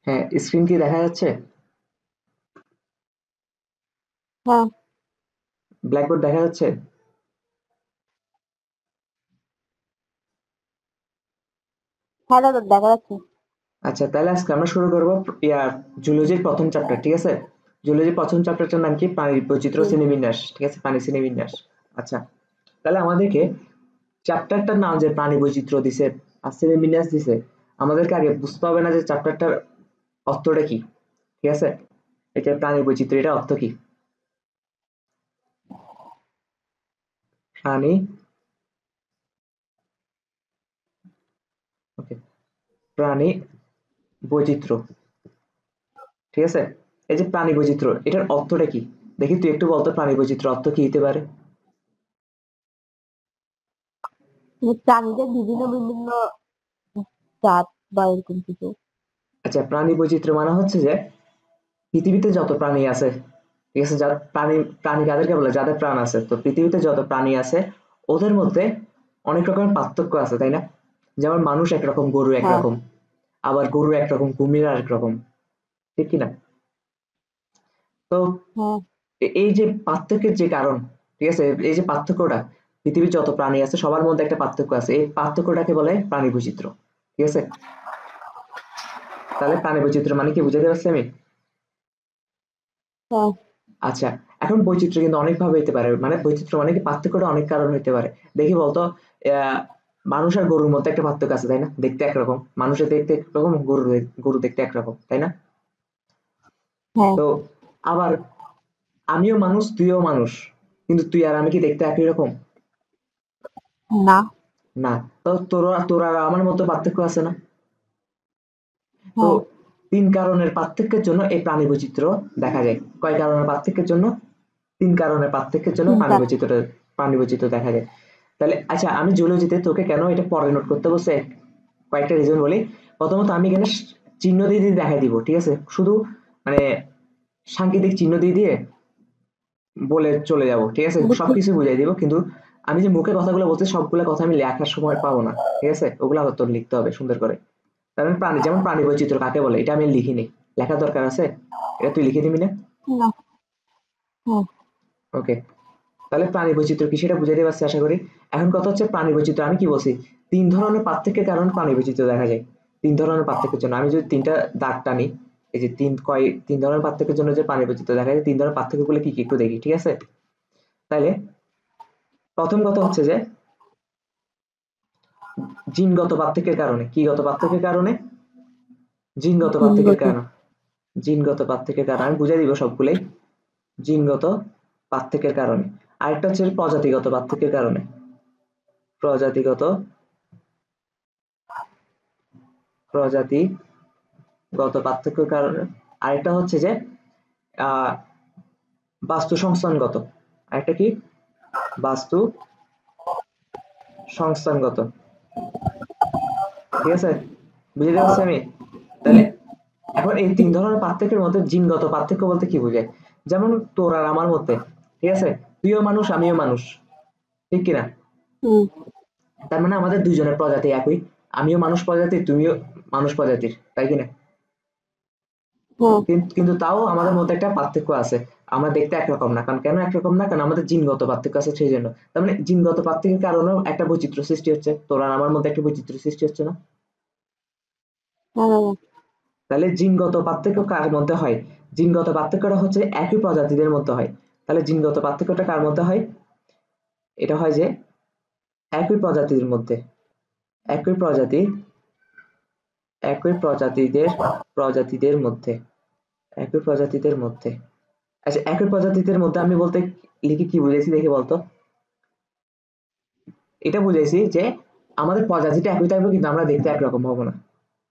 হ্যাঁ, স্ক্রিন কি দেখা যাচ্ছে? হ্যাঁ। ব্ল্যাকবোর্ড দেখা যাচ্ছে? হ্যাঁ দাদা, দেখা যাচ্ছে। আচ্ছা, তাহলে আজকে আমরা শুরু করব জুলজির প্রথম চ্যাপ্টার, ঠিক আছে? জুলজির প্রথম চ্যাপ্টারটার নাম কি? প্রাণীর বৈচিত্র্য, হুম। শ্রেণীবিন্যাস, ঠিক আছে? প্রাণী শ্রেণীবিন্যাস। আচ্ছা, তাহলে আমাদেরকে চ্যাপ্টারটার নাম যে প্রাণী বৈচিত্র্য দিছে আর শ্রেণীবিন্যাস দিছে, আমাদেরকে আগে বুঝতে হবে না যে চ্যাপ্টারটার অর্থটা কি, ঠিক আছে? এটা প্রাণী বৈচিত্র্য, এটা অর্থ কি? প্রাণী, ওকে, প্রাণী বৈচিত্র্য, ঠিক আছে? এই যে প্রাণী বৈচিত্র্য, এটার অর্থটা কি? দেখি তুই একটু বলতো প্রাণী বৈচিত্র্য অর্থ কি হতে পারে? প্রাণীদের বিভিন্ন বিভিন্ন জাত বা এরকম কিছু। আচ্ছা, প্রাণী বৈচিত্র্য মানে হচ্ছে যে পৃথিবীতে যত প্রাণী আছে, ঠিক আছে, যার প্রাণী, প্রাণী কাদেরকে বলে? যাদের প্রাণ আছে। তো পৃথিবীতে যত প্রাণী আছে ওদের মধ্যে অনেক রকমের পার্থক্য আছে, তাই না? যেমন মানুষ একরকম, গরু হ্যাঁ। একরকম, আবার গরু একরকম, কুমির আরেক রকম, ঠিক কিনা? তো হ্যাঁ। এই যে পার্থক্যের যে কারণ, ঠিক আছে, এই যে পার্থক্যটা, পৃথিবীর যত প্রাণী আছে সবার মধ্যে একটা পার্থক্য আছে, এই পার্থক্যটাকে বলে প্রাণী বৈচিত্র্য, ঠিক আছে? তাহলে প্রাণী বৈচিত্র্য মানে কি বুঝাতে পারছি আমি? হ্যাঁ। আচ্ছা, এখন বৈচিত্র্য কিন্তু অনেক ভাবে হইতে পারে, মানে বৈচিত্র্য মানে কি পার্থক্যটা অনেক কারণ হইতে পারে। দেখি বলতো, মানুষ আর গরুর মধ্যে একটা পার্থক্য আছে, তাই না? দেখতে একরকম, মানুষের দেখতে একরকম, গরু দেখতে একরকম, তাই না? হ্যাঁ। তো আবার আমিও মানুষ, তুইও মানুষ, কিন্তু তুই আর আমি কি দেখতে একই রকম? না। না। তো তোরা তোরা আর আমার মধ্যে পার্থক্য আছে না? তো হ্যাঁ। ৩ কারণের পার্থক্যের জন্য এই প্রাণী বৈচিত্র্য দেখা যায়। কয় কারণের পার্থক্যের জন্য? ৩ কারণের পার্থক্যের জন্য চিন্তা। প্রাণী বৈচিত্র্য দেখা যায়। তাহলে আচ্ছা, আমি জুলজিতে তোকে কেন এটা পরে নোট করতে বলছে, কয়েকটা রিজন বলি। প্রথমত আমি এখানে চিহ্ন দিয়ে দিয়ে দেখাই দিব, ঠিক আছে? শুধু মানে সাংকেতিক চিহ্ন দিয়ে দিয়ে বলে চলে যাব, ঠিক আছে? বুঝছি। সবকিছু বুঝাই দিব, কিন্তু আমি যে মুখে কথাগুলো বলছি সবগুলো কথা আমি লেখার সময় পাবো না, ঠিক আছে? ওগুলো আবার তোর লিখতে হবে সুন্দর করে। তার মানে প্রাণী, যেমন প্রাণী বৈচিত্র্য কাকে বলে এটা আমি লিখিনি, লেখার দরকার আছে? এটা তুই লিখে দিবি না? না। হ্যাঁ। ওকে, তাহলে প্রাণী বৈচিত্র্য কি সেটা বুঝাতে পারছি আশা করি। এখন কথা হচ্ছে প্রাণী বৈচিত্র্য আমি কি বলছি, ৩ ধরনের পার্থক্যের কারণে প্রাণী বৈচিত্র্য দেখা যায়। ৩ ধরনের পার্থক্যের জন্য আমি যদি ৩টা দাগ টানি, এই যে ৩ ধরনের পার্থক্যের জন্য যে প্রাণী বৈচিত্র্য দেখা যায়, ৩ ধরনের পার্থক্যগুলো কি কি একটু দেখি, ঠিক আছে? তাইলে প্রথম কথা হচ্ছে যে জিনগত পার্থক্যের কারণে, কি গত পার্থক্যের কারণে? জিনগত পার্থক্যের জিনগত। কারণে, জিনগত পার্থক্যের কারণে আমি বুঝাই দিব সবগুলাই। জিনগত পার্থক্যের কারণে। আরেকটা হচ্ছে প্রজাতিগত পার্থক্যের কারণে, প্রজাতিগত, প্রজাতিগত পার্থক্যের কারণে। আরেকটা হচ্ছে যে আহ বাস্তু সংস্থানগত। আরেকটা কি? বাস্তু সংস্থানগত, ঠিক আছে? বুঝতে পারছি আমি? তাহলে এখন এই ৩ ধরনের পার্থক্যের মধ্যে জিনগত পার্থক্য বলতে কি বোঝায়? যেমন তোর আর আমার মধ্যে, ঠিক আছে, তুইও মানুষ আমিও মানুষ, ঠিক কিনা? হুম। তার মানে আমাদের দুইজনের প্রজাতি একই, আমিও মানুষ প্রজাতির, তুমিও মানুষ প্রজাতির, তাই কিনা? হ্যাঁ। কিন্তু তাও আমাদের মধ্যে একটা পার্থক্য আছে, আমরা দেখতে একরকম না। কারণ কেন একরকম না? কারণ আমাদের জিনগত পার্থক্য আছে, সেই জন্য। তার মানে জিনগত পার্থক্যের কারণেও একটা বৈচিত্র্য সৃষ্টি হচ্ছে, তোর আর আমার মধ্যে একটা বৈচিত্র্য সৃষ্টি হচ্ছে না? হ্যাঁ দাদা। তাহলে জিনগত পার্থক্য কার মধ্যে হয়? জিনগত পার্থক্যটা হচ্ছে একই প্রজাতিদের মধ্যে হয়। তাহলে জিনগত পার্থক্যটা কার মধ্যে হয়? এটা হয় যে একই প্রজাতির মধ্যে, একই প্রজাতি, একই প্রজাতিদের মধ্যে, একই প্রজাতিদের মধ্যে। আচ্ছা, একই প্রজাতিদের মধ্যে আমি বলতে লিখে কি বুঝেছি দেখি বলতো? এটা বুঝাইছি যে আমাদের প্রজাতিটা একই থাকবে কিন্তু আমরা দেখতে একরকম হবো না।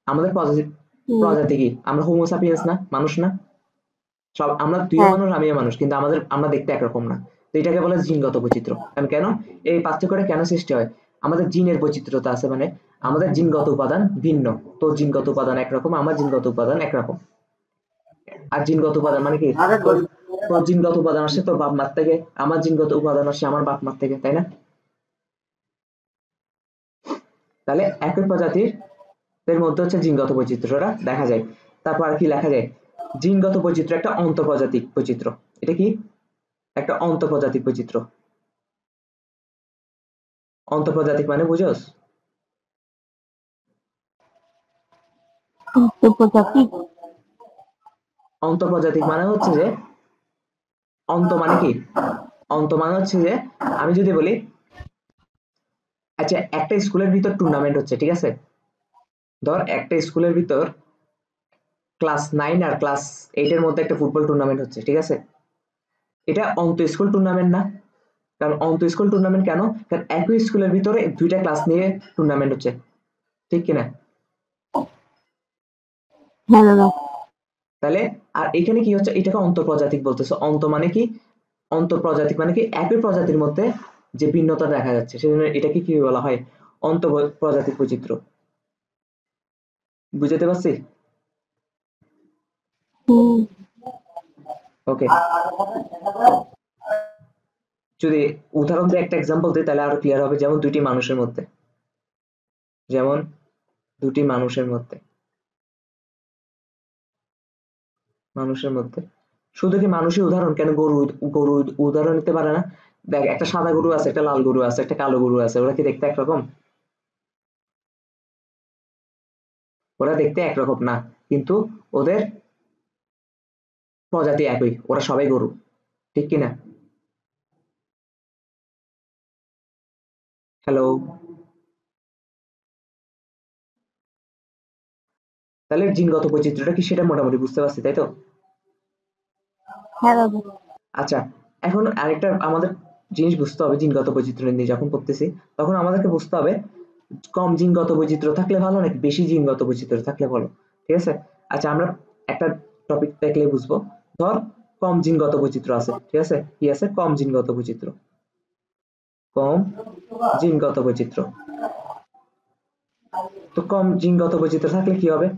আমাদের প্রজাতি, হুম। প্রজাতি কি? আমরা হোমো সাপিয়েন্স না, মানুষ না? সব আমরা, তুইও হ্যাঁ। মানুষ আমিও মানুষ, কিন্তু আমরা দেখতে একরকম না। তো এটাকে বলে জিনগত বৈচিত্র্য। কারণ কেন এই পার্থক্যটা কেন সৃষ্টি হয়? আমাদের জিনের বৈচিত্র্যতা আছে, মানে আমাদের জিনগত উপাদান ভিন্ন। তোর জিনগত উপাদান একরকম, আমার জিনগত উপাদান একরকম। আর জিনগত উপাদান মানে কি? তোর তোর জিনগত উপাদান আসে তোর বাপ মার থেকে, আমার জিনগত উপাদান আসে আমার বাপ মার থেকে, তাই না? তাহলে একই প্রজাতির এর মধ্যে হচ্ছে জিনগত বৈচিত্র্যটা দেখা যায়। তারপর আর কি লেখা যায়, জিনগত বৈচিত্র্য একটা অন্তঃপ্রজাতিক বৈচিত্র্য। এটা কি একটা অন্তঃপ্রজাতিক বৈচিত্র্য। অন্তঃপ্রজাতিক মানে বুঝোস? প্রজাতি। অন্তঃপ্রজাতিক মানে হচ্ছে যে, অন্ত মানে কি, অন্ত মানে হচ্ছে যে, আমি যদি বলি আচ্ছা একটা স্কুলের ভিতর টুর্নামেন্ট হচ্ছে, ঠিক আছে, ধর একটা স্কুলের ভিতর ক্লাস 9 আর ক্লাস 8 এর মধ্যে একটা ফুটবল টুর্নামেন্ট হচ্ছে, ঠিক আছে, এটা অন্ত স্কুল টুর্নামেন্ট না। কারণ অন্ত স্কুল টুর্নামেন্ট কেন, কারণ একই স্কুলের ভিতরে দুইটা ক্লাস নিয়ে টুর্নামেন্ট হচ্ছে, ঠিক কিনা? হ্যাঁ দাদা। তাহলে আর এখানে কি হচ্ছে, এটাকে অন্তঃপ্রজাতিক বলতেছে। অন্ত মানে কি, অন্তঃপ্রজাতিক মানে কি একই প্রজাতির মধ্যে যে ভিন্নতা দেখা যাচ্ছে, সেজন্য এটাকে কি বলা হয়, অন্তঃপ্রজাতিক বৈচিত্র্য। বুঝতে পারছি? হুম। ওকে, যদি উদাহরণ দিয়ে একটা এক্সাম্পল দিই তাহলে আরো ক্লিয়ার হবে। যেমন দুটি মানুষের মধ্যে, যেমন দুটি মানুষের মধ্যে, মানুষের মধ্যে শুধু কি মানুষের উদাহরণ কেন, গরু, গরু উদাহরণ নিতে পারে না? দেখ একটা সাদা গরু আছে, একটা লাল গরু আছে, একটা কালো গরু আছে, ওরা কি দেখতে একরকম? ওরা দেখতে একরকম না, কিন্তু ওদের প্রজাতি একই, ওরা সবাই গরু, ঠিক কিনা? হ্যালো, তাহলে জিনগত বৈচিত্র্যটা কি সেটা মোটামুটি বুঝতে পারছি, তাই তো? হ্যাঁ দাদা। আচ্ছা, এখন আরেকটা আমাদের জিনিস বুঝতে হবে, জিনগত বৈচিত্র্য নিয়ে যখন পড়তেছি তখন আমাদেরকে বুঝতে হবে কম জিনগত বৈচিত্র্য থাকলে ভালো নাকি বেশি জিনগত বৈচিত্র্য থাকলে ভালো, ঠিক আছে? আচ্ছা, আমরা একটা টপিক দেখলে বুঝবো। ধর কম জিনগত বৈচিত্র্য আছে, ঠিক আছে, কি আছে, কম জিনগত বৈচিত্র্য, কম জিনগত বৈচিত্র্য। তো কম জিনগত বৈচিত্র্য থাকলে কি হবে,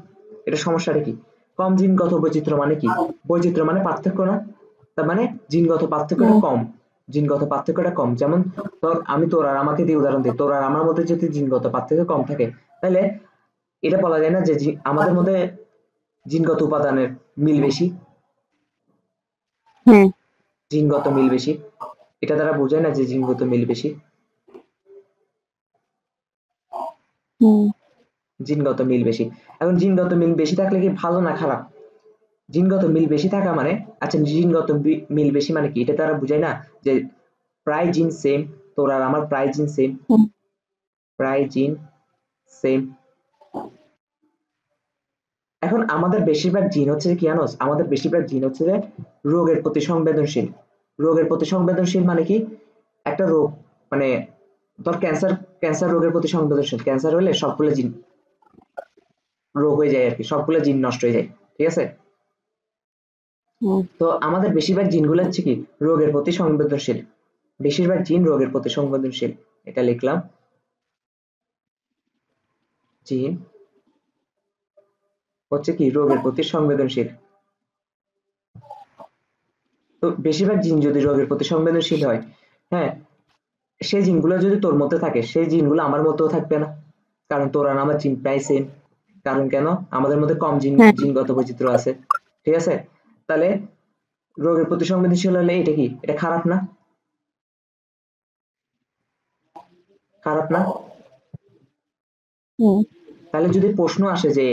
এটা সমস্যাটা কি? কম জিনগত বৈচিত্র্য মানে কি, বৈচিত্র্য মানে পার্থক্য না, তার মানে জিনগত পার্থক্যটা হুম। কম, জিনগত পার্থক্যটা কম। যেমন ধর আমি তোর আর আমাকে দিয়ে উদাহরণ দিই, তোর আর আমার মধ্যে যদি জিনগত পার্থক্য কম থাকে, তাহলে এটা বলা যায় না যে আমাদের মধ্যে জিনগত উপাদানের মিল বেশি, হ্যাঁ। জিনগত মিল বেশি, এটা দ্বারা বোঝায় না যে জিনগত মিল বেশি। হুম। জিনগত মিল বেশি। এখন জিনগত মিল বেশি থাকলে কি ভালো না খারাপ? জিনগত মিল বেশি থাকা মানে, আচ্ছা জিনগত মিল বেশি মানে কি, এটা তারা বুঝায় না যে প্রায় জিন সেম, তোর আর আমার প্রায় জিন সেম, হুম। প্রায় জিন সেম। এখন আমাদের বেশিরভাগ জিন হচ্ছে যে কি জানোস, আমাদের বেশিরভাগ জিন হচ্ছে যে রোগের প্রতি সংবেদনশীল। রোগের প্রতি সংবেদনশীল মানে কি, একটা রোগ মানে ধর ক্যান্সার, ক্যান্সার রোগের প্রতি সংবেদনশীল, ক্যান্সার হলে সবগুলো জিন রোগ হয়ে যায় আর কি, সবগুলো জিন নষ্ট হয়ে যায়, ঠিক আছে? হুম। তো আমাদের বেশিরভাগ জিনগুলো হচ্ছে কি রোগের প্রতি সংবেদনশীল, বেশিরভাগ জিন রোগের প্রতি সংবেদনশীল। এটা লিখলাম, জিন হচ্ছে কি রোগের প্রতি সংবেদনশীল। তো বেশিরভাগ জিন যদি রোগের প্রতি সংবেদনশীল হয়, হ্যাঁ, সেই জিনগুলো যদি তোর মধ্যে থাকে সেই জিনগুলো আমার মধ্যেও থাকবে না, কারণ তোর আর আমার জিন প্রায় সেম। কারণ কেন, আমাদের মধ্যে কম হ্যাঁ। জিনগত বৈচিত্র্য আছে, ঠিক আছে? তাহলে রোগের প্রতি সংবেদনশীল হলে এটা কি, এটা খারাপ না? খারাপ না? হুম। তাহলে যদি প্রশ্ন আসে যে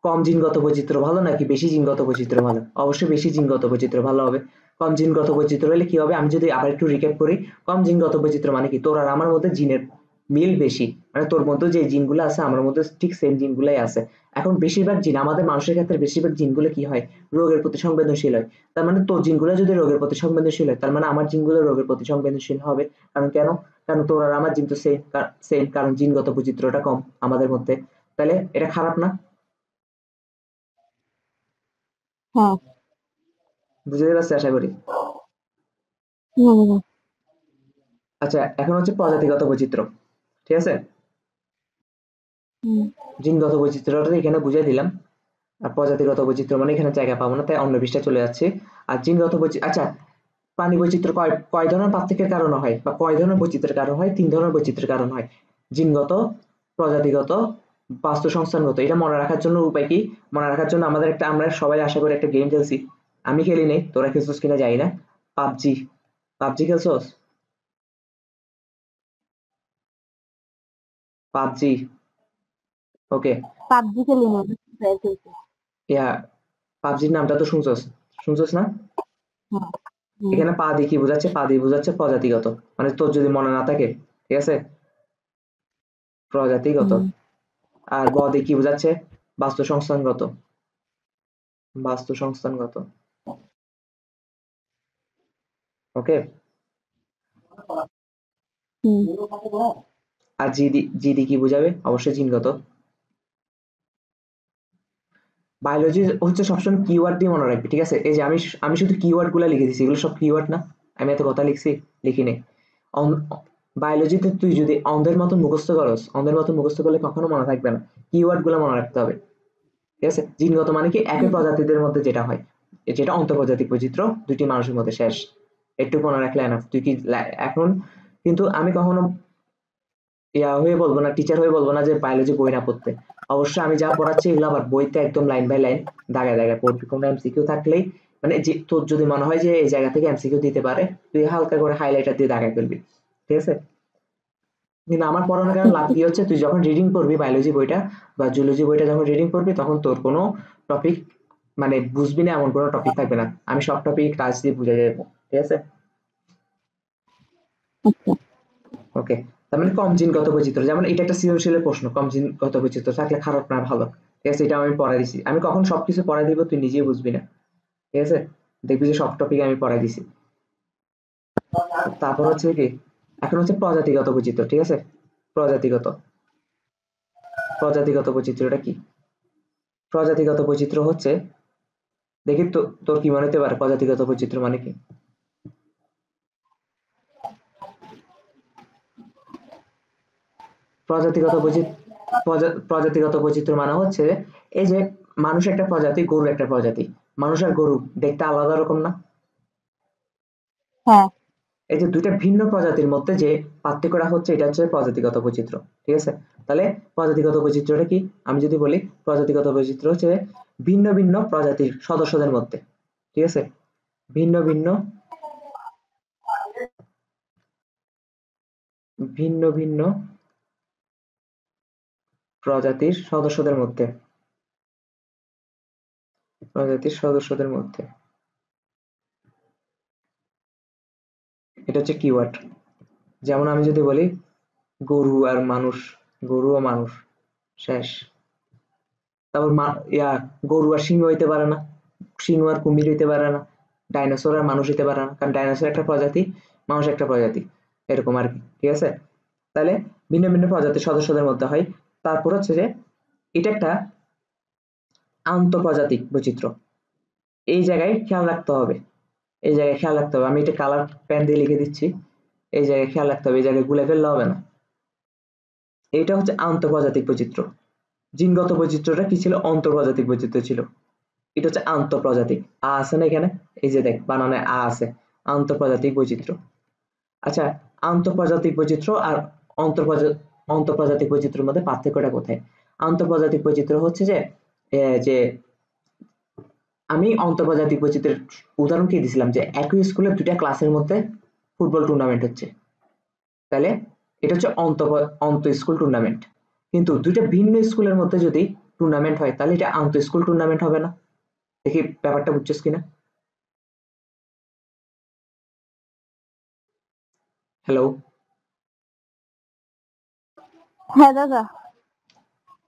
কম জিনগত বৈচিত্র্য ভালো নাকি বেশি জিনগত বৈচিত্র্য ভালো, অবশ্যই বেশি জিনগত বৈচিত্র্য ভালো হবে। কম জিনগত বৈচিত্র্য হলে কি হবে, আমি যদি আবার একটু রিক্যাপ করি, কম জিনগত বৈচিত্র্য মানে কি, তোর আর আমার মধ্যে জিনের মিল বেশি, মানে তোর মধ্যে যে জিনগুলো আছে আমার মধ্যে ঠিক সেম জিনগুলাই আছে। এখন বেশিরভাগ জিন আমাদের মানুষের ক্ষেত্রে বেশিরভাগ জিনগুলো কি হয়, রোগের প্রতি সংবেদনশীল হয়। তার মানে তোর জিনগুলো যদি রোগের প্রতি সংবেদনশীল হয়, তার মানে আমার জিনগুলো রোগের প্রতি সংবেদনশীল হবে। কারণ কেন, কারণ তোর আর আমার জিন তো সেম সেম, কারণ জিনগত বৈচিত্র্যটা কম আমাদের মধ্যে। তাহলে এটা খারাপ না? হ্যাঁ। বুঝতে পারছি আশা করি। হ্যাঁ দাদা। আচ্ছা, এখন হচ্ছে প্রজাতিগত বৈচিত্র্য, ঠিক আছে? হুম। জিনগত বৈচিত্র্যটা এখানে বুঝিয়ে দিলাম, আর প্রজাতিগত বৈচিত্র্য মানে এখানে জায়গা পাবো না, তাই অন্য পৃষ্ঠায় চলে যাচ্ছে। আর জিনগত বৈচিত্র্য, আচ্ছা প্রাণী বৈচিত্র্য কয় কয় ধরনের পার্থক্যের কারণে হয়, বা কয় ধরনের বৈচিত্র্যের কারণ হয়? 3 ধরনের বৈচিত্র্যের কারণ হয়, জিনগত, প্রজাতিগত, বাস্তু সংস্থানগত। এটা মনে রাখার জন্য উপায় কি? মনে রাখার জন্য আমরা সবাই আশা করি একটা গেম খেলছি। আমি খেলি নাই, তোরা খেলছিস কিনা জানি না। পাবজি। পাবজি খেলছস? পাবজি। ওকে। পাবজি খেলি না, খেলছি। ইয়া, পাবজির নামটা তো শুনছস, শুনছস না? হ্যাঁ। হুম। এখানে পা দিয়ে কি বোঝাচ্ছে? পা দিয়ে বোঝাচ্ছে প্রজাতিগত, মানে তোর যদি মনে না থাকে, ঠিক আছে, প্রজাতিগত। হুম। আর ব দিয়ে কি বোঝাচ্ছে? বাস্তু সংস্থানগত। বাস্তু সংস্থানগত। ওকে। হুম। আর জি দিয়ে কি বোঝাবে? অবশ্যই জিনগত। বায়োলজি হচ্ছে সবসময় কিওয়ার্ড দিয়ে মনে রাখবি, ঠিক আছে? এই যে আমি শুধু কিওয়ার্ড গুলা লিখে দিছি, এগুলো সব কিওয়ার্ড না। আমি এত কথা লিখছি, লিখি নেই। বায়োলজিতে তুই যদি অন্ধের মতো মুখস্থ করস, অন্ধের মতো মুখস্থ করলে কখনো মনে থাকবে না। কিওয়ার্ড গুলো মনে রাখতে হবে, ঠিক আছে? জিনগত মানে কি? একই প্রজাতিদের মধ্যে যেটা হয়, যেটা অন্তঃপ্রজাতিক বৈচিত্র্য দুটি মানুষের মধ্যে, শেষ। একটু মনে রাখলে এনাফ। তুই কি এখন কিন্তু আমি কখনো ইয়া হয়ে বলবো না, টিচার হয়ে বলবো না যে বায়োলজি বই না পড়তে। অবশ্যই আমি যা পড়াচ্ছি এগুলো আবার বইতে একদম লাইন বাই লাইন দাগায় দাগায় পড়বি। কোনো এমসিকিউ থাকলেই, মানে যে তোর যদি মনে হয় যে এই জায়গা থেকে এমসিকিউ দিতে পারে, তুই হালকা করে হাইলাইটার দিয়ে দাগায় ফেলবি, ঠিক আছে? কিন্তু আমার পড়ানোর কারণে লাভ কি হচ্ছে? তুই যখন রিডিং করবি বায়োলজি বইটা বা জুলজি বইটা, যখন রিডিং করবি তখন তোর কোনো টপিক মানে বুঝবি না এমন কোনো টপিক থাকবে না। আমি সব টপিক টাচ দিয়ে বুঝে যাবো, ঠিক আছে? আচ্ছা। ওকে। তার মানে কম জিনগত বৈচিত্র্য, যেমন এটা একটা সৃজনশীলের প্রশ্ন, কম জিনগত বৈচিত্র্য থাকলে খারাপ না ভালো, ঠিক আছে? এটা আমি পড়াই দিছি। আমি কখন সবকিছু পড়াই দিব তুই নিজেই বুঝবি না, ঠিক আছে? দেখবি যে সব টপিক আমি পড়াই দিছি। তারপর হচ্ছে কি, এখন হচ্ছে প্রজাতিগত বৈচিত্র্য, ঠিক আছে? প্রজাতিগত। প্রজাতিগত বৈচিত্র্যটা কি? প্রজাতিগত বৈচিত্র্য হচ্ছে, দেখি তো তোর কি মনে হতে পারে প্রজাতিগত বৈচিত্র্য মানে কি? প্রজাতিগত প্রজাতিগত বৈচিত্র্য মানে হচ্ছে এই যে মানুষ একটা প্রজাতি, গরু একটা প্রজাতি। মানুষ আর গরু দেখতে আলাদা রকম না? হ্যাঁ। এই যে দুইটা ভিন্ন প্রজাতির মধ্যে যে পার্থক্যটা হচ্ছে, এটা হচ্ছে প্রজাতিগত বৈচিত্র্য, ঠিক আছে? তাহলে প্রজাতিগত বৈচিত্র্যটা কি? আমি যদি বলি, প্রজাতিগত বৈচিত্র্য হচ্ছে ভিন্ন ভিন্ন প্রজাতির সদস্যদের মধ্যে, ঠিক আছে? ভিন্ন ভিন্ন ভিন্ন ভিন্ন প্রজাতির সদস্যদের মধ্যে, প্রজাতির সদস্যদের মধ্যে, এটা হচ্ছে কিওয়ার্ড। যেমন আমি যদি বলি গরু আর মানুষ, গরু ও মানুষ, শেষ। তারপর গরু আর সিংহ হইতে পারে না, সিংহ আর কুমির হইতে পারে না, ডাইনোসর আর মানুষ হইতে পারে না, কারণ ডাইনোসর একটা প্রজাতি, মানুষ একটা প্রজাতি, এরকম আর কি, ঠিক আছে? তাহলে ভিন্ন ভিন্ন প্রজাতির সদস্যদের মধ্যে হয়। তারপর হচ্ছে যে এটা একটা আন্তঃপ্রজাতিক বৈচিত্র্য। এই জায়গায় খেয়াল রাখতে হবে, এই জায়গায় খেয়াল রাখতে হবে। আমি এটা কালার পেন দিয়ে লিখে দিচ্ছি, এই জায়গায় খেয়াল রাখতে হবে, এই জায়গায় গুলে ফেললে হবে না। এটা হচ্ছে আন্তঃপ্রজাতিক বৈচিত্র্য। জিনগত বৈচিত্র্যটা কি ছিল? অন্তঃপ্রজাতিক বৈচিত্র্য ছিল। এটা হচ্ছে আন্তঃপ্রজাতিক। আছে না এখানে? এই যে দেখ, বানানে আছে। আন্তঃপ্রজাতিক বৈচিত্র্য। আচ্ছা, আন্তঃপ্রজাতিক বৈচিত্র্য আর অন্তঃপ্রজাতিক বৈচিত্র্যের মধ্যে পার্থক্যটা কোথায়? আন্তঃপ্রজাতিক বৈচিত্র্য হচ্ছে যে যে আমি আন্তঃপ্রজাতিক বৈচিত্র্যের উদাহরণ কি দিছিলাম, যে একই স্কুলের দুইটা ক্লাসের মধ্যে ফুটবল টুর্নামেন্ট হচ্ছে, তাহলে এটা হচ্ছে অন্ত স্কুল টুর্নামেন্ট। কিন্তু দুইটা ভিন্ন স্কুলের মধ্যে যদি টুর্নামেন্ট হয়, তাহলে এটা আন্তঃ স্কুল টুর্নামেন্ট হবে না? দেখি ব্যাপারটা বুঝছিস কিনা। হ্যালো? হ্যাঁ দাদা।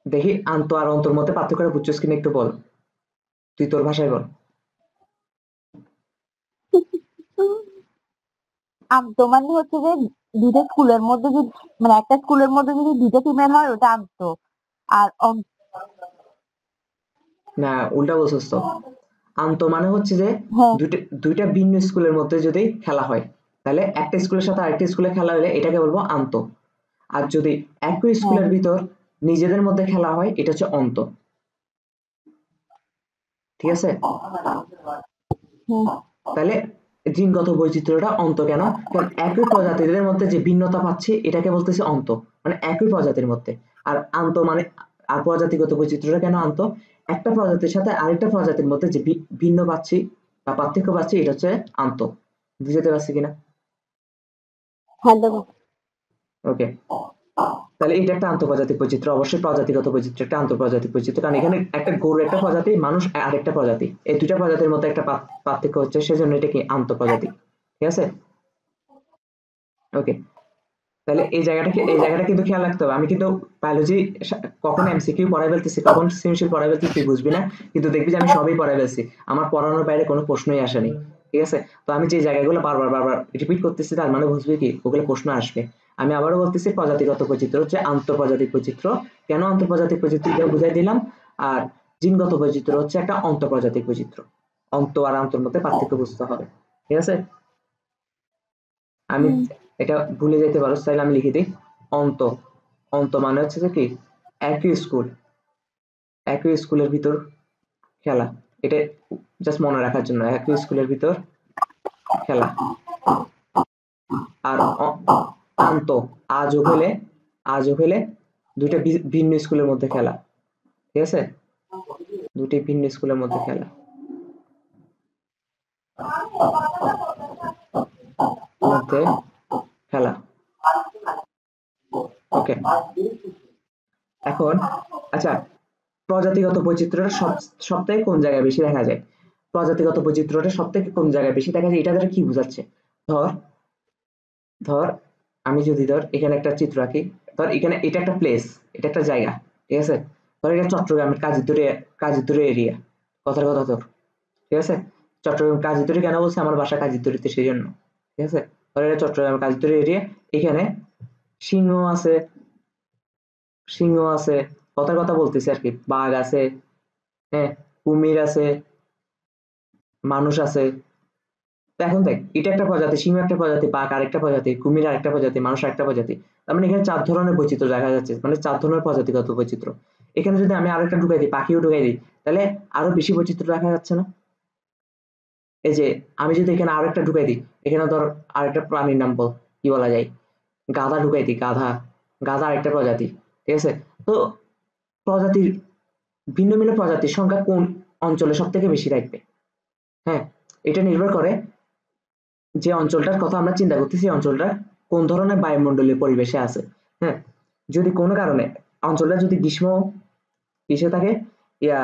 দেখি আন্ত আর অন্তর মধ্যে পার্থক্যটা বুঝছিস কিনা একটু বল, তুই তোর ভাষায় বল। আন্ত মানে হচ্ছে যে দুইটা স্কুলের মধ্যে যদি, মানে একটা স্কুলের মধ্যে যদি দুইটা টিমের হয় ওটা আন্ত। আর না, উল্টা বলছিস তো। আন্ত মানে হচ্ছে যে হ্যাঁ। দুইটা দুইটা ভিন্ন স্কুলের মধ্যে যদি খেলা হয়, তাহলে একটা স্কুলের সাথে আরেকটা স্কুলে খেলা হলে এটাকে বলবো আন্ত। আর যদি একই হ্যাঁ। স্কুলের ভিতর নিজেদের মধ্যে খেলা হয়, এটা হচ্ছে অন্ত, ঠিক আছে? হুম। তাহলে জিনগত বৈচিত্র্যটা অন্ত কেন? কারণ একই প্রজাতিদের মধ্যে যে ভিন্নতা পাচ্ছি এটাকে বলতেছি অন্ত, মানে একই প্রজাতির মধ্যে। আর আন্ত মানে আর প্রজাতিগত বৈচিত্র্যটা কেন আনতো? একটা প্রজাতির সাথে আরেকটা প্রজাতির মধ্যে যে ভিন্ন পাচ্ছি বা পার্থক্য পাচ্ছি, এটা হচ্ছে আনতো। বুঝতে পারছি কিনা? হ্যালো। ওকে, তাহলে এটা একটা আন্তঃপ্রজাতিক বৈচিত্র্য। অবশ্যই প্রজাতিগত বৈচিত্র্য একটা আন্তঃপ্রজাতিক বৈচিত্র্য, কারণ এখানে একটা গরু একটা প্রজাতি, মানুষ আরেকটা প্রজাতি, এই দুইটা প্রজাতির মধ্যে একটা পার্থক্য হচ্ছে, সেজন্য এটা কি আন্তঃপ্রজাতিক। ঠিক আছে, ওকে। তাহলে এই জায়গাটা কিন্তু খেয়াল রাখতে হবে। আমি কিন্তু বায়োলজি কখন এমসিকিউ পড়াই ফেলতেছি, কখন সৃজনশীল পড়াই ফেলতেছি তুই বুঝবি না, কিন্তু দেখবি যে আমি সবই পড়াই ফেলছি, আমার পড়ানোর বাইরে কোনো প্রশ্নই আসেনি। ঠিক আছে, তো আমি যে জায়গাগুলো বারবার বারবার রিপিট করতেছি, তার মানে বুঝবি কি ওগুলো প্রশ্ন আসবে। আমি আবারও বলতেছি, প্রজাতিগত বৈচিত্র্য হচ্ছে আন্তঃপ্রজাতিক বৈচিত্র্য। কেন আন্তঃপ্রজাতিক বৈচিত্র্য এটা বুঝাই দিলাম। আর জিনগত বৈচিত্র্য হচ্ছে একটা অন্তঃপ্রজাতিক বৈচিত্র্য। অন্ত আর আন্তর মধ্যে পার্থক্য বুঝতে হবে। ঠিক আছে, আমি এটা ভুলে যেতে পারো, তাইলে আমি লিখে দিই অন্ত। অন্ত মানে হচ্ছে যে কি, একই স্কুলের ভিতর খেলা। এটা জাস্ট মনে রাখার জন্য, একই স্কুলের ভিতর খেলা। আর আন্ত, আজও হলে দুইটা ভিন্ন স্কুলের মধ্যে খেলা। ঠিক আছে, দুটি ভিন্ন স্কুলের মধ্যে খেলা, মধ্যে খেলা। ওকে, এখন আচ্ছা, প্রজাতিগত বৈচিত্র্যটা সবথেকে কোন জায়গায় বেশি দেখা যায়? প্রজাতিগত বৈচিত্র্যটা সবথেকে কোন জায়গায় বেশি দেখা যায়, এটা দ্বারা কি বোঝাচ্ছে? ধর ধর আমি যদি এখানে একটা চিত্র আঁকি, ধর এখানে এটা একটা প্লেস, এটা একটা জায়গা। ঠিক আছে, ধর এটা চট্টগ্রামের কাজিতুরে এরিয়া, কথার কথা তোর। ঠিক আছে, চট্টগ্রাম কাজিতুরে কেন বলছে, আমার বাসা কাজিতুরিতে, সেই জন্য। ঠিক আছে, ধর এটা চট্টগ্রামের কাজিতুরে এরিয়া, এখানে সিংহ আছে, কথার কথা বলতেছি আর কি, বাঘ আছে, হ্যাঁ, কুমির আছে, মানুষ আছে। তো এখন দেখ, এটা একটা প্রজাতি, সিংহ একটা প্রজাতি, বাঘ আরেকটা প্রজাতি, কুমির আরেকটা প্রজাতি, মানুষ আরেকটা প্রজাতি। তার মানে এখানে 4 ধরনের বৈচিত্র্য দেখা যাচ্ছে, মানে 4 ধরনের প্রজাতিগত বৈচিত্র্য। এখানে যদি আমি আরেকটা ঢুকাই দিই, পাখিও ঢুকাই দিই, তাহলে আরো বেশি বৈচিত্র্য দেখা যাচ্ছে না? এই যে আমি যদি এখানে আরেকটা ঢুকাই দিই, এখানে ধর আরেকটা প্রাণীর নাম কি বলা যায়, গাধা ঢুকাই দিই, গাধা আরেকটা প্রজাতি। ঠিক আছে, তো প্রজাতির ভিন্ন ভিন্ন প্রজাতির সংখ্যা কোন অঞ্চলে সব থেকে বেশি থাকবে? হ্যাঁ, এটা নির্ভর করে যে অঞ্চলটার কথা আমরা চিন্তা করতেছি, অঞ্চলটা কোন ধরনের বায়ুমণ্ডলীয় পরিবেশে আছে। হ্যাঁ, যদি কোনো কারণে অঞ্চলটা যদি কিসে থাকে, ইয়া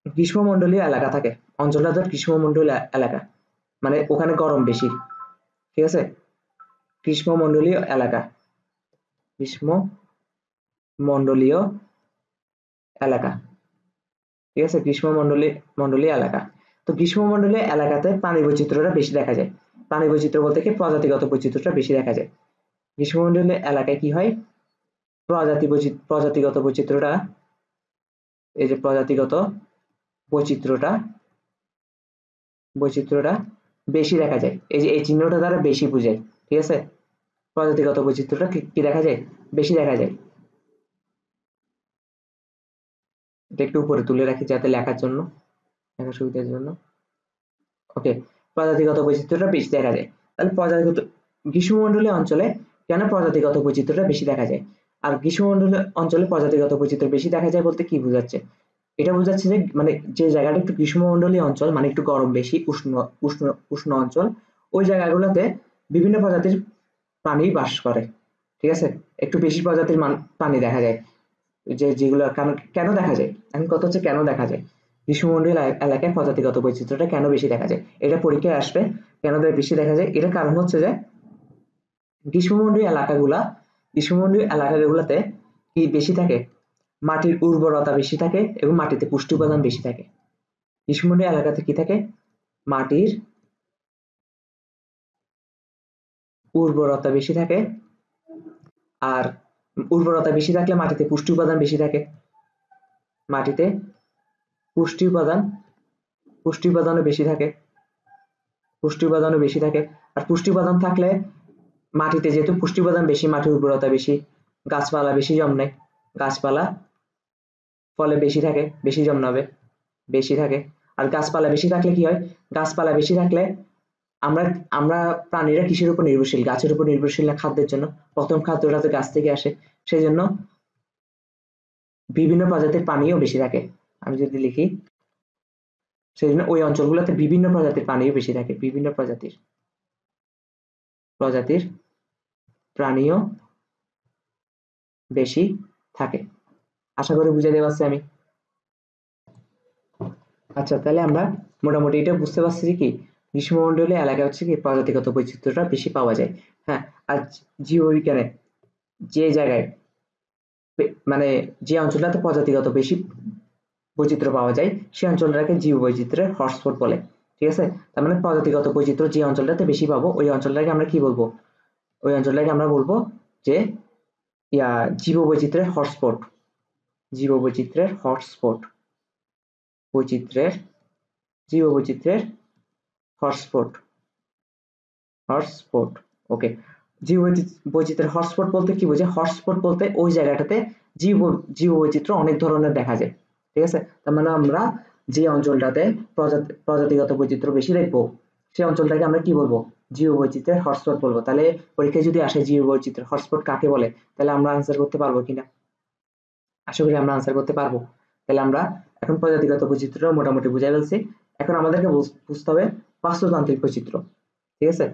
গ্রীষ্মমণ্ডলীয় এলাকা থাকে, অঞ্চলটা ধর গ্রীষ্মমণ্ডলীয় এলাকা, মানে ওখানে গরম বেশি। ঠিক আছে, গ্রীষ্মমণ্ডলীয় এলাকা, গ্রীষ্মমণ্ডলীয় এলাকা। ঠিক আছে, মন্ডলীয় এলাকা। তো গ্রীষ্মমণ্ডলীয় এলাকাতে প্রাণী বৈচিত্র্যটা বেশি দেখা যায়। প্রাণী বৈচিত্র্য বলতে কি, প্রজাতিগত বৈচিত্র্যটা বেশি দেখা যায়। গ্রীষ্মমণ্ডলীয় এলাকায় কি হয়, প্রজাতিগত বৈচিত্র্যটা, এই যে প্রজাতিগত বৈচিত্র্যটা বৈচিত্র্যটা বেশি দেখা যায়। এই যে এই চিহ্নটা দ্বারা বেশি বোঝায়। ঠিক আছে, প্রজাতিগত বৈচিত্র্যটা কি দেখা যায়, বেশি দেখা যায়। এটা একটু উপরে তুলে রাখি যাতে লেখার সুবিধার জন্য। ওকে, প্রজাতিগত বৈচিত্র্যটা বেশি দেখা যায়। তাহলে গ্রীষ্মমণ্ডলীয় অঞ্চলে কেন প্রজাতিগত বৈচিত্র্যটা বেশি দেখা যায়? আর গ্রীষ্মমণ্ডলীয় অঞ্চলে প্রজাতিগত বৈচিত্র্য বেশি দেখা যায় বলতে কি বোঝাচ্ছে? এটা বোঝাচ্ছে যে মানে যে জায়গাটা একটু গ্রীষ্মমণ্ডলীয় অঞ্চল, মানে একটু গরম বেশি, উষ্ণ উষ্ণ অঞ্চল, ওই জায়গাগুলোতে বিভিন্ন প্রজাতির প্রাণী বাস করে। ঠিক আছে, একটু বেশি প্রজাতির প্রাণী দেখা যায়, যেগুলো কেন দেখা যায়, এখন কথা হচ্ছে কেন দেখা যায়, গ্রীষ্মমণ্ডলীয় এলাকায় প্রজাতিগত বৈচিত্র্যটা কেন বেশি দেখা যায়, এটা পরীক্ষায় আসবে। কেন বেশি দেখা যায়, এটার কারণ হচ্ছে যে গ্রীষ্মমণ্ডলীয় এলাকাগুলোতে কি বেশি থাকে, মাটির উর্বরতা বেশি থাকে এবং মাটিতে পুষ্টি উপাদান বেশি থাকে। গ্রীষ্মমণ্ডলীয় এলাকাতে কি থাকে, মাটির উর্বরতা বেশি থাকে, আর উর্বরতা বেশি থাকলে মাটিতে পুষ্টি উপাদান বেশি থাকে। মাটিতে পুষ্টি উপাদানও বেশি থাকে, আর পুষ্টি উপাদান থাকলে মাটিতে, যেহেতু পুষ্টি উপাদান বেশি, মাটির উর্বরতা বেশি, গাছপালা বেশি জন্মে, গাছপালা ফলে বেশি জন্মাবে, বেশি থাকে। আর গাছপালা বেশি থাকলে কি হয়, গাছপালা বেশি থাকলে আমরা আমরা প্রাণীরা কিসের উপর নির্ভরশীল, গাছের উপর নির্ভরশীল না খাদ্যের জন্য? প্রথম খাদ্যটা তো গাছ থেকে আসে, সেই জন্য বিভিন্ন প্রজাতির প্রাণীও বেশি থাকে। আমি যদি লিখি সেই জন্য ওই অঞ্চলগুলোতে বিভিন্ন প্রজাতির প্রাণীও বেশি থাকে, বিভিন্ন প্রজাতির প্রাণীও বেশি থাকে। আশা করি বুঝাতে পারছি আমি। আচ্ছা, তাহলে আমরা মোটামুটি এটা বুঝতে পারছি যে কি গ্রীষ্মমণ্ডলীয় এলাকায় হচ্ছে কি প্রজাতিগত বৈচিত্র্যটা বেশি পাওয়া যায়। হ্যাঁ, আর জীববিজ্ঞানে যে জায়গায় মানে যে অঞ্চলটাতে প্রজাতিগত বেশি বৈচিত্র্য পাওয়া যায় সেই অঞ্চলটাকে জীববৈচিত্র্যের হটস্পট বলে। ঠিক আছে, তার মানে প্রজাতিগত বৈচিত্র্য যে অঞ্চলটাতে বেশি পাবো ওই অঞ্চলটাকে আমরা কি বলবো, ওই অঞ্চলটাকে আমরা বলবো যে জীববৈচিত্র্যের হটস্পট, জীববৈচিত্র্যের হটস্পট, জীববৈচিত্র্যের হটস্পট, হটস্পট। ওকে, জীববৈচিত্র্যের হটস্পট বলতে কি বোঝায়? হটস্পট বলতে ওই জায়গাটাতে জীববৈচিত্র্য অনেক ধরনের দেখা যায়। ঠিক আছে, তার মানে আমরা যে অঞ্চলটাতে প্রজাতিগত বৈচিত্র্য বেশি দেখবো সেই অঞ্চলটাকে আমরা কি বলবো? জীববৈচিত্র্যের হটস্পট বলবো। তাহলে পরীক্ষায় যদি আসে জীববৈচিত্র্যের হটস্পট কাকে বলে, তাহলে আমরা আনসার করতে পারবো কিনা? আশা করি আমরা আনসার করতে পারবো। তাহলে আমরা এখন প্রজাতিগত বৈচিত্র্য মোটামুটি বুঝাই ফেলছি। এখন আমাদেরকে বুঝতে হবে বাস্তুতান্ত্রিক বৈচিত্র্য। ঠিক আছে,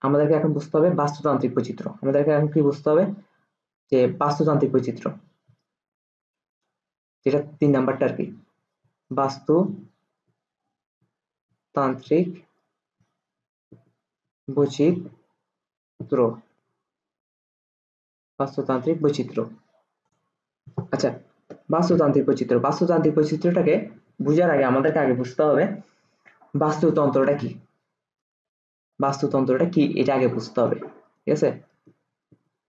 আমাদেরকে এখন বুঝতে হবে বাস্তুতান্ত্রিক বৈচিত্র্য। আমাদেরকে এখন কি বুঝতে হবে? যে বাস্তুতান্ত্রিক বৈচিত্র্য, যেটা 3 নাম্বারটা আর কি, বাস্তুতান্ত্রিক বৈচিত্র্য, বাস্তুতান্ত্রিক বৈচিত্র্য। আচ্ছা, বাস্তুতান্ত্রিক বৈচিত্র্যটাকে বুঝার আগে আমাদেরকে আগে বুঝতে হবে বাস্তুতন্ত্রটা কি, বাস্তুতন্ত্রটা কি এটা আগে বুঝতে হবে। ঠিক আছে,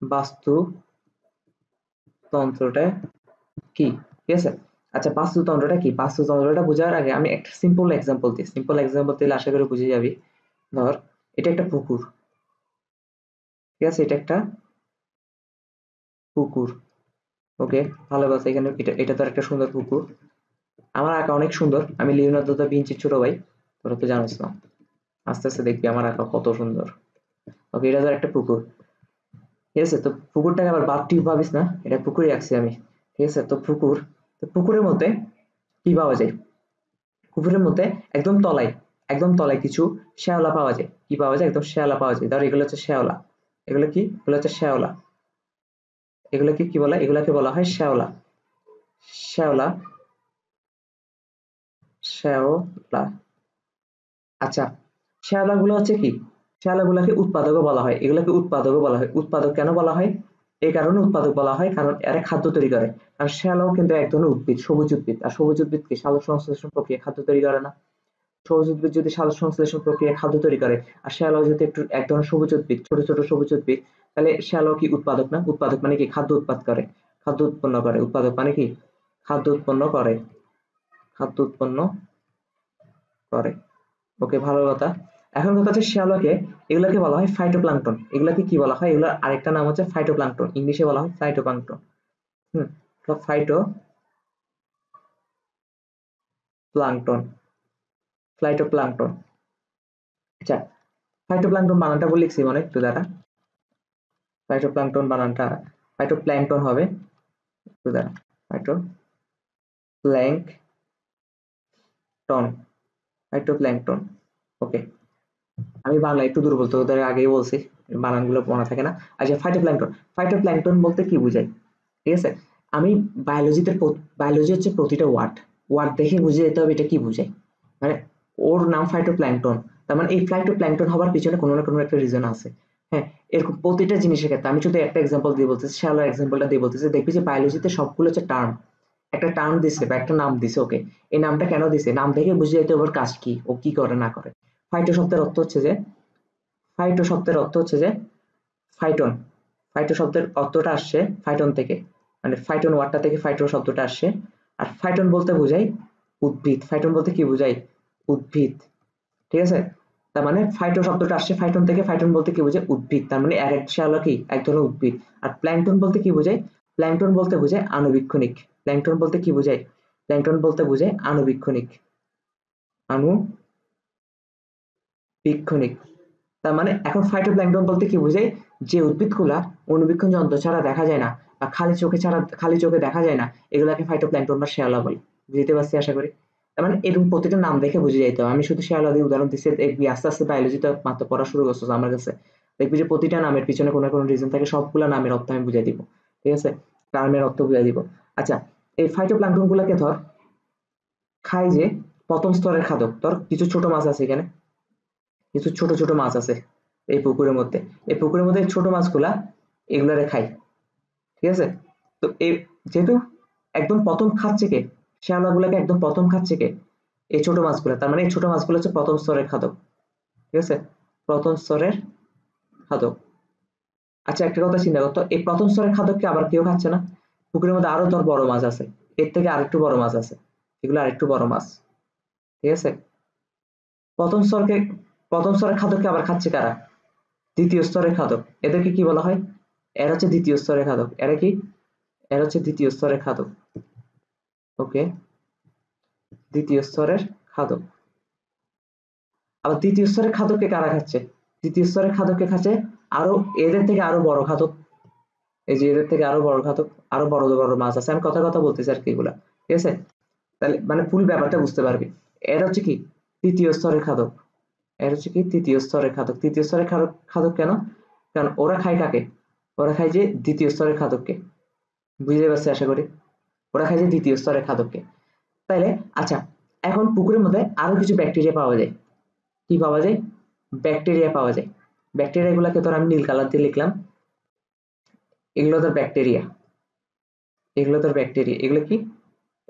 বাস্তুতন্ত্রটা কি? ঠিক আছে, আচ্ছা বাস্তুতন্ত্রটা কি? বাস্তুতন্ত্রটা বোঝার আগে আমি একটা সিম্পল এক্সাম্পল দিই। সিম্পল এক্সাম্পল দিলে আশা করি বুঝে যাবি। ধর এটা একটা পুকুর। ঠিক আছে, এটা একটা পুকুর। ওকে, ভালো কথা। এখানে এটা তো একটা সুন্দর পুকুর। আমার আঁকা অনেক সুন্দর, আমি লিওনার্দো দা ভিঞ্চির ছোট ভাই, তোরা তো জানিস না। আস্তে আস্তে দেখবি আমার আঁকা কত সুন্দর। ওকে, এটা তো একটা পুকুর। ঠিক আছে, তো পুকুরটাকে আবার বাপ টিউব ভাবিস না, এটা পুকুরে আঁকছি আমি। ঠিক আছে, তো পুকুরের মধ্যে কি পাওয়া যায়? পুকুরের মধ্যে একদম তলায় কিছু শ্যাওলা পাওয়া যায়। কি পাওয়া যায়? একদম শ্যাওলা পাওয়া যায়। ধর এগুলো হচ্ছে শ্যাওলা। এগুলো কি? এগুলো হচ্ছে শ্যাওলা। এগুলোকে কি বলে? এগুলাকে বলা হয় শ্যাওলা। শ্যাওলা, শ্যাওলা। আচ্ছা, শ্যাওলাগুলো হচ্ছে কি? শ্যাওলাগুলোকে উৎপাদকও বলা হয়। এগুলোকে উৎপাদকও বলা হয়। উৎপাদক কেন বলা হয়? এই কারণে উৎপাদক বলা হয় কারণ এরা খাদ্য তৈরি করে। আর শ্যাওলাও কিন্তু এক ধরনের উদ্ভিদ, সবুজ উদ্ভিদ। আর সবুজ উদ্ভিদ কি সালোক সংশ্লেষণ প্রক্রিয়ায় খাদ্য তৈরি করে না? সবুজ উদ্ভিদ যদি সালোক সংশ্লেষণ প্রক্রিয়ায় খাদ্য তৈরি করে, আর শ্যাওলাও যদি একটু এক ধরনের সবুজ উদ্ভিদ, ছোট ছোট সবুজ উদ্ভিদ, তাহলে শ্যাওলাও কি উৎপাদক না? উৎপাদক মানে কি? খাদ্য উৎপাদ করে, খাদ্য উৎপন্ন করে। উৎপাদক মানে কি? খাদ্য উৎপন্ন করে, খাদ্য উৎপন্ন করে। ওকে, ভালো কথা। এখন কথা হচ্ছে শ্যাওলাকে, এগুলাকে বলা হয় ফাইটোপ্লাঙ্কটন। এগুলাকে কি বলা হয়? এগুলোর আরেকটা নাম হচ্ছে ফাইটোপ্লাঙ্কটন, ইংলিশে বলা হয় ফাইটোপ্লাঙ্কটন। হুম, ফাইটোপ্লাঙ্কটন, ফাইটোপ্লাঙ্কটন। আচ্ছা, ফাইটোপ্লাঙ্কটন বানানটা বলে লিখছি মনে একটু দ্বারা। ফাইটোপ্লাঙ্কটন বানানটা ফাইটোপ্ল্যাঙ্কটন হবে। একটু দ্বারা, ফাইটোপ্ল্যাঙ্কটন, ফাইটোপ্ল্যাঙ্কটন। ওকে, আমি বাংলা একটু দুর্বল, তো ওদের আগেই বলছি, বানানগুলো মনে থাকে না। আচ্ছা, ফাইটোপ্ল্যাঙ্কটন, ফাইটোপ্ল্যাঙ্কটন বলতে কি বোঝায়? ঠিক আছে, আমি বায়োলজি হচ্ছে প্রতিটা ওয়ার্ড ওয়ার্ড দেখে বুঝে যেতে হবে এটা কি বোঝায়। মানে ওর নাম ফাইটোপ্ল্যাঙ্কটন, তার মানে এই ফাইটোপ্ল্যাঙ্কটন হবার পিছনে কোনো না কোনো একটা রিজন আছে। হ্যাঁ, এরকম প্রতিটা জিনিসের ক্ষেত্রে আমি শুধু একটা এক্সাম্পল দিয়ে বলতেছি, শ্যালোর এক্সাম্পলটা দিয়ে বলতেছি। দেখবি যে বায়োলজিতে সবগুলো হচ্ছে টার্ম, একটা টার্ম দিছে বা একটা নাম দিছে। ওকে, এই নামটা কেন দিছে? নাম দেখে বুঝে যেতে ওর কাজ কি, ও কি করে না করে। ফাইটো শব্দের অর্থ হচ্ছে যে, ফাইটো শব্দের অর্থ হচ্ছে যে ফাইটন। ফাইটো শব্দের অর্থটা আসছে ফাইটন থেকে, মানে ফাইটন ওয়ার্ডটা থেকে ফাইটো শব্দটা আসছে। আর ফাইটন বলতে বোঝায় উদ্ভিদ। ফাইটন বলতে কি বোঝায়? উদ্ভিদ। ঠিক আছে, তার মানে ফাইটো শব্দটা আসছে ফাইটন থেকে। ফাইটন বলতে কি বোঝায়? উদ্ভিদ। তার মানে এক একটা শ্যাওলা কি এক ধরনের উদ্ভিদ। আর প্ল্যাঙ্কটন বলতে কি বোঝায়? প্ল্যাঙ্কটন বলতে বোঝায় আণুবীক্ষণিক। প্ল্যাঙ্কটন বলতে কি বোঝায়? প্ল্যাঙ্কটন বলতে বোঝায় আণুবীক্ষণিক, আণুবীক্ষণিক। তার মানে এখন ফাইটোপ্ল্যাঙ্কটন বলতে কি বোঝায়? যে উদ্ভিদগুলা অণুবীক্ষণ যন্ত্র ছাড়া দেখা যায় না, বা খালি চোখে দেখা যায় না, এগুলাকে ফাইটোপ্ল্যাঙ্কটন বা শেওলা বলে। বুঝতে পারছি আশা করি। তার মানে এরকম প্রতিটা নাম দেখে বুঝে যাইতে হবে। আমি শুধু শেওলা দিয়ে উদাহরণ দিচ্ছি, দেখবি আস্তে আস্তে বায়োলজিতে মাত্র পড়া শুরু করছো আমার কাছে, দেখবি যে প্রতিটা নামের পিছনে কোনো কোনো রিজন থাকে, সবগুলা নামের অর্থ আমি বুঝাই দিব, ঠিক আছে, নামের অর্থ বুঝাই দিব। আচ্ছা, এই ফাইটোপ্ল্যাঙ্কটন গুলাকে ধর খায় যে প্রথম স্তরের খাদক, ধর কিছু ছোট মাছ আছে এখানে, কিছু ছোট ছোট মাছ আছে এই পুকুরের মধ্যে, এই পুকুরের মধ্যে ছোট মাছগুলা এগুলারে খায়, ঠিক আছে। তো এই যেহেতু একদম প্রথম খাচ্ছে কে, শ্যাওলা গুলাকে একদম প্রথম খাচ্ছে কে, এই ছোট মাছগুলা, তার মানে এই ছোট মাছগুলো হচ্ছে প্রথম স্তরের খাদক, ঠিক আছে, প্রথম স্তরের খাদক। আচ্ছা, একটা কথা চিন্তা করতো, এই প্রথম স্তরের খাদককে আবার কেউ খাচ্ছে না? পুকুরের মধ্যে আরো তোর বড় মাছ আছে, এর থেকে আরেকটু বড় মাছ আছে, এগুলো আরেকটু বড় মাছ, ঠিক আছে। প্রথম স্তরকে, প্রথম স্তরের খাদককে আবার খাচ্ছে কারা? দ্বিতীয় স্তরের খাদক। এদেরকে কি বলা হয়? এরা হচ্ছে দ্বিতীয় স্তরের খাদক। এরা কি? এরা হচ্ছে দ্বিতীয় স্তরের খাদক। ওকে, দ্বিতীয় স্তরের খাদক। আবার তৃতীয় স্তরের খাদককে কারা খাচ্ছে? তৃতীয় স্তরের খাদককে খাচ্ছে আরো, এদের থেকে আরো বড় খাদক, এই যে এদের থেকে আরো বড় খাদক, আরো বড় বড় মাছ আছে, আমি কথা কথা বলতেছি আর কি এগুলা, ঠিক আছে। তাহলে মানে ফুল ব্যাপারটা বুঝতে পারবি। এরা হচ্ছে কি? তৃতীয় স্তরের খাদক। এরা হচ্ছে কি? তৃতীয় স্তরের খাদক। তৃতীয় স্তরের খাদক, খাদক কেন? কারণ ওরা খায় কাকে? ওরা খায় যে দ্বিতীয় স্তরের খাদককে। বুঝতে পারছি আশা করি। ওরা খায় যে দ্বিতীয় স্তরের খাদককে। তাইলে আচ্ছা, এখন পুকুরের মধ্যে আরো কিছু ব্যাকটেরিয়া পাওয়া যায়। কি পাওয়া যায়? ব্যাকটেরিয়া পাওয়া যায়। ব্যাকটেরিয়া গুলাকে তোর আমি নীল কালার দিয়ে লিখলাম, এগুলো তোর ব্যাকটেরিয়া, এগুলো তোর ব্যাকটেরিয়া। এগুলো কি?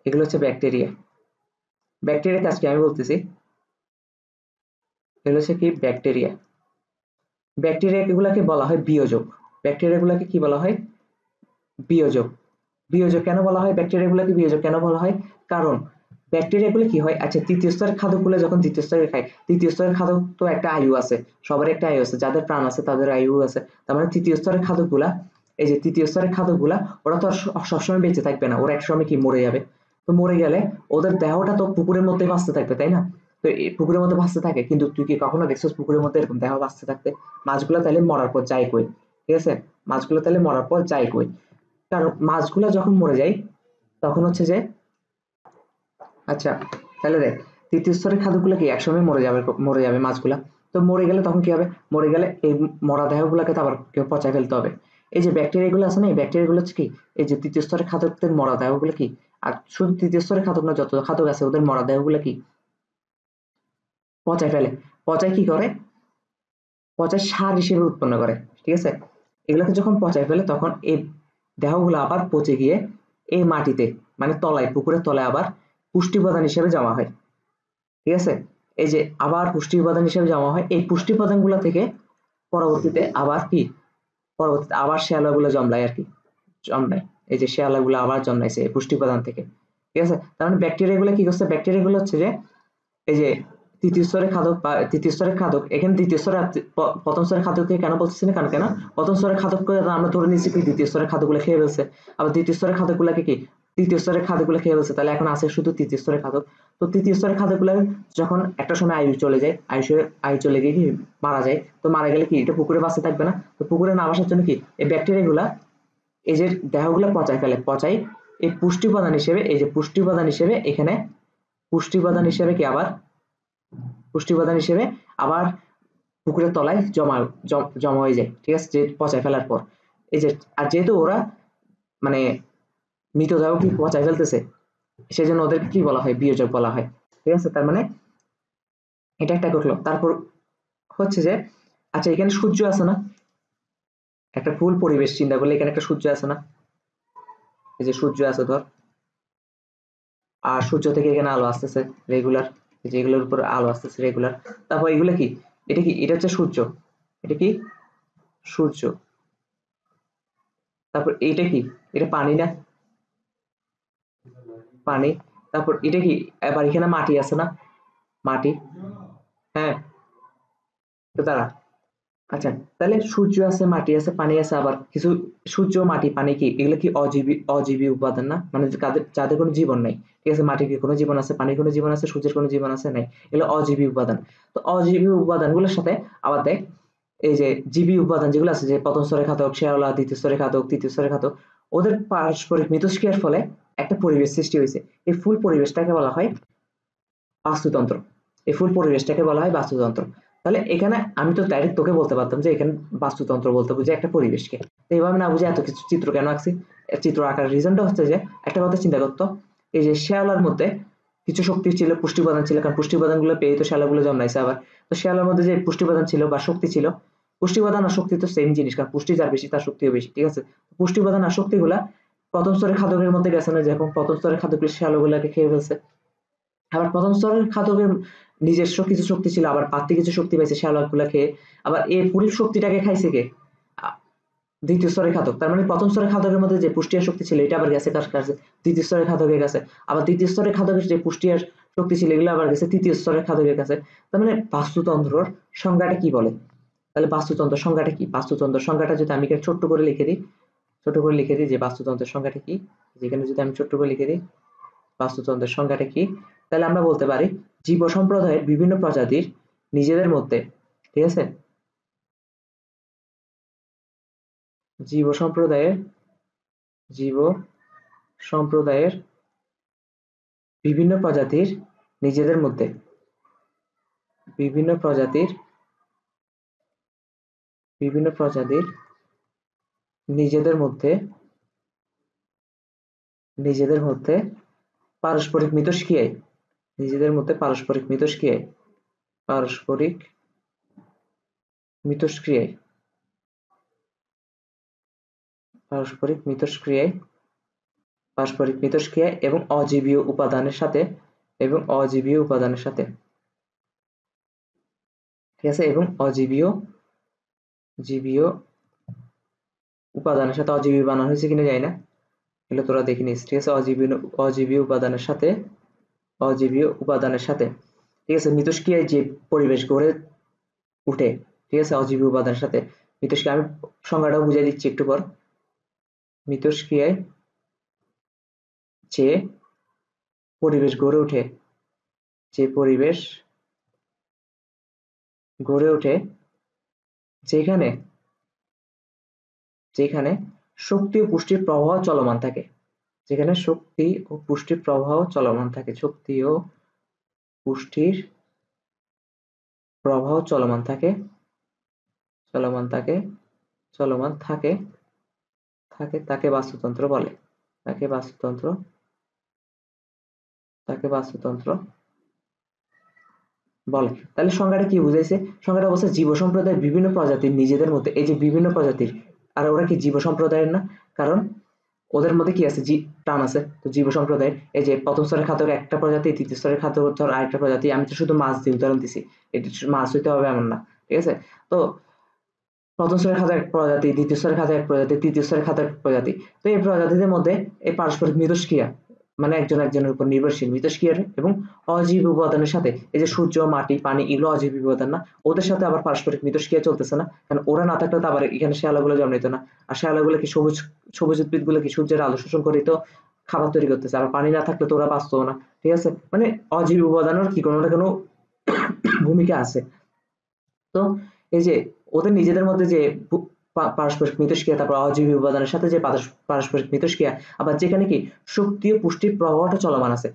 এগুলো হচ্ছে ব্যাকটেরিয়া। ব্যাকটেরিয়ার কাজ কি আমি বলতেছি, এগুলো হচ্ছে কি? ব্যাকটেরিয়া। ব্যাকটেরিয়া গুলাকে বলা হয় বিয়োজক। ব্যাকটেরিয়া গুলাকে কি বলা হয়? বিয়োজক। বিয়োজক কেন বলা হয়? ব্যাকটেরিয়া গুলাকে বিয়োজক কেন বলা হয়? কারণ ব্যাকটেরিয়া গুলো কি হয়, আচ্ছা তৃতীয় স্তরের খাদক গুলো যখন দ্বিতীয় স্তরে খায়, তৃতীয় স্তরের খাদক তো একটা আয়ু আছে, সবার একটা আয়ু আছে, যাদের প্রাণ আছে তাদের আয়ু আছে। তার মানে তৃতীয় স্তরের খাদক গুলা, এই যে তৃতীয় স্তরের খাদক গুলা, ওরা তো আর সবসময় বেঁচে থাকবে না, ওরা একসময় কি মরে যাবে। তো মরে গেলে ওদের দেহটা তো পুকুরের মধ্যে বাঁচতে থাকবে, তাই না? তো এই পুকুরের মধ্যে ভাসতে থাকে, কিন্তু তুই কি কখনো দেখছিস পুকুরের মধ্যে এরকম দেহ ভাসতে থাকতে? মাছগুলো তাহলে মরার পর যায় কই, ঠিক আছে, মাছগুলো তাহলে মরার পর যায় কই? কারণ মাছগুলো যখন মরে যায় তখন হচ্ছে যে, আচ্ছা তাহলে দেখ, তৃতীয় স্তরের খাদ্যগুলো কি একসময় মরে যাবে মাছগুলা। তো মরে গেলে তখন কি হবে? মরে গেলে এই মরা দেহগুলোকে তো আবার কেউ পচায় ফেলতে হবে। এই যে ব্যাকটেরিয়া গুলো আছে না, এই ব্যাকটেরিয়া গুলো হচ্ছে কি, এই যে তৃতীয় স্তরের খাদকদের মরা দেহগুলো কি, আর শুধু তৃতীয় স্তরের খাদক না, যত খাদক আছে ওদের মরা দেহগুলো কি পচায় ফেলে। পচায় কি করে? পচায় সার হিসেবে উৎপন্ন করে, ঠিক আছে। এগুলোকে যখন পচায় ফেলে তখন এই দেহগুলো আবার পচে গিয়ে এই মাটিতে, মানে তলায়, পুকুরের তলায় আবার পুষ্টি উপাদান হিসেবে জমা হয়, ঠিক আছে। এই যে আবার পুষ্টি উপাদান হিসেবে জমা হয়, এই পুষ্টি উপাদান গুলা থেকে পরবর্তীতে আবার কি, পরবর্তীতে আবার শেয়ালাগুলো জন্মায় আর কি, জন্মায়। এই যে শেয়ালাগুলো আবার জন্মাইছে এই পুষ্টি উপাদান থেকে, ঠিক আছে। তার মানে ব্যাকটেরিয়া গুলো কি করছে? ব্যাকটেরিয়া গুলো হচ্ছে যে, এই যে তৃতীয় স্তরের খাদক বা তৃতীয় স্তরের খাদক, এখানে দ্বিতীয় স্তরের প্রথম স্তরের খাদককে কেন বলতেছি না, কারণ কেন প্রথম স্তরের খাদককে আমরা ধরে নিচ্ছি কি দ্বিতীয় স্তরের খাদকগুলো খেয়ে ফেলছে, আবার দ্বিতীয় স্তরের খাদকগুলোকে কি তৃতীয় স্তরের খাদকগুলো খেয়ে ফেলছে, তাহলে এখন আছে শুধু তৃতীয় স্তরের খাদক। তো তৃতীয় স্তরের খাদকগুলো যখন একটা সময় আয়ু চলে যায়, আয়ু চলে গিয়ে কি মারা যায়, তো মারা গেলে কি এটা পুকুরে বাঁচতে থাকবে না? তো পুকুরে না বাসার জন্য কি এই ব্যাকটেরিয়া গুলা এই যে দেহগুলো পচায় ফেলে, পচাই এই পুষ্টি উপাদান হিসেবে, এই যে পুষ্টি উপাদান হিসেবে এখানে পুষ্টি উপাদান হিসেবে কি আবার পুষ্টি উপাদান হিসেবে আবার পুকুরের তলায় জমা হয়ে যায়, ঠিক আছে, যে পচায় ফেলার পর। এই যে, আর যেহেতু ওরা মানে মৃতদেহ কি পচায় ফেলতেছে, সেজন্য ওদেরকে কি বলা হয়? বিয়োজক বলা হয়, ঠিক আছে। তার মানে এটা একটা করলো। তারপর হচ্ছে যে, আচ্ছা এখানে সূর্য আছে না, একটা ফুল পরিবেশ চিন্তা করলে এখানে একটা সূর্য আছে না, এই যে সূর্য আছে ধর, আর সূর্য থেকে এখানে আলো আসতেছে রেগুলার, যেগুলোর উপর আলো আসতেছে রেগুলার। তারপর এগুলো কি, এটা কি, এটা হচ্ছে সূর্য, এটা কি সূর্য। তারপর এইটা কি, এটা পানি না, পানি। তারপর এটা কি, এবার এখানে মাটি আছে না, মাটি, হ্যাঁ। তো দাঁড়া, আচ্ছা তাহলে সূর্য আছে, মাটি আছে, পানি আছে, আবার কিছু সূর্য, মাটি, পানি কি এগুলো কি অজীবী উপাদান না, মানে যাদের কোনো জীবন নাই, ঠিক আছে। মাটির কি কোনো জীবন আছে? পানির কোনো জীবন আছে? সূর্যের কোনো জীবন আছে? নাই, এগুলো অজীবী উপাদান। তো অজীবী উপাদানগুলোর সাথে আবার দেখ, এই যে জীবী উপাদান যেগুলো আছে, যে প্রথম স্তরের খাদক শেওলা, দ্বিতীয় স্তরের খাদক, তৃতীয় স্তরের খাদক, ওদের পারস্পরিক মিথস্ক্রিয়ার ফলে একটা পরিবেশ সৃষ্টি হয়েছে। এই ফুল পরিবেশটাকে বলা হয় বাস্তুতন্ত্র। এই ফুল পরিবেশটাকে বলা হয় বাস্তুতন্ত্র। তাহলে এখানে আমি তো ডাইরেক্ট তোকে বলতে পারতাম যে এখানে বাস্তুতন্ত্র বলতে বুঝে একটা পরিবেশকে, তো এইভাবে না বুঝে এত কিছু চিত্র কেন আঁকছি? চিত্র আঁকার রিজনটা হচ্ছে যে একটা কথা চিন্তা করতো, এই যে শেয়ালার মধ্যে কিছু শক্তি ছিল, পুষ্টি উপাদান ছিল, কারণ পুষ্টি উপাদানগুলো পেয়ে তো শেয়ালাগুলো জন্মাইছে আবার। তো শেয়ালার মধ্যে যে পুষ্টি উপাদান ছিল বা শক্তি ছিল, পুষ্টি উপাদান আর শক্তি তো সেম জিনিস, কারণ পুষ্টি যার বেশি তার শক্তিও বেশি, ঠিক আছে? পুষ্টি উপাদান আর শক্তিগুলা প্রথম স্তরের খাদকের মধ্যে গেছে না, যখন প্রথম স্তরের খাদকগুলো শেয়ালাগুলোকে খেয়ে ফেলছে। আবার প্রথম স্তরের খাদকের নিজস্ব কিছু শক্তি ছিল, আবার বাড়তি কিছু শক্তি পাইছে শেয়ালাগুলা খেয়ে। আবার এই পুরো শক্তিটাকে খাইছে কে? দ্বিতীয় স্তরের খাদক। তার মানে প্রথম স্তরের খাদকের মধ্যে যে পুষ্টি আর শক্তি ছিল এটা আবার গেছে কার কাছে? দ্বিতীয় স্তরের খাদকের কাছে। আবার দ্বিতীয় স্তরের খাদকের যে পুষ্টি আর শক্তি ছিল এগুলো আবার গেছে তৃতীয় স্তরের খাদকের কাছে। তার মানে বাস্তুতন্ত্রর সংজ্ঞাটা কি বলে? তাহলে বাস্তুতন্ত্র সংজ্ঞাটা কি? বাস্তুতন্ত্র সংজ্ঞাটা যদি আমি এখানে ছোট্ট করে লিখে দিই, ছোট করে লিখে দিই যে বাস্তুতন্ত্রের সংজ্ঞাটা কি, যেখানে যদি আমি ছোট্ট করে লিখে দিই বাস্তুতন্ত্রের সংজ্ঞাটা কি, তাহলে আমরা বলতে পারি জীব সম্প্রদায়ের বিভিন্ন প্রজাতির নিজেদের মধ্যে, ঠিক আছে, জীব সম্প্রদায়ের জীব সম্প্রদায়ের বিভিন্ন প্রজাতির নিজেদের মধ্যে বিভিন্ন প্রজাতির বিভিন্ন প্রজাতির নিজেদের মধ্যে নিজেদের মধ্যে পারস্পরিক মিথস্ক্রিয়ায় নিজেদের মধ্যে পারস্পরিক মিথস্ক্রিয়ায় পারস্পরিক মিথস্ক্রিয়ায় পারস্পরিক মিথস্ক্রিয়ায় পারস্পরিক মিথস্ক্রিয়ায় এবং অজীবীয় উপাদানের সাথে এবং অজীবীয় উপাদানের সাথে, ঠিক আছে, এবং অজীবীয় জীবীয় উপাদানের সাথে, অজীবী বানানো হয়েছে কিনা জানি না, এগুলো তোরা দেখে নিস, ঠিক আছে। অজীবীয় উপাদানের সাথে, অজীবীয় উপাদানের সাথে, ঠিক আছে, মিথস্ক্রিয়ায় যে পরিবেশ গড়ে উঠে, ঠিক আছে, অজীবীয় উপাদানের সাথে মিথস্ক্রিয়া, আমি সংজ্ঞাটাও বুঝাই দিচ্ছি একটু পর। মিথস্ক্রিয়ায় যে পরিবেশ গড়ে ওঠে, যে পরিবেশ গড়ে ওঠে যেখানে যেখানে শক্তি ও পুষ্টির প্রবাহ চলমান থাকে, যেখানে শক্তি ও পুষ্টির প্রবাহ চলমান থাকে, শক্তি ও পুষ্টির প্রবাহ চলমান থাকে, চলমান থাকে, চলমান থাকে, থাকে তাকে বাস্তুতন্ত্র বলে, তাকে বাস্তুতন্ত্র, তাকে বাস্তুতন্ত্র বলে। তাহলে সংজ্ঞাটা কি বুঝাইছে? সংজ্ঞাটা বলছে জীব সম্প্রদায়ের বিভিন্ন প্রজাতির নিজেদের মধ্যে, এই যে বিভিন্ন প্রজাতির, আর ওরা কি জীব সম্প্রদায়ের না? কারণ ওদের মধ্যে কি আছে? প্রাণ আছে। তো জীব সম্প্রদায়ের এই যে প্রথম স্তরের খাদ্য একটা প্রজাতি, তৃতীয় স্তরের খাদ্য ধর আরেকটা প্রজাতি, আমি তো শুধু মাছ দিয়ে উদাহরণ দিছি, এটা মাছ হইতে হবে এমন না, ঠিক আছে? তো প্রথম স্তরের খাদ্য এক প্রজাতি, দ্বিতীয় স্তরের খাদ্য এক প্রজাতি, তৃতীয় স্তরের খাদ্য এক প্রজাতি। তো এই প্রজাতিদের মধ্যে এই পারস্পরিক মিথস্ক্রিয়া, মানে একজন একজনের উপর নির্ভরশীল মিথস্ক্রিয়ার এবং অজীব উপাদানের সাথে, এই যে সূর্য, মাটি, পানি, এগুলো অজীব উপাদান না, ওদের সাথে আবার পারস্পরিক মিথস্ক্রিয়া চলতেছে না, কারণ ওরা না থাকলে তো আবার এখানে শেয়ালাগুলো জন্মাইতো না। আর শেয়ালাগুলো কি সবুজ সবুজ উদ্ভিদগুলো কি সূর্যের আলো শোষণ করে তো খাবার তৈরি করতেছে, আর পানি না থাকলে তো ওরা বাঁচতো না, ঠিক আছে? মানে অজীব উপাদানের কি কোনো না কোনো ভূমিকা আছে। তো এই যে ওদের নিজেদের মধ্যে যে পারস্পরিক মিথস্ক্রিয়া, তারপর অজীবী উপাদানের সাথে যে পারস্পরিক মিথস্ক্রিয়া, আবার যেখানে কি শক্তি ও পুষ্টির প্রবাহটা চলমান আছে।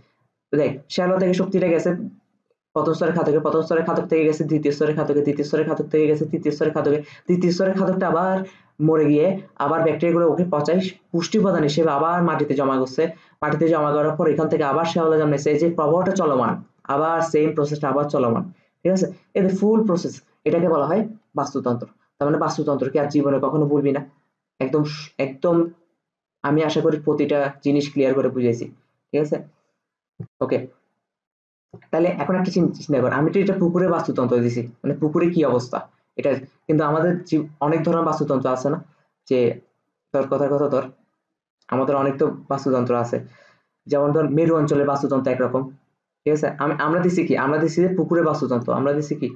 দেখ, শ্যালো থেকে শক্তিটা গেছে প্রথম স্তরের খাদকে, প্রথম স্তরের খাদক থেকে গেছে দ্বিতীয় স্তরের খাদকে, দ্বিতীয় স্তরের খাদক থেকে গেছে তৃতীয় স্তরের খাদকে, তৃতীয় স্তরের খাদকটা আবার মরে গিয়ে আবার ব্যাকটেরিয়াগুলো ওকে পচাই পুষ্টি উপাদান হিসেবে আবার মাটিতে জমা করছে। মাটিতে জমা করার পর এখান থেকে আবার শ্যাওলা জন্মেছে, এই যে প্রবাহটা চলমান, আবার সেম প্রসেসটা আবার চলমান, ঠিক আছে? এই যে ফুল প্রসেস, এটাকে বলা হয় বাস্তুতন্ত্র। তার মানে বাস্তুতন্ত্রকে আর জীবনে কখনো ভুলবি না। একদম একদম আমি আশা করি প্রতিটা জিনিস ক্লিয়ার করে বুঝেছি, ঠিক আছে? ওকে, তাহলে এখন একটা চিন্তা কর, আমি তো এটা পুকুরে বাস্তুতন্ত্র দিছি, মানে পুকুরে কি অবস্থা এটা, কিন্তু আমাদের অনেক ধরনের বাস্তুতন্ত্র আছে না, যে তোর কথার কথা ধর, আমাদের অনেক তো বাস্তুতন্ত্র আছে, যেমন ধর মেরু অঞ্চলের বাস্তুতন্ত্র একরকম, ঠিক আছে? আমরা দিছি কি, আমরা দিছি যে পুকুরের বাস্তুতন্ত্র, আমরা দিছি কি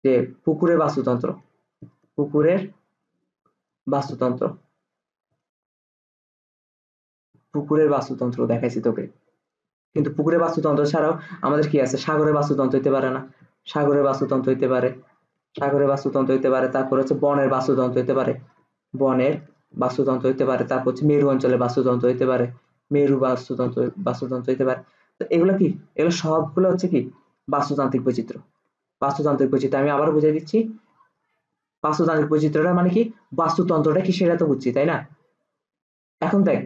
যে পুকুরের বাস্তুতন্ত্র, পুকুরের বাস্তুতন্ত্র, পুকুরের বাস্তুতন্ত্র দেখাইছি তোকে। কিন্তু পুকুরের বাস্তুতন্ত্র ছাড়াও আমাদের কি আছে? সাগরের বাস্তুতন্ত্র হইতে পারে না? সাগরের বাস্তুতন্ত্র হইতে পারে, সাগরের বাস্তুতন্ত্র হইতে পারে, তারপর হচ্ছে বনের বাস্তুতন্ত্র হইতে পারে, বনের বাস্তুতন্ত্র হইতে পারে, তারপর হচ্ছে মেরু অঞ্চলে বাস্তুতন্ত্র হইতে পারে, মেরু বাস্তুতন্ত্র হইতে পারে। তো এগুলো কি, এগুলো সবগুলো হচ্ছে কি বাস্তুতান্ত্রিক বৈচিত্র্য। বাস্তুতান্ত্রিক বৈচিত্র্য আমি আবার বুঝিয়ে দিচ্ছি। বাস্তুতান্ত্রিক বৈচিত্র্যটা মানে কি, বাস্তুতন্ত্রটা কি সেটা তো বুঝছি, তাই না? এখন দেখ,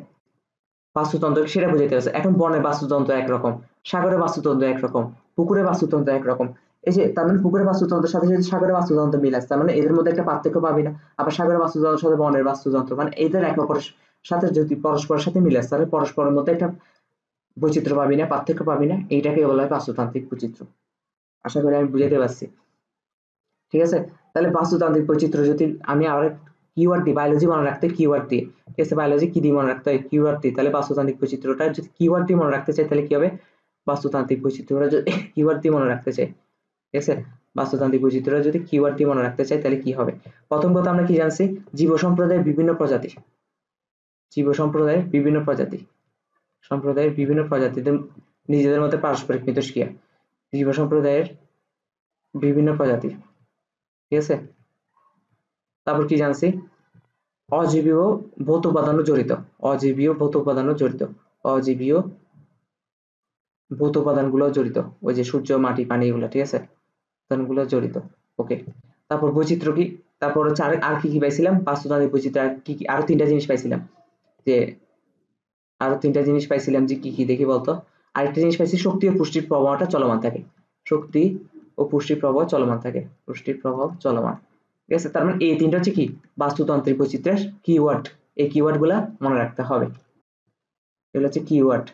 বাস্তুতন্ত্র সেটা বুঝাইতে পারছে। এখন বনে বাস্তুতন্ত্র একরকম, সাগরে বাস্তুতন্ত্র একরকম, পুকুরে বাস্তুতন্ত্র একরকম। এই যে তার মানে পুকুরের বাস্তুতন্ত্রের সাথে যদি সাগরের বাস্তুতন্ত্র মিল আছে, তার মানে এদের মধ্যে একটা পার্থক্য পাবি না। আবার সাগরের বাস্তুতন্ত্রের সাথে বনের বাস্তুতন্ত্র, মানে এদের একে অপরের সাথে যদি পরস্পরের সাথে মিলে আছে, তাহলে পরস্পরের মধ্যে একটা বৈচিত্র্য পাবি না, পার্থক্য পাবি না। এইটাকে বলা হয় বাস্তুতান্ত্রিক বৈচিত্র্য। আশা করি আমি বুঝাইতে পারছি, ঠিক আছে? তাহলে বাস্তুতান্ত্রিক বৈচিত্র্য যদি আমি আর কিওয়ার্ড দিই, বায়োলজি মনে রাখতে কিওয়ার্ড দিয়ে, ঠিক আছে? বায়োলজি কি দিয়ে মনে রাখতে হয়? কিওয়ার্ড দিয়ে। তাহলে বাস্তুতান্ত্রিক বৈচিত্র্যটা যদি কিওয়ার্ড দিয়ে মনে রাখতে চাই, তাহলে কি হবে? বাস্তুতান্ত্রিক বৈচিত্র্যটা যদি কিওয়ার্ড দিয়ে মনে রাখতে চাই, ঠিক আছে? বাস্তুতান্ত্রিক বৈচিত্র্যটা যদি কিওয়ার্ড দিয়ে মনে রাখতে চাই, তাহলে কি হবে? প্রথম কথা আমরা কি জানছি? জীব সম্প্রদায়ের বিভিন্ন প্রজাতি, জীব সম্প্রদায়ের বিভিন্ন প্রজাতি, সম্প্রদায়ের বিভিন্ন প্রজাতিদের নিজেদের মধ্যে পারস্পরিক মিথস্ক্রিয়া, জীব সম্প্রদায়ের বিভিন্ন প্রজাতি, ঠিক আছে? তারপর কি জানছি? অজীবীয় ভৌত উপাদানও জড়িত, অজীবীয় ভৌত উপাদানও জড়িত, অজীবীয় ভৌত উপাদানগুলো জড়িত, ওই যে সূর্য, মাটি, পানি, এগুলো, ঠিক আছে? উপাদানগুলো জড়িত। ওকে, তারপর বৈচিত্র্য কি, তারপর হচ্ছে আর কি কি পাইছিলাম? বাস্তুতান্ত্রিক বৈচিত্র্য আর কি কি, আরো তিনটা জিনিস পাইছিলাম, যে আরো তিনটা জিনিস পাইছিলাম, যে কি কি দেখি বলতো? আরেকটা জিনিস পাইছি, শক্তি ও পুষ্টির প্রবাহটা চলমান থাকে, শক্তি ও পুষ্টির প্রবাহ চলমান থাকে, পুষ্টির প্রভাব চলমান, ঠিক আছে? তার মানে এই তিনটা হচ্ছে কি বাস্তুতান্ত্রিক বৈচিত্র্যের কিওয়ার্ড। এই কিওয়ার্ড গুলা মনে রাখতে হবে, এগুলো হচ্ছে কিওয়ার্ড।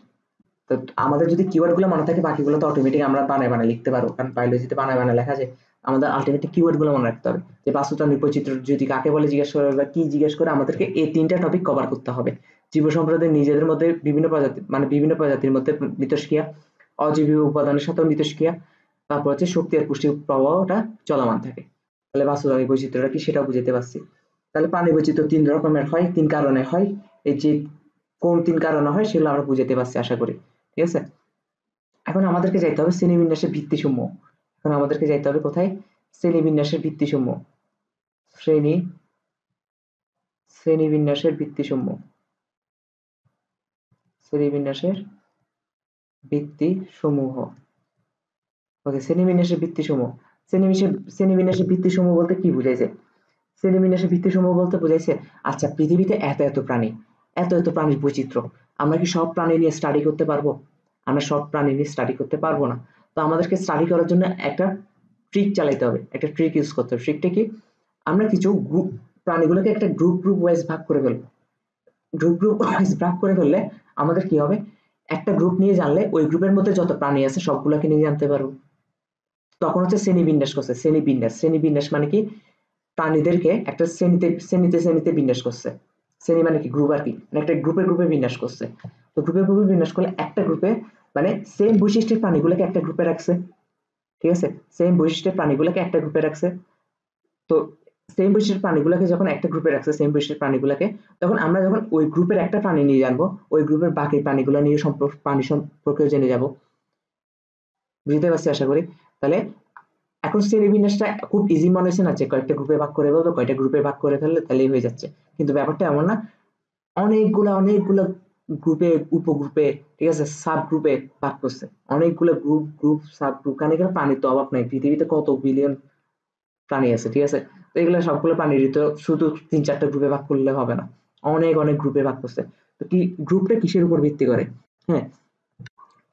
তো আমাদের যদি কিওয়ার্ড গুলো মনে থাকে, বাকিগুলো তো অটোমেটিক আমরা বানায় বানায় লিখতে পারবো, কারণ বায়োলজিতে বানায় বানায় লেখা যায়। আমাদের আলটিমেটলি কিওয়ার্ড গুলো মনে রাখতে হবে, যে বাস্তুতান্ত্রিক বৈচিত্র্য যদি কাকে বলে জিজ্ঞেস করে বা কি জিজ্ঞেস করে, আমাদেরকে এই তিনটা টপিক কভার করতে হবে। জীব সম্প্রদায় নিজেদের মধ্যে বিভিন্ন প্রজাতি, মানে বিভিন্ন প্রজাতির মধ্যে মিথস্ক্রিয়া, অজীবীয় উপাদানের সাথেও মিথস্ক্রিয়া, তারপর হচ্ছে শক্তি আর পুষ্টির প্রবাহটা চলমান থাকে। তাহলে বাস্তুতান্ত্রিক বৈচিত্র্যটা কি সেটা বুঝতে পারছি। তাহলে প্রাণী বৈচিত্র্য তিন রকমের হয়, তিন কারণে হয়। এই যে কোন তিন কারণে হয় সেগুলো আমরা বুঝতে পারছি আশা করি, ঠিক আছে? এখন আমাদেরকে যাইতে হবে শ্রেণীবিন্যাসের ভিত্তিসমূহ। এখন আমাদেরকে যাইতে হবে কোথায়? শ্রেণীবিন্যাসের ভিত্তিসমূহ, শ্রেণী শ্রেণীবিন্যাসের ভিত্তিসমূহ, শ্রেণীবিন্যাসের ভিত্তিসমূহ। ওকে, শ্রেণীবিন্যাসের ভিত্তিসমূহ। শ্রেণীবিন্যাসের ভিত্তিসমূহ বলতে কি বুঝাইছে? শ্রেণীবিন্যাসের ভিত্তিসমূহ বলতে বুঝাইছে, আচ্ছা পৃথিবীতে এত এত প্রাণী, এত এত প্রাণীর বৈচিত্র্য, আমরা কি সব প্রাণী নিয়ে স্টাডি করতে পারবো? আমরা সব প্রাণী নিয়ে স্টাডি করতে পারবো না। তো আমাদেরকে স্টাডি করার জন্য একটা ট্রিক চালাইতে হবে, একটা ট্রিক ইউজ করতে হবে। ট্রিকটা কি? আমরা কিছু গ্রুপ, প্রাণীগুলোকে একটা গ্রুপ গ্রুপ ওয়াইজ ভাগ করে ফেলবো। গ্রুপ গ্রুপ ওয়াইজ ভাগ করে ফেললে আমাদের কি হবে? একটা গ্রুপ নিয়ে জানলে ওই গ্রুপের মধ্যে যত প্রাণী আছে সবগুলোকে নিয়ে জানতে পারবো। তখন হচ্ছে শ্রেণীবিন্যাস করছে। শ্রেণীবিন্যাস মানে কি? প্রাণীদেরকে একটা শ্রেণীতে শ্রেণীতে শ্রেণীতে বিন্যাস করছে। শ্রেণী মানে কি? গ্রুপ আর কি, মানে একটা গ্রুপে গ্রুপে বিন্যাস করছে। তো গ্রুপে গ্রুপে বিন্যাস করলে একটা গ্রুপে, মানে সেম বৈশিষ্ট্যের প্রাণীগুলোকে একটা গ্রুপে রাখছে, ঠিক আছে? সেম বৈশিষ্ট্যের প্রাণীগুলোকে একটা গ্রুপে রাখছে। তো সেম বৈশিষ্ট্যের প্রাণীগুলোকে যখন একটা গ্রুপে রাখছে, সেম বৈশিষ্ট্যের প্রাণীগুলোকে, তখন আমরা যখন ওই গ্রুপের একটা প্রাণী নিয়ে জানবো, ওই গ্রুপের বাকি প্রাণীগুলো নিয়ে প্রাণী সম্পর্কেও জেনে যাব। বুঝতে পারছি আশা করি। তাহলে এখন শ্রেণীবিন্যাসটা খুব ইজি মনে হচ্ছে না, যে কয়েকটা গ্রুপে ভাগ করে ফেলবো, কয়েকটা গ্রুপে ভাগ করে ফেললে তাহলেই হয়ে যাচ্ছে। কিন্তু ব্যাপারটা এমন না, অনেকগুলা গ্রুপে, উপগ্রুপে, ঠিক আছে, সাব গ্রুপে ভাগ করছে। অনেকগুলো গ্রুপ সাব গ্রুপ, কারণ এখানে প্রাণীর তো অভাব নাই, পৃথিবীতে কত বিলিয়ন প্রাণী আছে, ঠিক আছে? তো এগুলো সবগুলো প্রাণীর তো শুধু ৩-৪টা গ্রুপে ভাগ করলে হবে না, অনেক অনেক গ্রুপে ভাগ করছে। তো কি গ্রুপটা কিসের উপর ভিত্তি করে? হ্যাঁ,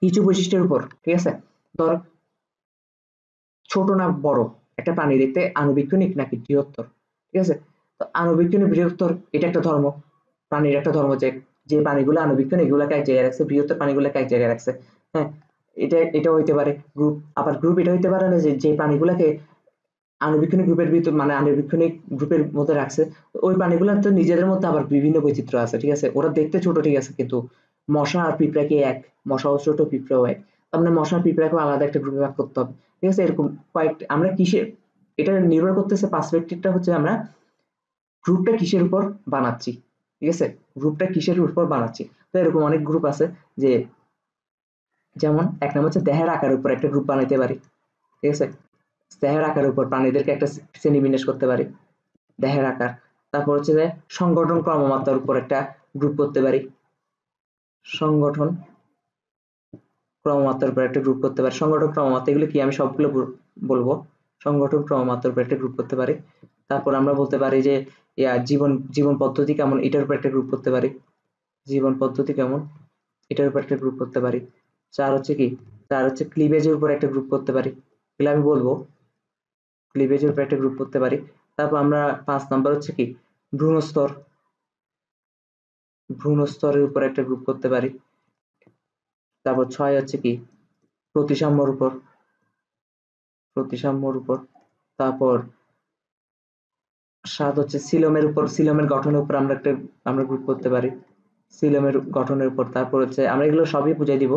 কিছু বৈশিষ্ট্যের উপর, ঠিক আছে? ধর, ছোট না বড় একটা প্রাণী দেখতে আণুবীক্ষণিক নাকি বৃহত্তর, ঠিক আছে? তো আণুবীক্ষণিক বৃহত্তর এটা একটা ধর্ম, প্রাণীর একটা ধর্ম, যে যে প্রাণীগুলো আণুবীক্ষণ এগুলোকে এক জায়গায় রাখছে, বৃহত্তর প্রাণীগুলোকে এক জায়গায় রাখছে। হ্যাঁ, এটা হইতে পারে গ্রুপ। আবার গ্রুপ এটা হইতে পারে না, যে যে প্রাণীগুলোকে আণুবীক্ষণিক গ্রুপের ভিতর, মানে আণুবীক্ষণিক গ্রুপের মধ্যে রাখছে, ওই প্রাণীগুলোর তো নিজেদের মধ্যে আবার বিভিন্ন বৈচিত্র্য আছে, ঠিক আছে? ওরা দেখতে ছোট, ঠিক আছে, কিন্তু মশা আর পিঁপড়া কি এক? মশাও ছোট, পিঁপড়াও এক। তার মানে মশা আর পিঁপড়াকেও আলাদা একটা গ্রুপে ভাগ করতে হবে, ঠিক আছে? এরকম কয়েকটা আমরা কিসের, এটা নির্ভর করতেছে পার্সপেক্টিভটা হচ্ছে আমরা গ্রুপটা কিসের উপর বানাচ্ছি, ঠিক আছে? গ্রুপটা কিসের উপর বানাচ্ছি। তো এরকম অনেক গ্রুপ আছে, যে যেমন এক নাম হচ্ছে দেহের আকারের উপর একটা গ্রুপ বানাইতে পারি, ঠিক আছে? দেহের আকারের উপর প্রাণীদেরকে একটা শ্রেণীবিন্যাস করতে পারি, দেহের আকার। তারপর হচ্ছে যে সংগঠন ক্রমমাত্রার উপর একটা গ্রুপ করতে পারি, সংগঠন ক্রমমাত্রার উপর একটা গ্রুপ করতে পারি। সংগঠন ক্রমমাত্রা এগুলো কি আমি সবগুলো বলবো। সংগঠন ক্রমমাত্রার উপর একটা গ্রুপ করতে পারি। তারপর আমরা বলতে পারি যে জীবন জীবন পদ্ধতি কেমন, এটার উপর একটা গ্রুপ করতে পারি। জীবন পদ্ধতি কেমন, এটার উপর একটা গ্রুপ করতে পারি। চার হচ্ছে কি, চার হচ্ছে ক্লিভেজের উপর একটা গ্রুপ করতে পারি। এগুলো আমি বলবো, ক্লিভেজের উপর একটা গ্রুপ করতে পারি। তারপর আমরা 5 নাম্বার হচ্ছে কি ভ্রূণস্তর, ভ্রূণস্তরের উপর একটা গ্রুপ করতে পারি। তারপর 6 হচ্ছে কি প্রতিসাম্যর উপর, প্রতিসাম্যর উপর। তারপর 7 হচ্ছে সিলোমের উপর, সিলোমের গঠনের উপর আমরা গ্রুপ করতে পারি, সিলোমের গঠনের উপর। তারপর হচ্ছে আমরা এগুলো সবই বুঝাই দিব।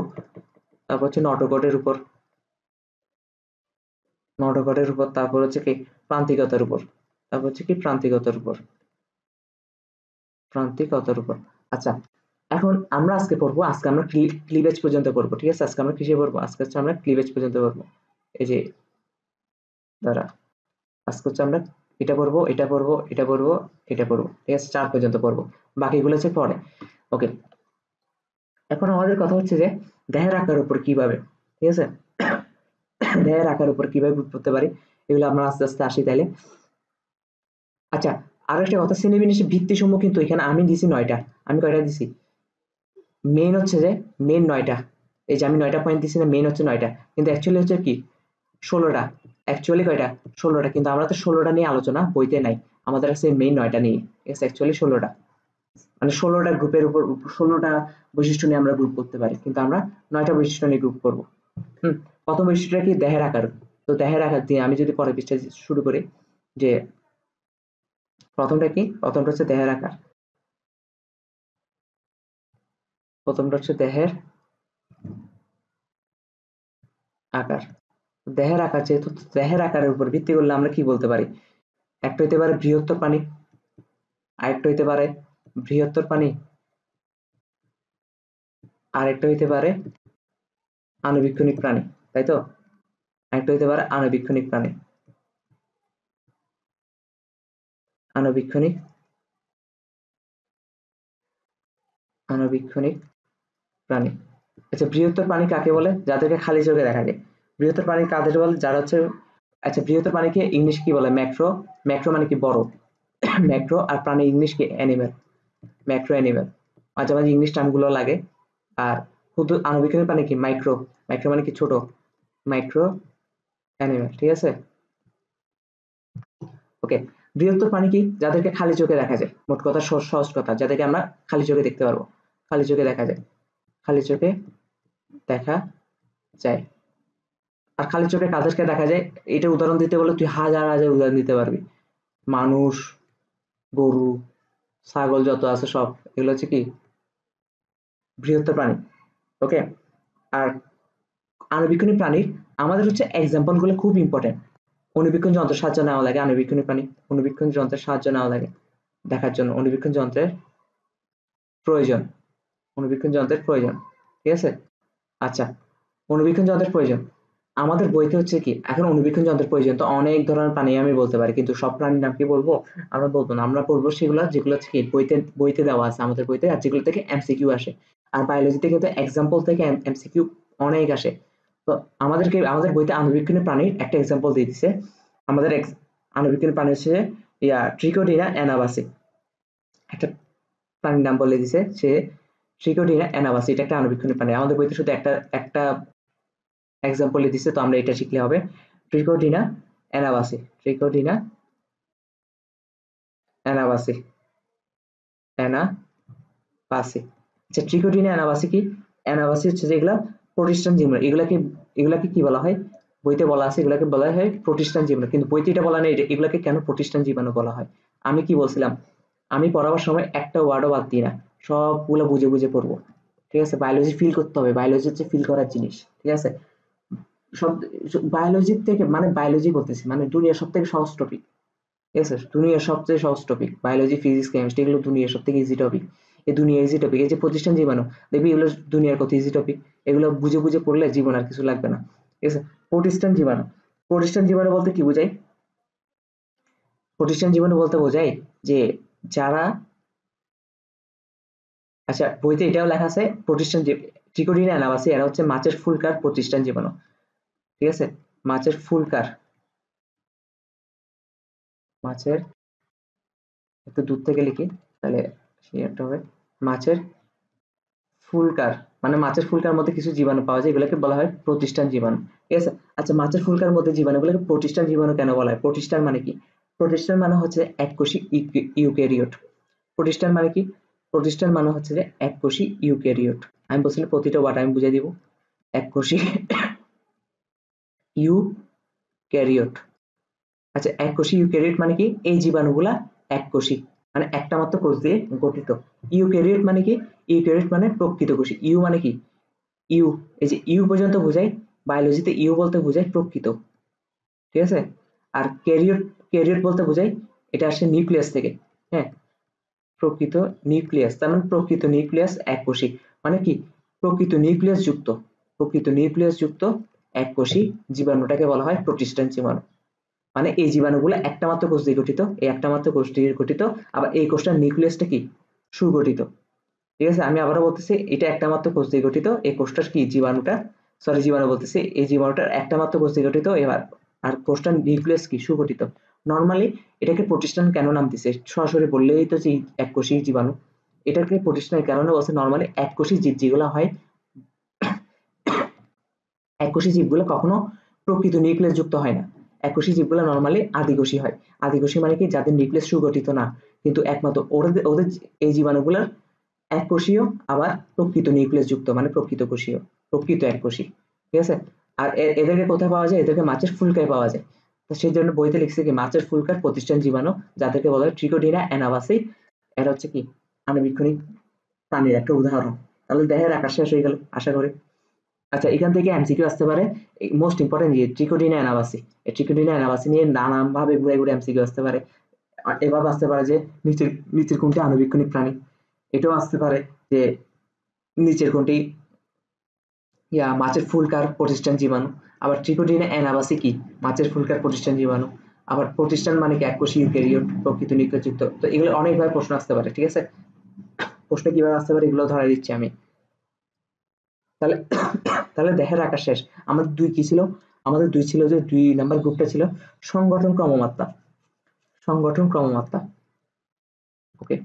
তারপর হচ্ছে নটোকটের উপর, নটোকটের উপর। তারপর হচ্ছে কি প্রান্তিকতার উপর, তারপর হচ্ছে কি প্রান্তিকতার উপর, প্রান্তিকতার উপর। আচ্ছা, এখন আমরা আজকে পড়বো, আজকে আমরা ক্লিভেজ পর্যন্ত পড়বো, ঠিক আছে? আজকে আমরা কিসে পড়বো? আজকে হচ্ছে আমরা ক্লিভেজ পর্যন্ত পড়বো। এই যে দাঁড়া, আজকে হচ্ছে আমরা এটা পড়বো, এটা পড়বো, এটা পড়বো, এটা পড়বো, ঠিক আছে? 4 পর্যন্ত পড়বো, বাকিগুলো হচ্ছে পরে। ওকে, এখন আমাদের কথা হচ্ছে যে দেহের আকার উপর কিভাবে, ঠিক আছে? দেহের আকার উপর কিভাবে গ্রুপ করতে পারি, এগুলো আমরা আস্তে আস্তে আসি তাইলে। আচ্ছা, আরো একটা কথা, শ্রেণীবিন্যাসের ভিত্তিসমূহ কিন্তু এখানে আমি দিছি 9টা। আমি কয়টা দিছি? মেইন হচ্ছে যে মেইন 9টা। এই যে আমি 9টা পয়েন্ট দিছি না, মেইন হচ্ছে 9টা, কিন্তু অ্যাকচুয়ালি হচ্ছে কি 16টা। অ্যাকচুয়ালি কয়টা? 16টা, কিন্তু আমরা তো 16টা নিয়ে আলোচনা বইতে নাই, আমাদের আছে মেইন 9টা নিয়ে, ঠিক আছে? অ্যাকচুয়ালি 16টা, মানে 16টা গ্রুপের উপর 16টা বৈশিষ্ট্য নিয়ে আমরা গ্রুপ করতে পারি, কিন্তু আমরা 9টা বৈশিষ্ট্য নিয়ে গ্রুপ করব। প্রথম বৈশিষ্ট্যটা কি? দেহের আকার। তো দেহের আকার দিয়ে আমি যদি পরের পৃষ্ঠা শুরু করি, যে প্রথমটা কি? প্রথমটা হচ্ছে দেহের আকার। প্রথমটা হচ্ছে দেহের আকার। দেহের আকার, যেহেতু দেহের আকারের উপর ভিত্তি করলে আমরা কি বলতে পারি? একটা হইতে পারে বৃহত্তর প্রাণী, আরেকটা হইতে পারে বৃহত্তর প্রাণী, আরেকটা হইতে পারে আণুবীক্ষণিক প্রাণী, তাই তো? আরেকটা হইতে পারে আণুবীক্ষণিক প্রাণী, আণুবীক্ষণিক, আণুবীক্ষণিক প্রাণী। আচ্ছা, বৃহত্তর প্রাণী কাকে বলে? যাদেরকে খালি চোখে দেখা যায়। বৃহত্তর প্রাণী কাদের বলে? যারা হচ্ছে, আচ্ছা বৃহত্তর প্রাণীকে ইংলিশ কি বলে? ম্যাক্রো। ম্যাক্রো মানে কি? বড়। ম্যাক্রো। আর প্রাণী ইংলিশ কি? অ্যানিমেল। ম্যাক্রো অ্যানিমেল, মাঝে মাঝে ইংলিশ টার্মগুলো লাগে। আর ক্ষুদ্র আণুবীক্ষণিক প্রাণী কি? মাইক্রো। মাইক্রো মানে কি? ছোট। মাইক্রো অ্যানিমেল, ঠিক আছে? ওকে, বৃহত্তর প্রাণী কি? যাদেরকে খালি চোখে দেখা যায়, মোট কথা সহজ কথা, যাদেরকে আমরা খালি চোখে দেখতে পারবো, খালি চোখে দেখা যায়, খালি চোখে দেখা যায়। আর খালি চোখে কাদেরকে দেখা যায়, এটা উদাহরণ দিতে বলে তুই হাজার হাজার উদাহরণ দিতে পারবি। মানুষ, গরু, ছাগল, যত আছে সব, এগুলো হচ্ছে কি বৃহত্তর প্রাণী। ওকে, আর আণুবীক্ষণিক প্রাণীর আমাদের হচ্ছে এক্সাম্পল গুলো খুব ইম্পর্টেন্ট। অণুবীক্ষণ যন্ত্রের সাহায্য নেওয়া লাগে আণুবীক্ষণিক প্রাণী, অণুবীক্ষণ যন্ত্রের সাহায্য নেওয়া লাগে দেখার জন্য, অণুবীক্ষণ যন্ত্রের প্রয়োজন, অণুবীক্ষণ যন্ত্রের প্রয়োজন, ঠিক আছে? আচ্ছা, অণুবীক্ষণ যন্ত্রের প্রয়োজন আমাদের বইতে হচ্ছে কি, এখন অণুবীক্ষণ যন্ত্রের প্রয়োজন তো অনেক ধরনের প্রাণী আমি বলতে পারি, কিন্তু সব প্রাণীর নাম কি বলবো? আমরা বলবো না, আমরা বলবো সেগুলো যেগুলো হচ্ছে কি বইতে দেওয়া আছে আমাদের বইতে, আর যেগুলো থেকে এমসিকিউ আসে। আর বায়োলজিতে কিন্তু এক্সাম্পল থেকে এমসিকিউ অনেক আসে। তো আমাদের বইতে আণুবীক্ষণিক প্রাণীর একটা এক্সাম্পল দিয়ে দিছে। আমাদের আণুবীক্ষণিক প্রাণী হচ্ছে ট্রিকোডিনা অ্যানাবাসি, একটা প্রাণীর নাম বলে দিছে সে ট্রিকোডিনা অ্যানাবাসি, এটা একটা আণুবীক্ষণিক প্রাণী। আমাদের বইতে শুধু একটা এক্সাম্পলে দিছে, তো আমরা এটা শিখলে হবে। ট্রিকোডিনা অ্যানাবাসি, ট্রিকোডিনা অ্যানাবাসি, অ্যানাবাসি। আচ্ছা, ট্রিকোডিনা অ্যানাবাসি কি? অ্যানাবাসি হচ্ছে যেগুলা প্রোটিস্টান জীবাণু, এগুলাকে কি বলা হয়? বইতে বলা আছে এগুলাকে বলা হয় প্রোটিস্টান জীবাণু, কিন্তু বইতে এটা বলা নেই এগুলাকে কেন প্রোটিস্টান জীবাণু বলা হয়। আমি কি বলছিলাম? আমি পড়াবার সময় একটা ওয়ার্ডও বাদ দিই না, সবগুলো বুঝে বুঝে পড়বো, ঠিক আছে? বায়োলজি ফিল করতে হবে, বায়োলজি হচ্ছে ফিল করার জিনিস, ঠিক আছে? সব বায়োলজির থেকে, মানে বায়োলজি বলতেছি মানে দুনিয়ার সব থেকে সহজ টপিক, ঠিক আছে? দুনিয়ার সবচেয়ে সহজ টপিক বায়োলজি, ফিজিক্স, কেমিস্ট্রি, এগুলো দুনিয়ার সব থেকে ইজি টপিক। এই দুনিয়া ইজি টপিক, এই যে প্রতিষ্ঠান জীবাণু, দেখবি এগুলো দুনিয়ার কত ইজি টপিক, এগুলো বুঝে বুঝে পড়লে জীবন আর কিছু লাগবে না, ঠিক আছে? প্রতিষ্ঠান জীবাণু, প্রতিষ্ঠান জীবাণু বলতে কি বোঝায়? প্রতিষ্ঠান জীবাণু বলতে বোঝায় যে যারা, আচ্ছা বইতে এটাও লেখা আছে প্রতিষ্ঠান ট্রিকোডিনা অ্যানাবাসি এরা হচ্ছে মাছের ফুলকার প্রতিষ্ঠান জীবাণু, ঠিক আছে? মাছের ফুলকার, মাছের, একটু দূর থেকে লিখি তাহলে একটা হবে, মাছের ফুলকার, মানে মাছের ফুলকার মধ্যে কিছু জীবাণু পাওয়া যায়, এগুলোকে বলা হয় প্রতিষ্ঠান জীবাণু, ঠিক আছে? আচ্ছা মাছের ফুলকার মধ্যে জীবাণুগুলোকে প্রতিষ্ঠান জীবাণু কেন বলা হয়? প্রতিষ্ঠান মানে কি? প্রতিষ্ঠান মানে হচ্ছে এককোষী ইউক্যারিওট। প্রতিষ্ঠান মানে কি? প্রতিষ্ঠান মানে হচ্ছে যে এককোষী ইউক্যারিওট। আমি বলছিলাম প্রতিটা ওয়ার্ড আমি বুঝিয়ে দিব। এককোষী ইউক্যারিওট। আচ্ছা এককোষী ইউক্যারিওট মানে কি? এই জীবাণুগুলা এককোষী, মানে একটা মাত্র কোষ দিয়ে গঠিত। ইউক্যারিওট মানে কি? ইউক্যারিওট মানে প্রকৃত কোষী। ইউ মানে কি? ইউ, এই যে ইউ পর্যন্ত বোঝায়, বায়োলজিতে ইউ বলতে বোঝায় প্রকৃত, ঠিক আছে? আর ক্যারিওট, ক্যারিওট বলতে বোঝায় এটা আসে নিউক্লিয়াস থেকে, হ্যাঁ, প্রকৃত নিউক্লিয়াস, তার মানে প্রকৃত নিউক্লিয়াস এককোষী, মানে কি? প্রকৃত নিউক্লিয়াস যুক্ত, প্রকৃত নিউক্লিয়াস যুক্ত এককোষী জীবাণুটাকে বলা হয় প্রতিষ্ঠান জীবাণু। মানে এই জীবাণুগুলো একটা মাত্র কোষ দিয়ে গঠিত, এই একটা মাত্র কোষ দিয়ে গঠিত, আবার এই কোষটার নিউক্লিয়াসটা কি? সুগঠিত, ঠিক আছে? আমি আবারও বলতেছি এটা একটা মাত্র কোষ দিয়ে গঠিত, এই কোষটার কি? জীবাণুটা, সরি জীবাণু বলতেছি, এই জীবাণুটার একটা মাত্র কোষ দিয়ে গঠিত, এবার আর কোষটার নিউক্লিয়াস কি? সুগঠিত। নরমালি এটাকে প্রতিষ্ঠান কেন নাম দিছে? সরাসরি বললেই তো যে এককোষী জীবাণু, এটাকে প্রতিষ্ঠানের কারণে বলছে নরমালি এককোষী জীব যেগুলো হয়, এককোষী জীবগুলো কখনো প্রকৃত নিউক্লিয়াস যুক্ত হয় না। এককোষী জীবগুলো নরমালি আদিকোষী হয়। আদিকোষী মানে কি? যাদের নিউক্লিয়াস সুগঠিত না, কিন্তু একমাত্র ওদের ওদের এই জীবাণুগুলোর এককোষীয়, আবার প্রকৃত নিউক্লিয়াস যুক্ত, মানে প্রকৃত কোষীয়, প্রকৃত এককোষী, ঠিক আছে? আর এদেরকে কোথায় পাওয়া যায়? এদেরকে মাছের ফুলকায় পাওয়া যায়। তো সেই জন্য বইতে লিখছে কি মাছের ফুলকার প্রতিষ্ঠান জীবাণু, যাদেরকে বলা হয় ট্রিকোডিনা অ্যানাবাসি। এরা হচ্ছে কি? আণুবীক্ষণিক প্রাণীর একটা উদাহরণ। তাহলে দেহের আকার শেষ হয়ে গেল আশা করি। আচ্ছা এখান থেকে এমসিকিউ আসতে পারে, মোস্ট ইম্পর্টেন্ট যে ট্রিকোডিনা অ্যানাবাসি, এই ট্রিকোডিনা অ্যানাবাসি নিয়ে নানান ভাবে ঘুরে ঘুরে এমসিকিউ আসতে পারে। এভাবে আসতে পারে যে নিচের নিচের কোনটি আণুবীক্ষণিক প্রাণী, এটাও আসতে পারে যে নিচের কোনটি মাছের ফুলকার প্রতিষ্ঠান জীবাণু, আবার ট্রিকোডিনা অ্যানাবাসি কি? মাছের ফুলকার প্রতিষ্ঠান জীবাণু, আবার প্রতিষ্ঠান মানে কি? এককোষী ইউক্যারিওট, প্রকৃত নিউক্লিয়াসযুক্ত। তো এগুলো অনেকভাবে প্রশ্ন আসতে পারে, ঠিক আছে? প্রশ্ন কিভাবে আসতে পারে এগুলো ধরাই দিচ্ছি আমি। তাহলে তাহলে দেহের আকার শেষ। আমাদের দুই কি ছিল? আমাদের দুই ছিল যে ২ নাম্বার গ্রুপটা ছিল সংগঠন ক্রমমাত্রা। সংগঠন ক্রমমাত্রা। ওকে?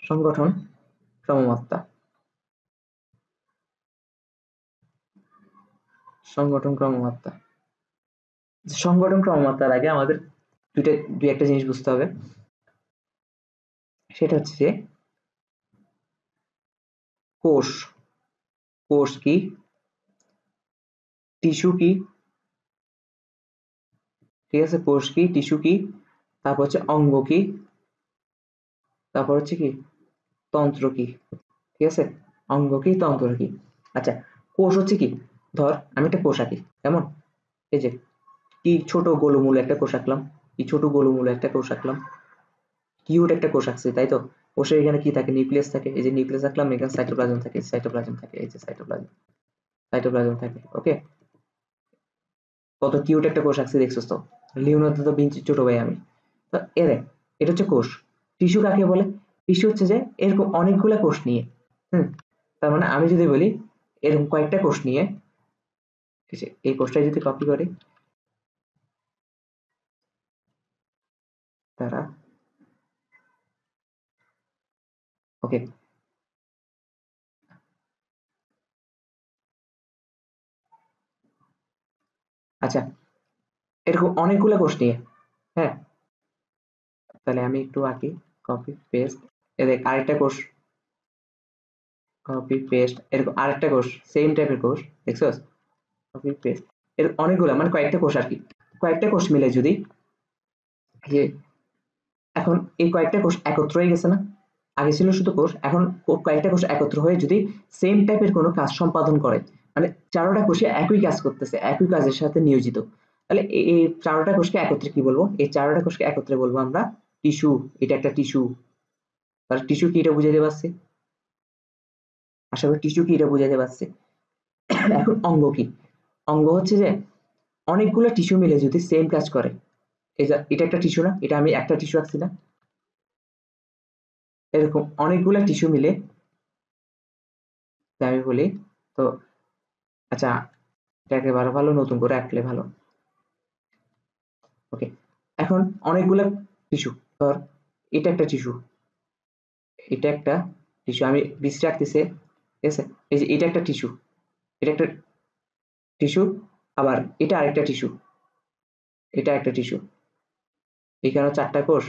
সংগঠন ক্রমমাত্রা। সংগঠন ক্রমমাত্রা। সংগঠন ক্রমমাত্রার আগে আমাদের দুই একটা জিনিস বুঝতে হবে। সেটা হচ্ছে যে কোষ, কোষ কি? টিস্যু কি? ঠিক আছে? কোষ কি? টিস্যু কি? তারপর হচ্ছে অঙ্গ কি? তারপর হচ্ছে কি? তন্ত্র কি? ঠিক আছে? অঙ্গ কি? তন্ত্র কি? আচ্ছা কোষ হচ্ছে কি? ধর আমি একটা কোষ আঁকি, কেমন? এই যে কি ছোট গোলমূল একটা কোষ আঁকলাম, কি ছোট গোলমূল একটা কোষ আঁকলাম, কিউট একটা কোষ আঁকছি, তাই তো? কোষের এখানে কি থাকে? নিউক্লিয়াস থাকে, এই যে নিউক্লিয়াস আঁকলাম, এখানে সাইটোপ্লাজম থাকে, সাইটোপ্লাজম থাকে, এই যে সাইটোপ্লাজম, সাইটোপ্লাজম থাকে, ওকে? কত কিউট একটা কোষ আঁকছি দেখছিস তো? লিওনার্দো দা ভিঞ্চির ছোট ভাই আমি। তো এটা হচ্ছে কোষ। টিস্যু কাকে বলে? টিস্যু হচ্ছে যে এরকম অনেকগুলা কোষ নিয়ে, হুম, তার মানে আমি যদি বলি এরকম কয়েকটা কোষ নিয়ে, এই যে এই কোষটা যদি কপি করি, তারা, ওকে, আচ্ছা এরকম অনেকগুলা কোষ নিয়ে, হ্যাঁ, তাহলে আমি একটু আঁকি, কপি পেস্ট, এ দেখ আরেকটা কোষ, কপি পেস্ট, এরকম আরেকটা কোষ, সেম টাইপের কোষ, দেখছস? কপি পেস্ট, এর অনেকগুলা মানে কয়েকটা কোষ আর কি। কয়েকটা কোষ মিলে যদি, যে এখন এই কয়েকটা কোষ একত্র হয়ে গেছে না? আগে ছিল শুধু কোষ, এখন কয়েকটা কোষ একত্র হয়ে যদি সেম টাইপের কোনো কাজ সম্পাদন করে, মানে চারোটা কোষে একই কাজ করতেছে, একই কাজের সাথে নিয়োজিত, তাহলে এই চারোটা কোষকে একত্রে কি বলবো? এই চারোটা কোষকে একত্রে বলবো আমরা টিস্যু। এটা একটা টিস্যু। তাহলে টিস্যু কি? এটা বুঝাইতে পারছি? আশা করি টিস্যু কি এটা বুঝাইতে পারছি। এখন অঙ্গ কি? অঙ্গ হচ্ছে যে অনেকগুলো টিস্যু মিলে যদি সেম কাজ করে, এটা একটা টিস্যু না? এটা আমি একটা টিস্যু আঁকছি না? এরকম অনেকগুলা টিস্যু মিলে আমি বলি। তো আচ্ছা, এটাকে ভালো নতুন করে আঁকলে ভালো। ওকে, এখন অনেকগুলা টিস্যু, ধর এটা একটা টিস্যু, এটা একটা টিস্যু, আমি বীজটা আঁকতেছি, ঠিক আছে? এই যে এটা একটা টিস্যু, এটা একটা টিস্যু, আবার এটা আরেকটা টিস্যু, এটা একটা টিস্যু, এখানে 4টা কোষ,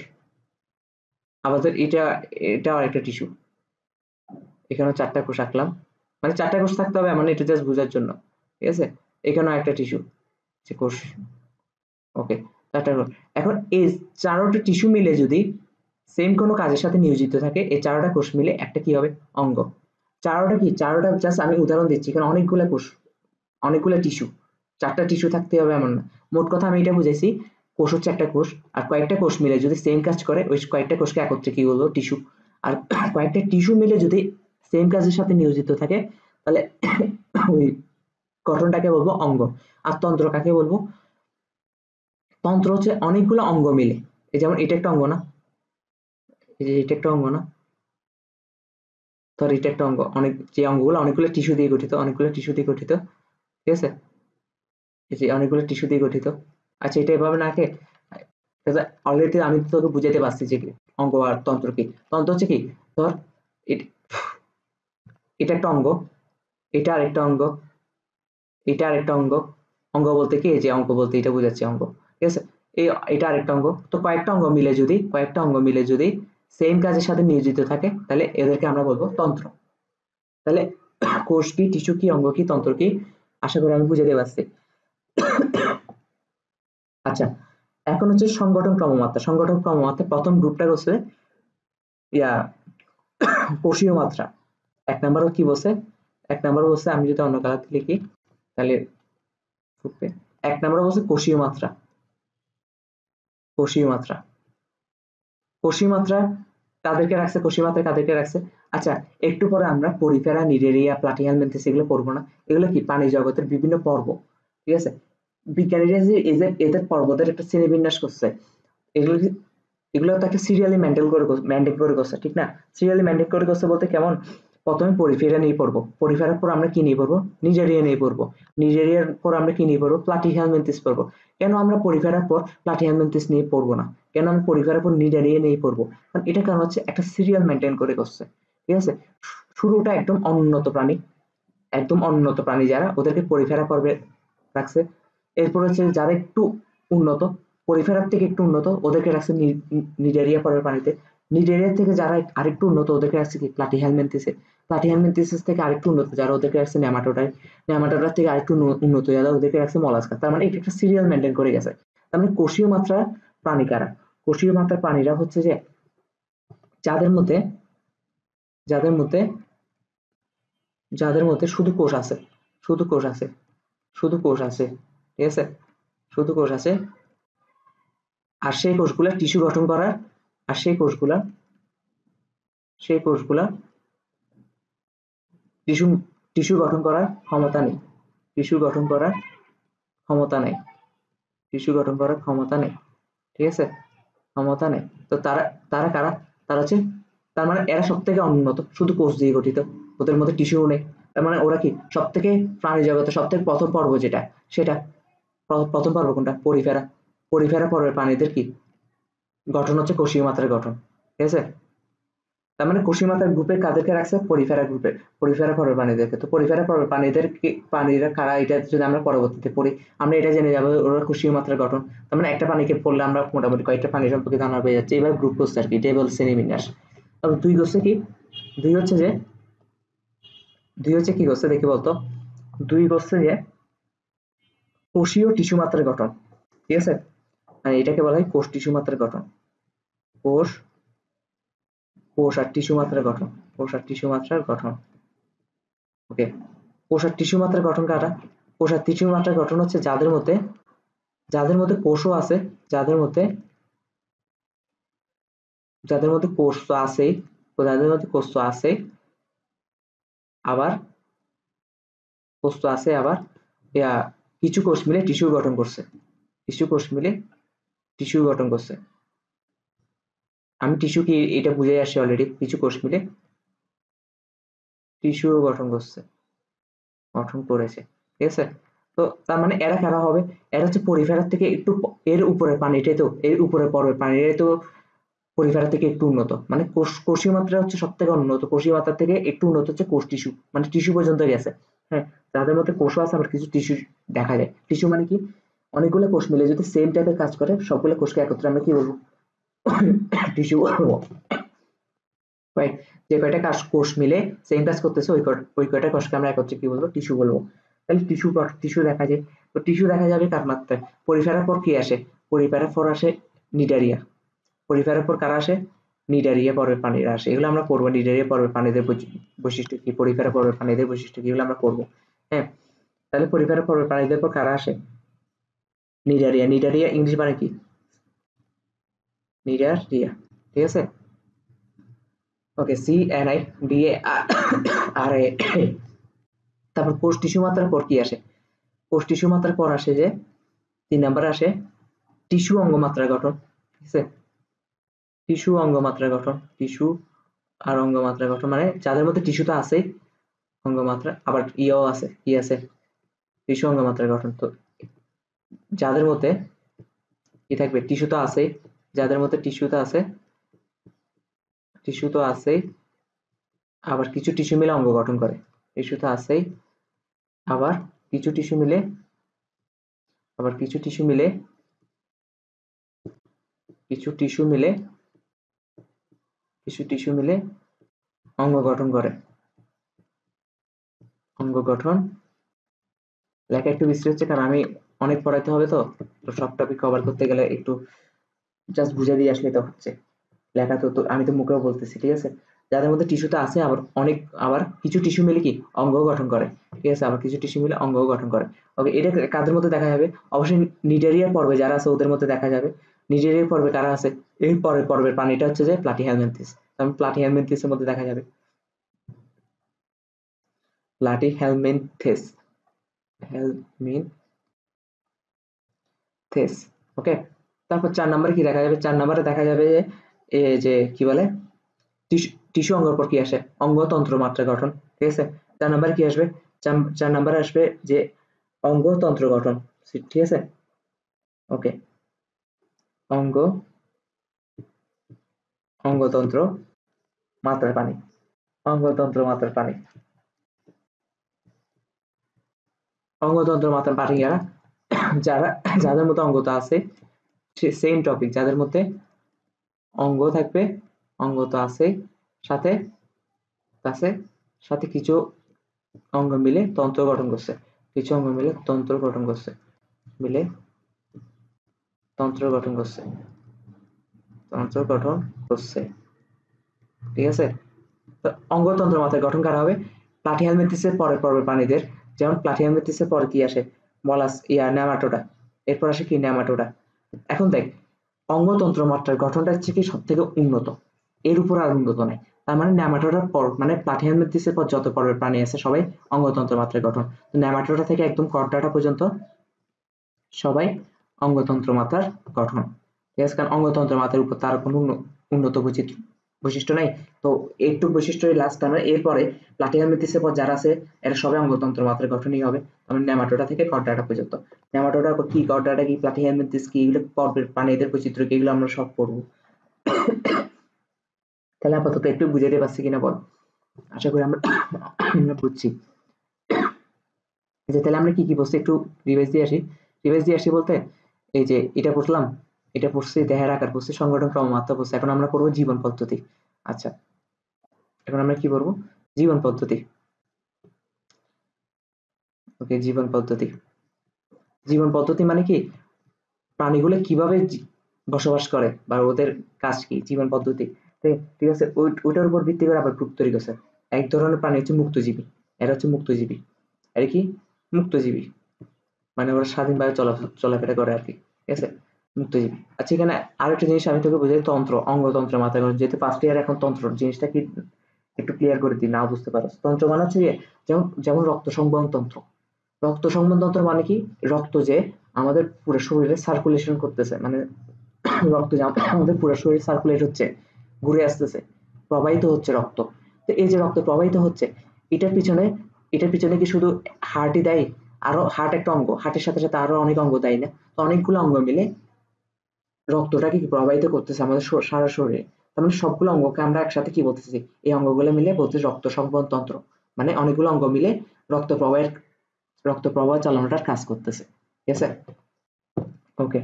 আবার ধর এটা আরেকটা টিস্যু, এখানেও 4টা কোষ আঁকলাম, মানে 4টা কোষ থাকতে হবে মানে এটা জাস্ট বোঝার জন্য, ঠিক আছে? এখানেও একটা টিস্যু, যে কোষ, ওকে, 4টা কোষ। এখন এই 4টা টিস্যু মিলে যদি সেম কোনো কাজের সাথে নিয়োজিত থাকে, এই 4টা কোষ মিলে একটা কি হবে? অঙ্গ। 4টা কি? 4টা জাস্ট আমি উদাহরণ দিচ্ছি, এখানে অনেকগুলা কোষ, অনেকগুলা টিস্যু, 4টা টিস্যু থাকতে হবে এমন না। মোট কথা আমি এটা বুঝাইছি, কোষ হচ্ছে একটা কোষ, আর কয়েকটা কোষ মিলে যদি সেম কাজ করে, ওই কয়েকটা কোষকে একত্রে কি বলবো? টিস্যু। আর কয়েকটা টিস্যু মিলে যদি সেম কাজের সাথে নিয়োজিত থাকে, তাহলে ওই গঠনটাকে বলবো অঙ্গ। আর তন্ত্র কাকে বলবো? তন্ত্র হচ্ছে অনেকগুলো অঙ্গ মিলে, এই যেমন এটা একটা অঙ্গ না, এই যে এটা একটা অঙ্গ না, ধর এটা একটা অঙ্গ, অনেক যে অঙ্গগুলো অনেকগুলো টিস্যু দিয়ে গঠিত, অনেকগুলো টিস্যু দিয়ে গঠিত, ঠিক আছে? এই যে অনেকগুলো টিস্যু দিয়ে গঠিত। আচ্ছা, এটা এভাবে না কে, অলরেডি আমি তো তোকে বুঝাইতে পারছি যে কি অঙ্গ আর তন্ত্র কি। তন্ত্র হচ্ছে কি, ধর এটা একটা অঙ্গ, এটা আরেকটা অঙ্গ, এটা আরেকটা অঙ্গ। অঙ্গ বলতে কি, এই যে অঙ্গ বলতে এটা বোঝাচ্ছে অঙ্গ, ঠিক আছে? এই এটা আরেকটা অঙ্গ। তো কয়েকটা অঙ্গ মিলে যদি সেম কাজের সাথে নিয়োজিত থাকে, তাহলে এদেরকে আমরা বলবো তন্ত্র। তাহলে কোষ কি, টিস্যু কি, অঙ্গ কি, তন্ত্র কি, আশা করি আমি বুঝাতে পারছি। আচ্ছা, এখন হচ্ছে সংগঠন ক্রমমাত্রা। সংগঠন ক্রমমাত্রা প্রথম গ্রুপটা হচ্ছে ইয়া কোষীয় মাত্রা। 1 নম্বর কি বলছে? 1 নম্বর বলছে, আমি যদি অন্য কালার লিখি তাহলে ফুটবে। 1 নম্বর বলছে কোষীয় মাত্রা। কোষীয় মাত্রা, কোষীয় মাত্রা কাদেরকে রাখছে? কোষীয় মাত্রা কাদেরকে রাখছে? আচ্ছা, একটু পরে আমরা পরিফেরা, নিডেরিয়া, প্লাটিহেলমিনথেস এগুলো পড়বো না? এগুলো কি প্রাণী জগতের বিভিন্ন পর্ব, ঠিক আছে? বিজ্ঞানীরা যে এদের পর্বতের একটা শ্রেণীবিন্যাস করছে, এগুলো এগুলো তো একটা সিরিয়ালি মেনটেন করে করছে, ঠিক না? সিরিয়ালি মেনটেন করে করছে বলতে কেমন? প্রথমে পরিফেরা নিয়ে পড়বো, পরিফেরার পর আমরা কি নিয়ে পড়বো? নিজেরিয়া নিয়ে পড়বো, নিজেরিয়ার পর আমরা কি নিয়ে পড়বো? প্লাটিহেলমিনথেস পড়বো। কেন আমরা পরিফেরার পর প্লাটিহেলমিনথেস নিয়ে পড়বো না? কেন আমরা পরিফেরার পর নিজেরিয়া নিয়ে পড়বো? কারণ এটা কারণ হচ্ছে একটা সিরিয়াল মেনটেন করে করছে, ঠিক আছে? শুরুটা একদম অনুন্নত প্রাণী, একদম অনুন্নত প্রাণী যারা, ওদেরকে পরিফেরা পর্বে রাখছে। এরপর হচ্ছে যারা একটু উন্নত, পরিফেরার থেকে একটু উন্নত, ওদেরকে রাখছে নিডারিয়া পর্বের প্রাণীতে। নিডারিয়া থেকে যারা আরেকটু উন্নত, ওদেরকে রাখছে কি প্লাটিহেলমিনথেসে। প্লাটিহেলমিনথেসিস থেকে আরেকটু উন্নত যারা, ওদেরকে রাখছে নেমাটোডায়। নেমাটোডার থেকে আরেকটু উন্নত যারা, ওদেরকে রাখছে মলাস্কা। তার মানে এটা একটা সিরিয়াল মেনটেন করে গেছে। তার মানে কোষীয় মাত্রা প্রাণী কারা? কোষীয় মাত্রার প্রাণীরা হচ্ছে যে যাদের মধ্যে যাদের মধ্যে যাদের মধ্যে শুধু কোষ আছে, শুধু কোষ আছে, শুধু কোষ আছে, ঠিক আছে? শুধু কোষ আছে, আর সেই কোষগুলা টিস্যু গঠন করার, আর সেই কোষগুলা টিস্যু টিস্যু গঠন করার ক্ষমতা নেই, টিস্যু গঠন করার ক্ষমতা নেই, টিস্যু গঠন করার ক্ষমতা নেই, ঠিক আছে? ক্ষমতা নেই। তো তারা তারা কারা? তারা হচ্ছে, তার মানে এরা সব থেকে অনুন্নত, শুধু কোষ দিয়ে গঠিত, ওদের মধ্যে টিস্যুও নেই। তার মানে ওরা কি সব থেকে, প্রাণী জগতের সব থেকে প্রথম পর্ব যেটা, সেটা প্রথম পর্ব কোনটা? পরিফেরা। পরিফেরা পর্বের প্রাণীদের কি গঠন? হচ্ছে কোষীয় মাত্রার গঠন, ঠিক আছে? তার মানে কোষীয় মাত্রার গ্রুপে কাদেরকে রাখছে? পরিফেরা গ্রুপে, পরিফেরা পর্বের প্রাণীদেরকে। তো পরিফেরা পর্বের প্রাণীরা কারা, এটা যদি আমরা পরবর্তীতে পড়ি, আমরা এটা জেনে যাবো ওরা কোষীয় মাত্রার গঠন। তার মানে একটা প্রাণীকে পড়লে আমরা মোটামুটি কয়েকটা প্রাণী সম্পর্কে ধারণা পেয়ে যাচ্ছে। এবার গ্রুপ করছে আর কি, টেবল শ্রেণীবিন্যাস। তবে দুই করছে কি, দুই হচ্ছে যে দুই হচ্ছে কি করছে দেখি বলতো? দুই করছে যে কোষীয় টিস্যু মাত্রার গঠন, ঠিক আছে? মানে এটাকে বলা হয় কোষ টিস্যু মাত্রার গঠন। কোষ কোষ আর টিস্যু মাত্রার গঠন, কোষ আর টিস্যু মাত্রার গঠন, ওকে। কোষ আর টিস্যু মাত্রার গঠন কারা? কোষ আর টিস্যু মাত্রার গঠন হচ্ছে যাদের মধ্যে কোষও আছে, যাদের মধ্যে যাদের মধ্যে কোষ তো আছেই, তো যাদের মধ্যে কোষ তো আছে, আবার কোষ তো আছে, আবার ইয়া কিছু কোষ মিলে টিস্যু গঠন করছে, কিছু কোষ মিলে টিস্যু গঠন করছে, আমি টিস্যু কি এটা বুঝে আসছি অলরেডি, কিছু কোষ মিলে টিস্যু গঠন করেছে, ঠিক আছে। তো তার মানে এরা কারা হবে, এরা হচ্ছে পরিফেরার থেকে একটু এর উপরে পানিটাই, তো এর উপরে পর্বের পানিটাই তো পরিফেরা থেকে একটু উন্নত, মানে কোষীয় মাত্রা হচ্ছে সব থেকে উন্নত, কোষীয় মাত্রা থেকে একটু উন্নত হচ্ছে কোষ টিস্যু, মানে টিস্যু পর্যন্ত গেছে। হ্যাঁ, যাদের মধ্যে কোষও আছে, আবার কিছু টিস্যু দেখা যায়। টিস্যু মানে কি, অনেকগুলো কোষ মিলে যদি সেম টাইপের কাজ করে, সবগুলো কোষকে একত্রে আমরা কি বলবো, টিস্যু বলবো। রাইট, যে কয়টা কোষ মিলে সেম কাজ করতেছে, ওই কয়টা কোষকে আমরা একত্রে কি বলবো, টিস্যু বলবো। তাহলে টিস্যু দেখা যায়। তো টিস্যু দেখা যাবে কার মাত্রায়, পরিফেরার পর কি আসে, পরিফেরার পর আসে নিডারিয়া। পরিফেরার পর কারা আসে, নিডারিয়া পর্বের প্রাণীরা আসে। এগুলো আমরা পড়বো, নিডারিয়া পর্বের প্রাণীদের বৈশিষ্ট্য কি, পরিফেরা পর্বের প্রাণীদের বৈশিষ্ট্য কি, এগুলো আমরা পড়বো। হ্যাঁ, তাহলে পরিফেরা পর্বের প্রাণীদের পর কারা আসে, নিডারিয়া। নিডারিয়া ইংলিশ মানে কি, নিডারিয়া, ঠিক আছে। ওকে, CNIDARA। তারপর কোষ টিস্যু মাত্রার পর কি আসে, কোষ টিস্যু মাত্রার পর আসে যে 3 নম্বরে আসে টিস্যু অঙ্গমাত্রা গঠন, ঠিক আছে। টিস্যু অঙ্গমাত্রা গঠন, টিস্যু আর অঙ্গমাত্রা গঠন মানে যাদের মধ্যে টিস্যু তো আছেই, অঙ্গমাত্রা আবার ইয়েও আছে, কি আছে, টিস্যু অঙ্গমাত্রা গঠন। তো যাদের মধ্যে কি থাকবে, টিস্যু তো আছেই, যাদের মধ্যে টিস্যু তো আছেই, আবার কিছু টিস্যু মিলে অঙ্গ গঠন করে, টিস্যু তো আছেই, আবার কিছু টিস্যু মিলে আবার কিছু টিস্যু মিলে কিছু টিস্যু মিলে কিছু টিস্যু মিলে অঙ্গ গঠন করে। অঙ্গ গঠন লেখা একটু বিশ্রী হচ্ছে, কারণ আমি অনেক পড়াইতে হবে, তো তো সব টপিক কভার করতে গেলে একটু জাস্ট বুঝে দিয়ে আসলে তো হচ্ছে, লেখা তো আমি তো মুখেও বলতেছি, ঠিক আছে। যাদের মধ্যে টিস্যুতে আছে, আবার কিছু টিস্যু মিলে কি অঙ্গ গঠন করে, ঠিক আছে, আবার কিছু টিস্যু মিলে অঙ্গ গঠন করে। ওকে, এটা কাদের মধ্যে দেখা যাবে, অবশ্যই নিডারিয়া পর্বে যারা আছে ওদের মধ্যে দেখা যাবে। নিডারিয়া পর্বে কারা আছে, এই পর্বের প্রাণীটা হচ্ছে যে প্লাটিহেলমিনথেস, তাহলে প্লাটিহেলমিনথেসের মধ্যে দেখা যাবে প্লাটিহেলমিনথেস, হেলমিনথেস। ওকে, তারপর 4 নম্বরে কি দেখা যাবে, 4 নম্বরে দেখা যাবে যে কি বলে, টিস্যু অঙ্গের পর কি আসে, অঙ্গতন্ত্র মাত্রা গঠন, ঠিক আছে। 4 নম্বরে কি আসবে, 4 নম্বরে আসবে যে অঙ্গতন্ত্র গঠন, ঠিক আছে। ওকে, অঙ্গ অঙ্গতন্ত্র মাত্রার পানি, অঙ্গতন্ত্র মাত্রার পানি, অঙ্গতন্ত্র মাত্রার পানি যাদের মধ্যে অঙ্গতা আছে, সেম টপিক, যাদের মধ্যে অঙ্গ থাকবে, অঙ্গ তো আছে, সাথে আছে, সাথে কিছু অঙ্গ মিলে তন্ত্র গঠন করছে, কিছু অঙ্গ মিলে তন্ত্র গঠন করছে, মিলে তন্ত্র গঠন করছে, তন্ত্র গঠন করছে, ঠিক আছে। তো অঙ্গতন্ত্র মাত্রার গঠন কারা হবে, প্লাটিহেলমিনথেসের পরের পর্বের প্রাণীদের, যেমন প্লাটিহেলমিনথেসের পরে কি আসে, নেমাটোডা, এরপর আসে কি নেমাটোডা। এখন দেখ, অঙ্গতন্ত্র মাত্রার গঠনটা হচ্ছে কি সব থেকে উন্নত, এর উপর আর উন্নত নাই। তার মানে নেমাটোডার পর, মানে প্লাটিহেলমিনথেসের পর যত পর্বের প্রাণী আছে সবাই অঙ্গতন্ত্র মাত্রার গঠন। তো নেমাটোডা থেকে একদম করডাটা পর্যন্ত সবাই অঙ্গতন্ত্র মাত্রার গঠন, ঠিক আছে। কারণ অঙ্গতন্ত্র মাত্রার উপর তার কোনো উন্নত বৈশিষ্ট্য নাই। তো এইটুকু বৈশিষ্ট্য লাস্ট, আমরা এরপরে প্লাটিহেলমিনথেসের পর যারা আছে এরা সবাই অঙ্গতন্ত্র মাত্রার গঠনই হবে, মানে নেমাটোডা থেকে করডাটা পর্যন্ত। নেমাটোডা কি, করডাটা কি, প্লাটিহেলমিনথেস কি, এগুলো পর্বের প্রাণীদের বৈচিত্র্য কি, এগুলো আমরা সব পড়বো। তাহলে আপাতত একটু বুঝাতে পারছি কিনা বল, আশা করি আমরা বুঝছি যে তাহলে আমরা কি কি বলছি, একটু রিভাইজ দিয়ে আসি বলতে, এই যে এটা পড়লাম, এটা পড়ছি, দেহের আকার পড়ছি, সংগঠন ক্রম মাত্রা পড়ছি, এখন আমরা পড়বো জীবন পদ্ধতি। আচ্ছা, এখন আমরা কি পড়বো, জীবন পদ্ধতি। ওকে, জীবন পদ্ধতি। জীবন পদ্ধতি মানে কি, প্রাণীগুলো কিভাবে বসবাস করে বা ওদের কাজ কি, জীবন পদ্ধতি, ঠিক আছে। ওইটার উপর ভিত্তি করে আবার গ্রুপ তৈরি করছে। এক ধরনের প্রাণী হচ্ছে মুক্তজীবী, এরা হচ্ছে মুক্তজীবী, এরা কি মুক্তজীবী, মানে ওরা স্বাধীনভাবে চলাফেরা করে আর কি, ঠিক আছে, মুক্তজীবী। আচ্ছা, এখানে আরেকটা জিনিস আমি তোকে বুঝাই, তন্ত্র, অঙ্গতন্ত্র মাথায় করে, যেহেতু ফার্স্ট ইয়ার এখন তন্ত্র জিনিসটা কি একটু ক্লিয়ার করে দিই, না বুঝতে পারো। তন্ত্র মানে হচ্ছে যেমন যেমন রক্ত সংবহন তন্ত্র। রক্ত সংবহন তন্ত্র মানে কি, রক্ত যে আমাদের পুরো শরীরে সার্কুলেশন করতেছে, মানে রক্ত আমাদের পুরো শরীর সার্কুলেট হচ্ছে, ঘুরে আসতেছে, প্রবাহিত হচ্ছে রক্ত। তো এই যে রক্ত প্রবাহিত হচ্ছে, এটার পিছনে কি শুধু হার্টই দায়ী? আরো হার্ট একটা অঙ্গ, হার্টের সাথে সাথে আরো অনেক অঙ্গ দায়ী না? তো অনেকগুলো অঙ্গ মিলে রক্তটাকে কি প্রবাহিত করতেছে আমাদের সারা শরীরে। তার মানে সবগুলো অঙ্গকে আমরা একসাথে কি বলতেছি, এই অঙ্গগুলো মিলে বলতেছি রক্ত সংবহন তন্ত্র। মানে অনেকগুলো অঙ্গ মিলে রক্ত প্রবাহ চালানোটার কাজ করতেছে। ঠিক আছে, ওকে।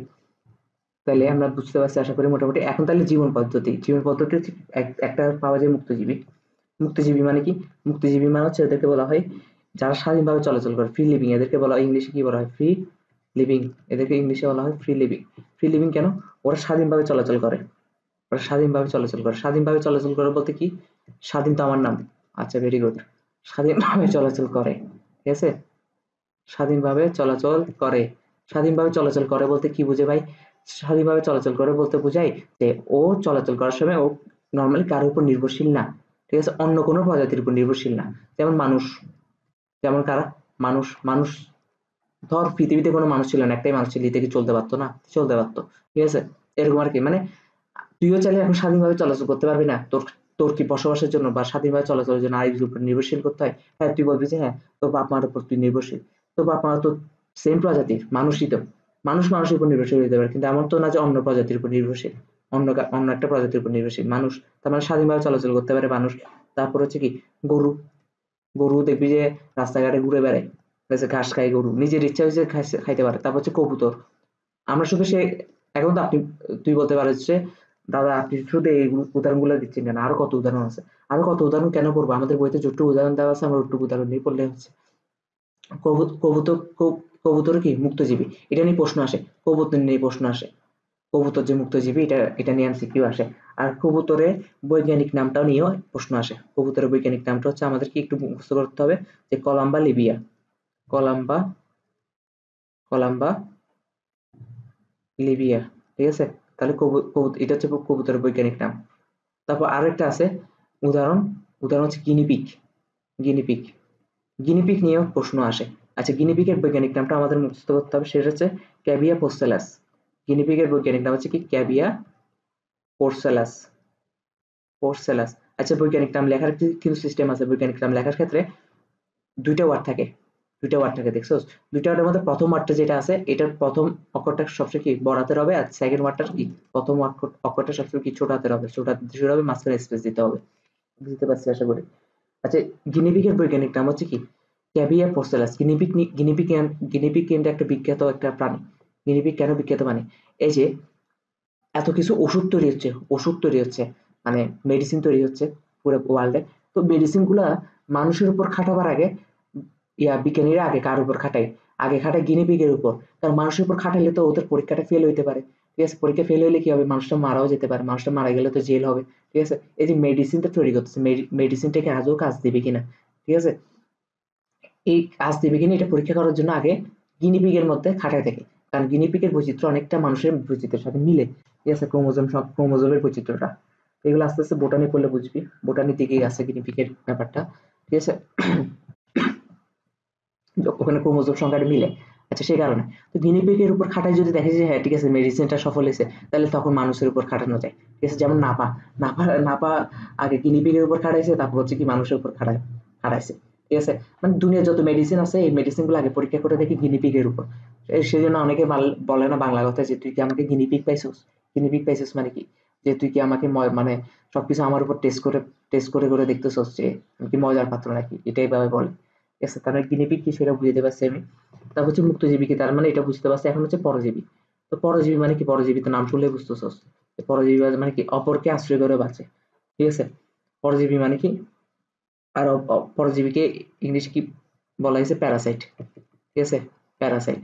তাহলে আমরা বুঝতে পারছি আশা করি মোটামুটি। এখন তাহলে জীবন পদ্ধতি হচ্ছে একটা পাওয়া যায় মুক্তজীবী। মুক্তজীবী মানে কি? মুক্তজীবী মানে হচ্ছে এদেরকে বলা হয় যারা স্বাধীনভাবে চলাচল করে, ফ্রি লিভিং। এদেরকে বলা হয় ইংলিশে কি বলা হয়? Free living. এদেরকে ইংলিশে বলা হয় ফ্রি লিভিং। ফ্রি লিভিং কেন? ওরা স্বাধীনভাবে চলাচল করে। স্বাধীনভাবে চলাচল করে বলতে কি? স্বাধীন তো আমার নাম। আচ্ছা, ভেরি গুড। স্বাধীনভাবে চলাচল করে। ঠিক আছে, স্বাধীনভাবে চলাচল করে। স্বাধীনভাবে চলাচল করে বলতে কি বুঝে ভাই? স্বাধীনভাবে চলাচল করে বলতে বোঝায় যে ও চলাচল করার সময় ও নর্মালি কারোর উপর নির্ভরশীল না। ঠিক আছে, অন্য কোনো প্রজাতির উপর নির্ভরশীল না। যেমন মানুষ, যেমন কারা? মানুষ ধর পৃথিবীতে কোনো মানুষ ছিল না, একটাই মানুষ ছিল, কি চলতে পারতো না? চলতে পারতো। ঠিক আছে, এরকম আর কি। মানে তুইও চাইলে এখন স্বাধীনভাবে চলাচল করতে পারবি না? তোর কি বসবাসের জন্য বা স্বাধীনভাবে চলাচলের জন্য আরেকজনের উপর নির্ভরশীল করতে হয়? হ্যাঁ, তুই বলবি যে হ্যাঁ, তোর বাপ মার উপর তুই নির্ভরশীল। তোর বাপ মা তো সেম প্রজাতির মানুষই, তো মানুষের উপর নির্ভরশীল হতে পারে, কিন্তু এমন তো না যে অন্য প্রজাতির উপর নির্ভরশীল, অন্য একটা প্রজাতির উপর নির্ভরশীল মানুষ। তার মানে স্বাধীনভাবে চলাচল করতে পারে মানুষ। তারপর হচ্ছে কি? গরু। গরু দেখবি যে রাস্তাঘাটে ঘুরে বেড়ায়, ঠিক আছে, ঘাস খায় গরু, নিজের ইচ্ছা হয়েছে খাইতে পারে। তারপর হচ্ছে কবুতর। আমরা শুধু এখন তো তুই বলতে পারিস যে দাদা আপনি শুধু এই উদাহরণগুলো দিচ্ছেন কেন? আরো কত উদাহরণ আছে। আরো কত উদাহরণ কেন পড়বো? আমাদের বইতে যতটুকু উদাহরণ দেওয়া আছে আমরা ওটুকু উদাহরণ নিয়ে পড়লে হচ্ছে। কবুতর কি মুক্তজীবী? এটা নিয়ে প্রশ্ন আসে। কবুতর নিয়ে প্রশ্ন আসে। কবুতর যে মুক্তজীবী, এটা নিয়ে এমসিকিউ আসে। আর কবুতরের বৈজ্ঞানিক নামটাও নিয়েও প্রশ্ন আসে। কবুতরের বৈজ্ঞানিক নামটা হচ্ছে আমাদেরকে একটু মুখস্থ করতে হবে, যে কলাম্বা লিবিয়া। কলাম্বা কলাম্বা লিবিয়া। ঠিক আছে, তাহলে এটা হচ্ছে কবুতরের বৈজ্ঞানিক নাম। তারপর আরেকটা আছে উদাহরণ। উদাহরণ হচ্ছে গিনিপিগ। গিনিপিগ গিনিপিগ নিয়েও প্রশ্ন আসে। আচ্ছা, গিনিপিগের বৈজ্ঞানিক নামটা আমাদের মুখস্থ করতে হবে, সেটা হচ্ছে ক্যাভিয়া পোর্সেলাস। গিনিপিগের বৈজ্ঞানিক নাম হচ্ছে কি? ক্যাভিয়া পোর্সেলাস। পোর্সেলাস। আচ্ছা, বৈজ্ঞানিক নাম লেখার কিন্তু সিস্টেম আছে। বৈজ্ঞানিক নাম লেখার ক্ষেত্রে দুইটা ওয়ার্ড থাকে। দেখছোস? দুইটা ওয়ার্ডের মধ্যে প্রথম ওয়ার্ডটা যেটা আছে, এটার প্রথম অক্ষরটা সবসময় কি বড় হাতের হবে, আর সেকেন্ড ওয়ার্ডটা কি প্রথম অক্ষরটা সবসময় কি ছোট হাতের হবে। ছোট হাতের শুরু হবে, মাঝখানে স্পেস দিতে হবে। বুঝতে পারছি আশা করি। আচ্ছা, গিনিপিগের বৈজ্ঞানিক নাম হচ্ছে কি? ক্যাভিয়া পোর্সেলাস। গিনিপিগ কিন্তু একটা বিখ্যাত একটা প্রাণী। গিনিপিগ কেন বিখ্যাত? মানে এই যে এত কিছু ওষুধ তৈরি হচ্ছে, মানে মেডিসিন তৈরি হচ্ছে পুরো ওয়ার্ল্ডে। তো মেডিসিন গুলা মানুষের উপর খাটাবার আগে বিজ্ঞানীরা আগে কার উপর খাটায়? আগে খাটায় গিনিপিগের উপর। কারণ মানুষের উপর খাটাইলে তো ওদের পরীক্ষাটা ফেল হইতে পারে। ঠিক আছে, পরীক্ষা ফেল হইলে কি হবে? মানুষটা মারাও যেতে পারে। মানুষটা মারা গেলে তো জেল হবে। ঠিক আছে, এই যে মেডিসিনটা তৈরি করতেছে, মেডিসিনটাকে আজও কাজ দিবে কিনা, ঠিক আছে, এই কাজ দিবে কিনা এটা পরীক্ষা করার জন্য আগে গিনিপিগের মধ্যে খাটায় থাকে। কারণ গিনিপিগের বৈচিত্র্য অনেকটা মানুষের বৈচিত্র্যের সাথে মিলে। ঠিক আছে, ক্রোমোজোমের বৈচিত্র্যটা, এগুলো আস্তে আস্তে বোটানি পড়লে বুঝবি। বোটানির দিকেই আছে গিনিপিগের ব্যাপারটা। ঠিক আছে, ওখানে ক্রোমোজোম সংখ্যাটা মিলে। আচ্ছা, সেই কারণে তো গিনিপিগের উপর খাটায় যদি দেখে যে হ্যাঁ ঠিক আছে মেডিসিনটা সফল হয়েছে, তাহলে তখন মানুষের উপর খাটানো যায়। ঠিক আছে, যেমন নাপা নাপা নাপা আগে গিনিপিগের উপর খাটাইছে, তারপর হচ্ছে কি মানুষের উপর খাটাইছে। ঠিক আছে, মানে দুনিয়ার যত মেডিসিন আছে এই মেডিসিন গুলো আগে পরীক্ষা করে দেখি গিনিপিগের উপর। সেই জন্য অনেকে বলে না বাংলা কথা যে তুই কি আমাকে গিনিপিগ পাইছিস? গিনিপিগ পাইছিস মানে কি? যে তুই কি আমাকে মানে সবকিছু আমার উপর টেস্ট করে করে দেখতেছস যে আমি কি মজার পাত্র নাকি, এটাই ভাবে বলে। ঠিক আছে, তার মানে গিনিপিগ কি সেটা বুঝতে পারছি আমি। তারপর হচ্ছে মুক্তজীবী কি, তার মানে এটা বুঝতে পারছি। এখন হচ্ছে পরজীবী। তো পরজীবী মানে কি? পরজীবী তো নাম শুনলেই বুঝতেছস। পরজীবী মানে কি? অপরকে আশ্রয় করে বাঁচে। ঠিক আছে, পরজীবী মানে কি? আর পরজীবীকে ইংলিশে কি বলা হয়েছে? প্যারাসাইট। ঠিক আছে, প্যারাসাইট।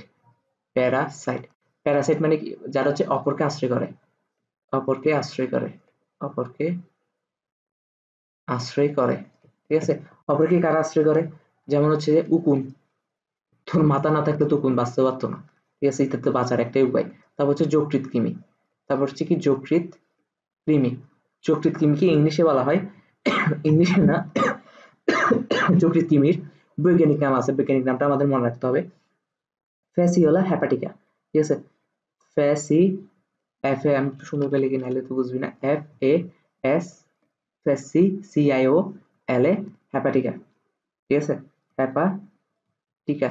প্যারাসাইট প্যারাসাইট মানে কি? যারা হচ্ছে অপরকে আশ্রয় করে। অপরকে আশ্রয় করে। অপরকে আশ্রয় করে। ঠিক আছে, অপরকে কারা আশ্রয় করে? যেমন হচ্ছে যে উকুন। তোর মাথা না থাকলে তো উকুন বাঁচতে পারতো না। ঠিক আছে, এটা তো বাঁচার একটাই উপায়। তারপর হচ্ছে যকৃৎ কৃমি। তারপর হচ্ছে কি? যকৃৎ কৃমি। যকৃৎ কৃমিকে ইংলিশে বলা হয়, ইংলিশে না, যকৃৎ কৃমির বৈজ্ঞানিক নাম আছে। বৈজ্ঞানিক নামটা আমাদের মনে রাখতে হবে, ফ্যাসিওলা হ্যাপাটিকা। ঠিক আছে, ফ্যাসিওলা এফ এ আমি একটু সুন্দর করে লিখি, নাহলে তো বুঝবি না। F A S C C I O L A, hepatica. ঠিক আছে, হ্যাপাটিকা,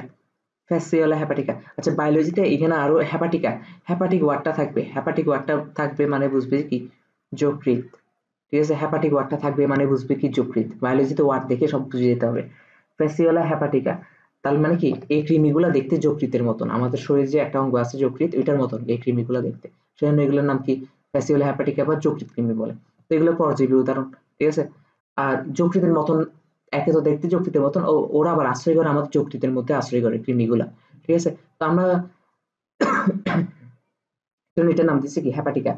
ফ্যাসিওলা হ্যাপাটিকা। আচ্ছা, বায়োলজিতে এখানে আরো হ্যাপাটিকা, হ্যাপাটিক ওয়ার্ডটা থাকবে। হ্যাপাটিক ওয়ার্ডটা থাকবে মানে বুঝবে কি যকৃৎ। ঠিক আছে, হ্যাপাটিক ওয়ার্ডটা থাকবে মানে বুঝবে কি যকৃৎ। বায়োলজিতে ওয়ার্ড দেখে সব বুঝে যেতে হবে। ফ্যাসিওলা হ্যাপাটিকা, তার মানে কি এই কৃমিগুলো দেখতে যকৃতের মতন। আমাদের শরীরে যে একটা অঙ্গ আছে যকৃৎ, ওইটার মতন এই কৃমিগুলো দেখতে। সেজন্য এগুলোর নাম কি ফ্যাসিওলা হ্যাপাটিকা বা যকৃৎ কৃমি বলে। তো এগুলো পরজীবী উদাহরণ। ঠিক আছে, আর যকৃতের মতন, একে তো দেখতে যকৃতের মতন, ওরা আবার আশ্রয় করে আমাদের যকৃতের মধ্যে আশ্রয় করে কৃমিগুলা। ঠিক আছে, তো আমরা এটার নাম দিচ্ছি কি হ্যাপাটিকা,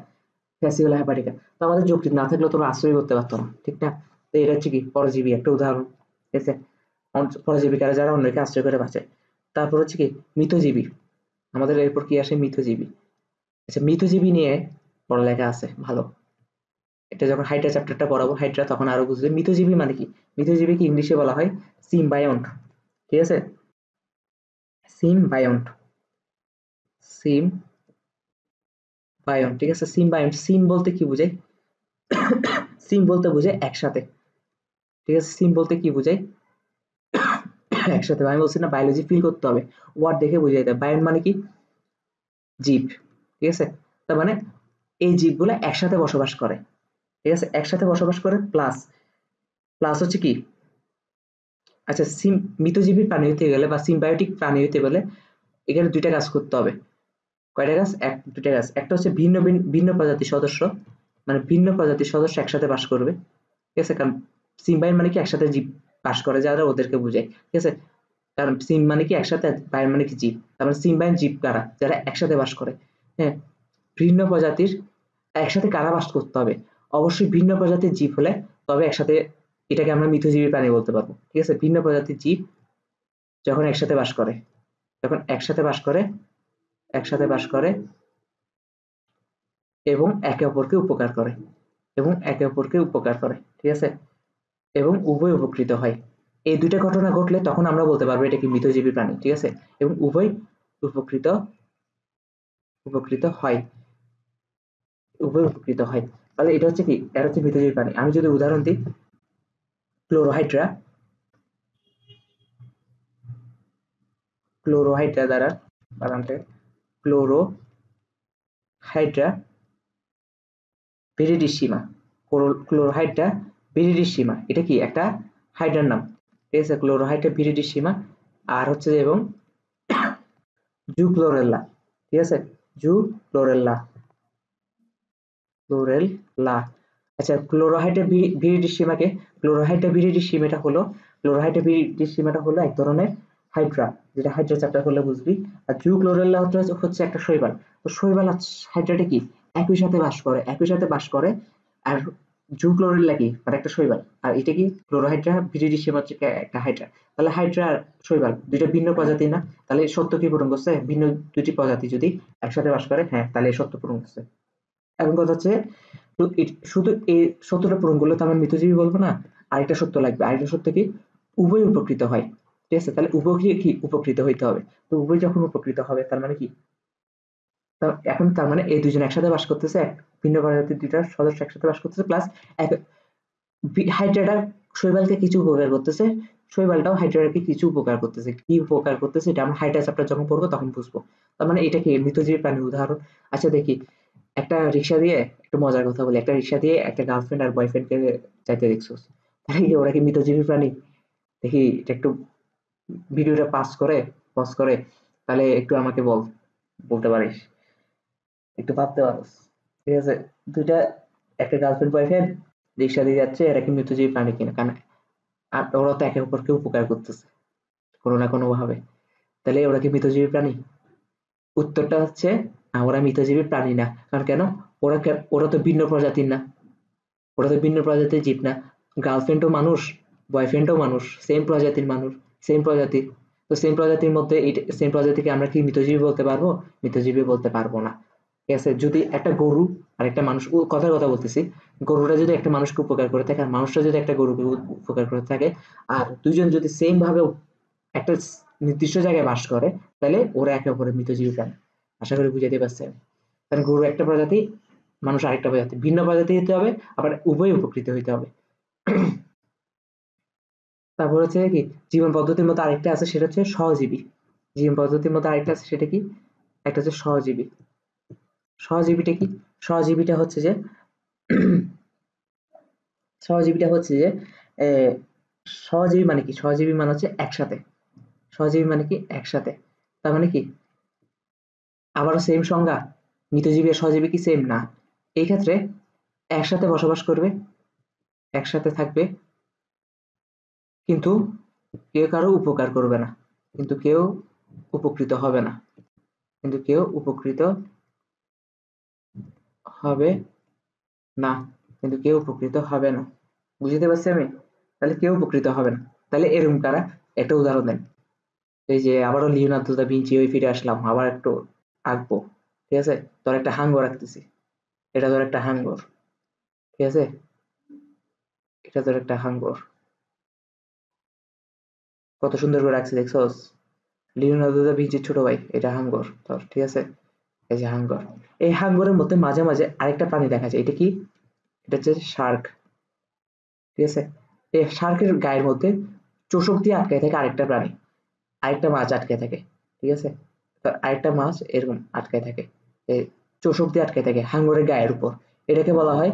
ফ্যাসিওলা হ্যাপাটিকা। তো আমাদের যকৃৎ না থাকলে তোরা আশ্রয় করতে পারতো না, ঠিক না? তো এটা হচ্ছে কি পরজীবী একটা উদাহরণ। ঠিক আছে, পরজীবীকারা যারা অন্যকে আশ্রয় করে বাঁচে। তারপর হচ্ছে কি মিথজীবী। আমাদের এরপর কি আসে মিথজীবী। আচ্ছা, মিথজীবী নিয়ে পড়ালেখা আছে ভালো। এটা যখন হাইড্রা চ্যাপ্টারটা পড়াবো, হাইড্রা, তখন আরো বুঝবে মিথজীবী মানে কি। মিথজীবী কি ইংলিশে বলা হয় সিমবায়ন্ট। ঠিক আছে, সিমবায়ন্ট, সিমবায়ন্ট। ঠিক আছে, সিমবায়ন্ট। সিম বলতে কি বোঝায়? সিম বলতে বোঝায় একসাথে। ঠিক আছে, সিম বলতে কি বোঝায়? একসাথে। আমি বলছি না বায়োলজি ফিল করতে হবে, ওয়ার্ড দেখে বুঝে যেতে হবে। বায়ন মানে কি জীব। ঠিক আছে, তার মানে এই জীবগুলো একসাথে বসবাস করে। ঠিক আছে, একসাথে বসবাস করে, প্লাস প্লাস হচ্ছে কি, আচ্ছা, মৃতজীবী প্রাণী হতে গেলে বা সিম্বায়োটিক প্রাণী হতে গেলে এখানে দুইটা কাজ করতে হবে। কয়টা কাজ? দুইটা কাজ। একটা হচ্ছে ভিন্ন ভিন্ন প্রজাতির সদস্য, মানে ভিন্ন প্রজাতির সদস্য একসাথে বাস করবে। ঠিক আছে, কারণ সিম্বায়ন মানে কি একসাথে জীব বাস করে, যারা ওদেরকে বোঝায়। ঠিক আছে, কারণ সিম মানে কি একসাথে, বায়ন মানে কি জীব। তার মানে সিম্বায়ন জীব কারা? যারা একসাথে বাস করে। হ্যাঁ, ভিন্ন প্রজাতির একসাথে কারা বাস করতে হবে? অবশ্যই ভিন্ন প্রজাতির জীব হলে তবে একসাথে, এটাকে আমরা মিথজীবী প্রাণী বলতে পারবো। ঠিক আছে, ভিন্ন প্রজাতির জীব যখন একসাথে বাস করে, যখন একসাথে বাস করে এবং একে অপরকে উপকার করে, ঠিক আছে, এবং উভয় উপকৃত হয়। এই দুইটা ঘটনা ঘটলে তখন আমরা বলতে পারবো এটা কি মিথজীবী প্রাণী। ঠিক আছে, এবং উভয় উপকৃত উপকৃত হয়, তাহলে এটা হচ্ছে কি, এটা হচ্ছে মিথজীবী প্রাণী। আমি যদি উদাহরণ দিই, ক্লোরোহাইড্রা, দ্বারা বানানটা ক্লোরোহাইড্রা ভিরিডিসিমা, ক্লোরোহাইড্রা ভিরিডিসিমা, এটা কি একটা হাইড্রার নাম। ঠিক আছে, ক্লোরোহাইড্রা ভিরিডিসিমা। আর হচ্ছে এবং জুক্লোরেল্লা। ঠিক আছে, জুক্লোরেল্লা, ক্লোরেল্লা। আচ্ছা, ভিরিডিসিমাকে, ক্লোরোহাইড্রা ভিরিডিসিমাটা হলো এক ধরনের হাইড্রা, যেটা হাইড্রা চ্যাপ্টার করলে বুঝবি। আর জুক্লোরেল্লা হচ্ছে একটা শৈবাল। তো শৈবাল আর হাইড্রাটা কি একই সাথে বাস করে। আর জুক্লোরেল্লা কি মানে একটা শৈবাল, আর এটা কি ক্লোরোহাইড্রা ভিরিডিসিমা হচ্ছে একটা হাইড্রা। তাহলে হাইড্রা আর শৈবাল দুইটা ভিন্ন প্রজাতি না? তাহলে এই সত্য কি পূরণ করছে? ভিন্ন দুটি প্রজাতি যদি একসাথে বাস করে, হ্যাঁ, তাহলে এই সত্য পূরণ করছে। এখন কথা হচ্ছে, তো শুধু এই সত্যটা পূরণ করলে তো আমরা মৃতজীবী বলবো না, আরেকটা সত্য লাগবে। আরেকটা সত্য কি, উভয় উপকৃত হয়। ঠিক আছে, তাহলে উভয় কি উপকৃত হইতে হবে। তো উভয় যখন উপকৃত হবে তার মানে কি, এখন তার মানে এই দুজন একসাথে বাস করতেছে, ভিন্ন প্রজাতির দুইটা সদস্য একসাথে বাস করতেছে, প্লাস হাইড্রাটা শৈবালকে কিছু উপকার করতেছে, শৈবালটাও হাইড্রাকে কিছু উপকার করতেছে। কি উপকার করতেছে এটা আমরা হাইড্রা চ্যাপ্টার যখন পড়বো তখন বুঝবো। তার মানে এটা কি মৃতজীবী প্রাণীর উদাহরণ। আচ্ছা দেখি, একটা রিক্সা দিয়ে, একটু মজার কথা বলি, একটা রিক্সা দিয়ে একটা গার্লফ্রেন্ড আর বয়ফ্রেন্ডকে যাইতে দেখছোস, তাহলে কি ওরা কি মৃতজীবী প্রাণী? দেখি এটা একটু ভিডিওটা পজ করে, তাহলে একটু আমাকে বলতে পারিস, একটু ভাবতে পারিস। ঠিক আছে, দুইটা, একটা গার্লফ্রেন্ড বয়ফ্রেন্ড রিক্সা দিয়ে যাচ্ছে, এরা কি মৃতজীবী প্রাণী কিনা? কারণ আর ওরা তো একে অপরকে উপকার করতেছে কোনো না কোনো ভাবে। তাহলে ওরা কি মৃতজীবী প্রাণী? উত্তরটা হচ্ছে না, ওরা মৃতজীবী প্রাণী না। কারণ কেন? ওরা তো ভিন্ন প্রজাতির না, ওরা তো ভিন্ন প্রজাতির জীব না। গার্লফ্রেন্ডও মানুষ, বয়ফ্রেন্ডও মানুষ, সেম প্রজাতির মানুষ, সেম প্রজাতি। তো সেম প্রজাতির মধ্যে সেম প্রজাতিকে আমরা কি মৃতজীবী বলতে পারবো? মৃতজীবী বলতে পারবো না। ঠিক আছে, যদি একটা গরু আর একটা মানুষ, কথার কথা বলতেছি, গরুটা যদি একটা মানুষকে উপকার করে থাকে আর মানুষটা যদি একটা গরুকে উপকার করে থাকে, আর দুইজন যদি সেম ভাবে একটা নির্দিষ্ট জায়গায় বাস করে, তাহলে ওরা একে অপরের মৃতজীবী প্রাণী। আশা করি বুঝাতে পারছেন। কারণ গরু একটা প্রজাতি, মানুষ আরেকটা প্রজাতি, ভিন্ন প্রজাতি হতে হবে, আবার উভয় উপকৃত হইতে হবে। তারপর হচ্ছে কি জীবন পদ্ধতির মধ্যে আরেকটা আছে, সেটা হচ্ছে সহজীবী। জীবন পদ্ধতির মধ্যে আরেকটা আছে, সেটা কি? একটা হচ্ছে সহজীবী। সহজীবীটা কি? সহজীবীটা হচ্ছে যে সহজীবীটা হচ্ছে যে এ, সহজীবী মানে কি? সহজীবী মানে হচ্ছে একসাথে। সহজীবী মানে কি? একসাথে। তার মানে কি? আবারও সেম সংজ্ঞা, মৃতজীবী আর সহজীবী কি সেম? না। এই ক্ষেত্রে একসাথে বসবাস করবে, একসাথে থাকবে, কিন্তু কেউ কারো উপকার করবে না, কিন্তু কেউ উপকৃত হবে না, কিন্তু কেউ উপকৃত হবে না, কিন্তু কেউ উপকৃত হবে না। বুঝতে পারছি আমি? তাহলে কেউ উপকৃত হবে না। তাহলে এরকম কারা? একটা উদাহরণ দেন। এই যে আবারও লিওনার্দো দা ভিঞ্চি ওই ফিরে আসলাম, আবার একটু আঁকবো। ঠিক আছে? তোর একটা হাঙ্গর রাখতেছি, এটা তোর একটা হাঙ্গর। ঠিক আছে? এটা তোর একটা হাঙ্গর। কত সুন্দর করে রাখছি, দেখছস? লিওনার্দো দা ভিঞ্চির ছোট ভাই, এটা হাঙ্গর তোর। ঠিক আছে? এই যে হাঙ্গর। এই হাঙ্গরের মধ্যে মাঝে মাঝে আরেকটা প্রাণী দেখা যায়। এটা কি? এটা হচ্ছে শার্ক। ঠিক আছে? এই শার্কের গায়ের মধ্যে চোষক দিয়ে আটকায় থাকে আরেকটা প্রাণী, আরেকটা মাছ আটকায় থাকে। ঠিক আছে? আরেকটা মাছ এরকম আটকায় থাকে, এই চোষক দিয়ে আটকায় থাকে হাঙ্গরের গায়ের উপর। এটাকে বলা হয়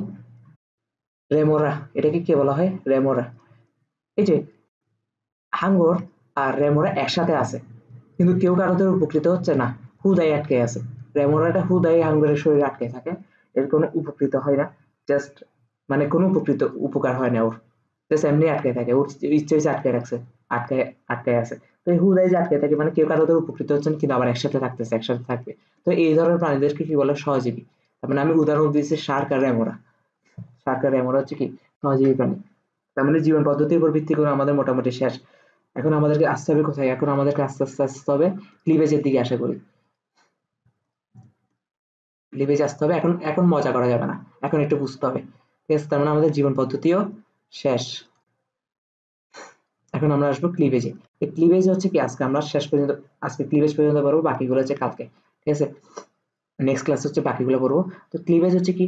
রেমোরা। এটাকে কি বলা হয়? রেমোরা। এই যে হাঙ্গর আর রেমোরা একসাথে আছে, কিন্তু কেউ কারোতে উপকৃত হচ্ছে না, হুদাই আটকে আছে। রেমোরাটা হুদাই হাঙ্গরের শরীরে আটকে থাকে, এর কোনো উপকৃত হয় না, জাস্ট মানে কোনো উপকৃত উপকার হয় না ওর, জাস্ট এমনি আটকে থাকে, ওর ইচ্ছে হয়েছে আটকে রাখছে, আটকে আটকে আছে। তো এই হুদাই যে আটকে থাকে মানে কেউ কারোতে উপকৃত হচ্ছেন, কিন্তু আবার একসাথে থাকতেছে, একসাথে থাকবে। তো এই ধরনের প্রাণীদেরকে কি বলে? সহজীবী। তার মানে আমি উদাহরণ দিয়েছি শার্ক আর রেমোরা। শার্ক আর রেমোরা হচ্ছে কি? সহজীবী প্রাণী। তার মানে জীবন পদ্ধতির উপর ভিত্তি করে আমাদের মোটামুটি শেষ। এখন আমাদেরকে আসতে হবে কোথায়? এখন আমাদেরকে আস্তে আস্তে আসতে হবে ক্লিভেজের দিকে, আশা করি ক্লিভেজ আসতে হবে। এখন এখন মজা করা যাবে না, এখন একটু বুঝতে হবে। ঠিক আছে? তার মানে আমাদের জীবন পদ্ধতিও শেষ। এখন আমরা আসবো ক্লিভেজে। এই ক্লিভেজ হচ্ছে কি, আজকে আমরা শেষ পর্যন্ত, আজকে ক্লিভেজ পর্যন্ত পড়বো, বাকিগুলো হচ্ছে কালকে। ঠিক আছে? নেক্সট ক্লাস হচ্ছে বাকিগুলো পড়বো। তো ক্লিভেজ হচ্ছে কি?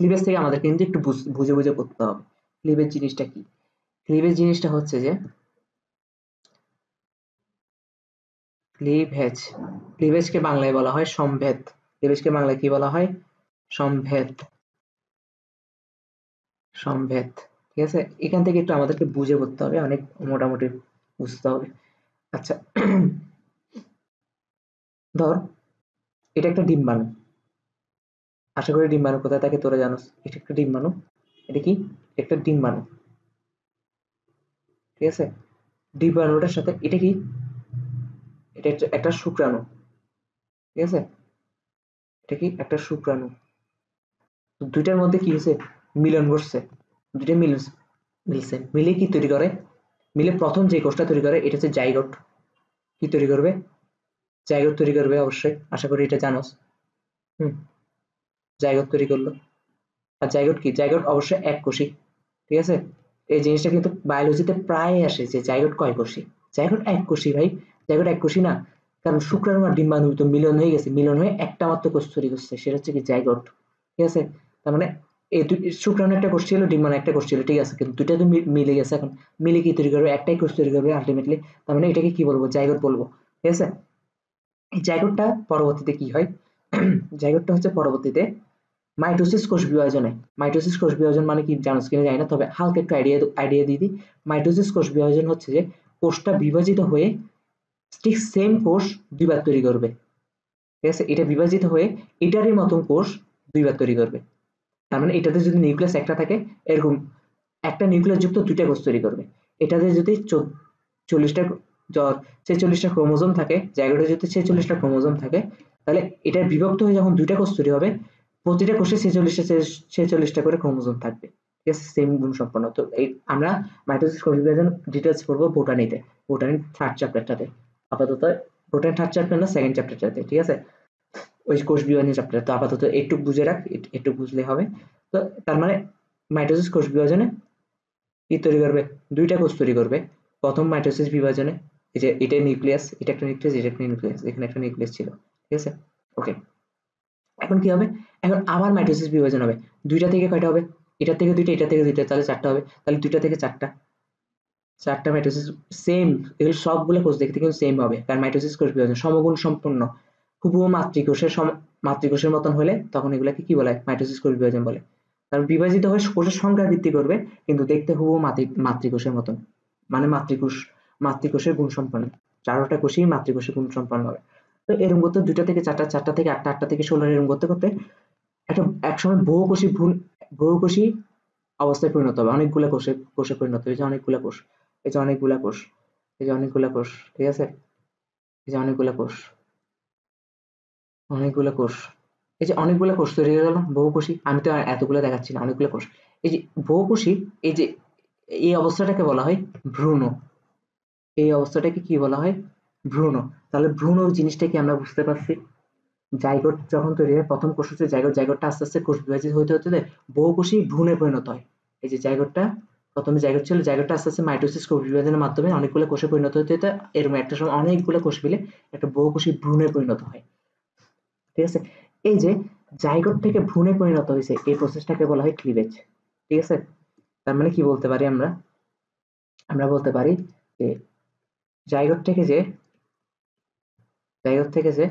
ক্লিভেজ থেকে আমাদের কিন্তু একটু বুঝে বুঝে করতে হবে। ক্লিভেজ জিনিসটা কি? ক্লিভেজ জিনিসটা হচ্ছে যে ক্লিভেজ, ক্লিভেজকে বাংলায় বলা হয় সম্ভেদ। ক্লিভেজকে বাংলায় কি বলা হয়? সম্ভেদ। সম্ভেদ। ঠিক আছে? এখান থেকে একটু আমাদেরকে বুঝে করতে হবে, অনেক মোটামুটি বুঝতে হবে। আচ্ছা, ধর এটা একটা ডিম্বাণু। আশা করি ডিম্বাণু কোথায় থাকে তোরা জানোস। এটা একটা ডিম্বাণু। এটা কি? একটা ডিম্বাণু। ঠিক আছে? ডিম্বাণুটার সাথে এটা কি? এটা একটা শুক্রাণু। ঠিক আছে? এটা কি? একটা শুক্রাণু। দুইটার মধ্যে কি হয়েছে? মিলন ঘটছে। দুইটা মিলছে, মিলে কি তৈরি করে? মিলে প্রথম যে কোষটা তৈরি করে এটা হচ্ছে জাইগোট। কি তৈরি করবে? জাইগোট তৈরি করবে অবশ্যই, আশা করি এটা জানোস। হুম, জাইগোট তৈরি করলো। আর জাইগোট কি? জাইগোট অবশ্যই এক কোষী। ঠিক আছে? এই জিনিসটা কিন্তু বায়োলজিতে প্রায় আসে যে জাইগোট কয় কোষী। জাইগোট এক কোষী ভাই। জাইগোট এক কোষী না, কারণ শুক্রাণু আর ডিম্বাণু তো মিলন হয়ে গেছে, মিলন হয়ে একটা মাত্র কোষ তৈরি করছে, সেটা হচ্ছে কি? জাইগোট। ঠিক আছে? তার মানে এই শুক্রাণু একটা কোষ ছিল, ডিম্বাণু একটা কোষ ছিল, ঠিক আছে, কিন্তু দুইটা তো মিলে গেছে। এখন মিলে কি তৈরি করবে? একটাই কোষ তৈরি করবে আলটিমেটলি। তার মানে এটাকে কি বলবো? জাইগোট বলবো। ঠিক আছে? এই জাইগোটটা পরবর্তীতে কি হয়? জাইগোটটা হচ্ছে পরবর্তীতে মাইটোসিস কোষ বিভাজনে। মাইটোসিস কোষ বিভাজন মানে কি জানোস কিনা জানি না, তবে হালকা একটু আইডিয়া দিয়ে দিই। মাইটোসিস কোষ বিভাজন হচ্ছে যে কোষটা বিভাজিত হয়ে ঠিক সেম কোষ দুইবার তৈরি করবে। ঠিক আছে? এটা বিভাজিত হয়ে এটারই মতন কোষ দুইবার তৈরি করবে। তার মানে এটাতে যদি নিউক্লিয়াস একটা থাকে, এরকম একটা নিউক্লিয়াস যুক্ত দুইটা কোষ তৈরি করবে। এটাতে যদি 40টা 46টা ক্রোমোজোম থাকে, জায়গাটা যদি 46টা ক্রোমোজোম থাকে, তাহলে এটার বিভক্ত হয়ে যখন দুইটা কোষ তৈরি হবে, প্রতিটা কোষে 46টা করে ক্রোমোজোম থাকবে। ঠিক আছে? সেম গুণ সম্পন্ন। তো এই আমরা মাইটোসিস কোষ বিভাজন ডিটেলস পড়বো বোটানিতে, বোটানি থার্ড চ্যাপ্টারটাতে। আপাতত বোটানি থার্ড চ্যাপ্টার না, সেকেন্ড চ্যাপ্টারটাতে। ঠিক আছে? ওই কোষ বিভাজন চ্যাপ্টার। তো আপাতত একটু বুঝে রাখ, একটু বুঝলে হবে। তো তার মানে মাইটোসিস কোষ বিভাজনে কি তৈরি করবে? দুইটা কোষ তৈরি করবে প্রথম মাইটোসিস বিভাজনে। এই যে এটা নিউক্লিয়াস, এটা একটা নিউক্লিয়াস, এটা একটা নিউক্লিয়াস, এখানে একটা নিউক্লিয়াস ছিল, ঠিক আছে। ওকে, এখন কি হবে, এখন আবার মাইটোসিস বিভাজন হবে, দুইটা থেকে কয়টা হবে, এটা থেকে দুইটা, এটা থেকে দুইটা, তাহলে চারটা হবে, তাহলে দুইটা থেকে চারটা, চারটা মাইটোসিস সেম, এগুলো সবগুলো কোষ দেখতে কিন্তু সেম হবে, কারণ মাইটোসিস কোষ বিভাজন সমগুণ সম্পন্ন হুবহু মাতৃকোষের মাতৃকোষের মতন হলে তখন এগুলাকে কি বলে, মাইটোসিস কোষ বিভাজন বলে। কারণ বিভাজিত হয়ে কোষের সংখ্যা বৃদ্ধি করবে কিন্তু দেখতে হুবহু মাতৃকোষের মতন, মানে মাতৃকোষের গুণ সম্পন্ন, চারোটা কোষই মাতৃকোষের গুণ সম্পন্ন হবে। তো এরকম করতে দুইটা থেকে চারটা, চারটা থেকে আটটা, আটটা থেকে 16 এরকম করতে করতে একটা একসময় বহুকোষী অবস্থায় পরিণত হবে, অনেকগুলা কোষে পরিণত হবে, এই যে অনেকগুলা কোষ, এই যে অনেকগুলা কোষ, এই যে অনেকগুলা কোষ, ঠিক আছে, এই যে অনেকগুলা কোষ, অনেকগুলা কোষ, এই যে অনেকগুলা কোষ তৈরি হয়ে গেল বহুকোষী, আমি তো আর এতগুলো দেখাচ্ছি না, অনেকগুলা কোষ, এই যে বহুকোষী, এই যে এই অবস্থাটাকে বলা হয় ভ্রূণ, এই অবস্থাটাকে কি বলা হয়, ভ্রূণ। তাহলে ভ্রূণ জিনিসটা কি আমরা বুঝতে পারছি, জাইগোট যখন তৈরি হয়, প্রথম কোষ হচ্ছে জাইগোট, জাইগোটটা আস্তে আস্তে কোষ বিভাজিত হতে হতে বহুকোষী ভ্রূণে পরিণত হয়। এই যে জাইগোটটা, প্রথমে জাইগোট ছিল, জাইগোটটা আস্তে আস্তে মাইটোসিস কোষ বিভাজনের মাধ্যমে অনেকগুলো কোষে পরিণত হতে হতে এরকম একটা সময় অনেকগুলো কোষ মিলে একটা বহুকোষী ভ্রূণে পরিণত হয়, ঠিক আছে। এই যে জাইগোট থেকে ভ্রূণে পরিণত হয়েছে, এই প্রসেসটাকে বলা হয় ক্লিভেজ, ঠিক আছে। তার মানে কি বলতে পারি আমরা, আমরা বলতে পারি যে জাইগোট থেকে যে জাইগোট থেকে যে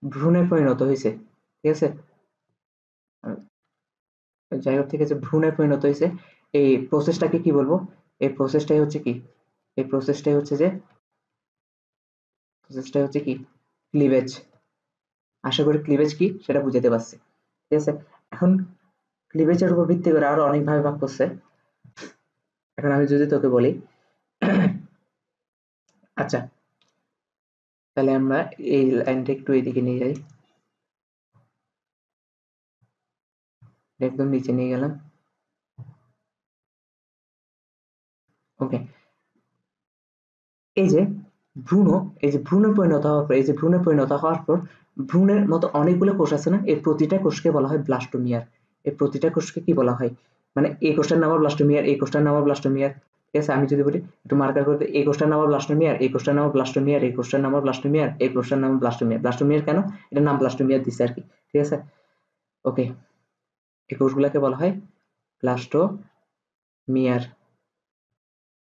ভ্রূণে পরিণত হয়েছে, ঠিক আছে, জাইগোট থেকে যে ভ্রূণে পরিণত হয়েছে, এই প্রসেসটাকে কি বলবো, এই প্রসেসটাই হচ্ছে কি, এই প্রসেসটাই হচ্ছে যে প্রসেসটাই হচ্ছে কি ক্লিভেজ। আশা করি ক্লিভেজ কি সেটা বুঝাতে পারছি, ঠিক আছে। এখন ক্লিভেজের উপর ভিত্তি করে আরো অনেক ভাবে ভাগ করছে। এখন আমি যদি তোকে বলি আচ্ছা, তাহলে আমরা এই লাইনটা একটু এদিকে নিয়ে যাই, একদম নিচে নিয়ে গেলাম, ওকে। এই যে ভ্রূণ, এই যে ভ্রূণে পরিণত হওয়ার পর, এই যে ভ্রূণে পরিণত হওয়ার পর ভ্রূণের মতো অনেকগুলো কোষ আছে না, এই প্রতিটা কোষকে বলা হয় ব্লাস্টোমিয়ার। এই প্রতিটা কোষকে কি বলা হয়, মানে এই কোষটার নাম ব্লাস্টোমিয়ার, এই কোষটার নাম ব্লাস্টোমিয়ার, ঠিক আছে। আমি যদি বলি একটু মার্কার করতে, এই কোষটার নাম ব্লাস্টোমিয়ার, এই কোষটার নাম ব্লাস্টোমিয়ার, এই কোষটার নাম ব্লাস্টোমিয়ার, এই কোষটার নাম ব্লাস্টোমিয়ার। ব্লাস্টোমিয়ার কেন, এটার নাম ব্লাস্টোমিয়ার দিচ্ছে আর কি, ঠিক আছে। ওকে, এই কোষগুলাকে বলা হয় ব্লাস্টোমিয়ার,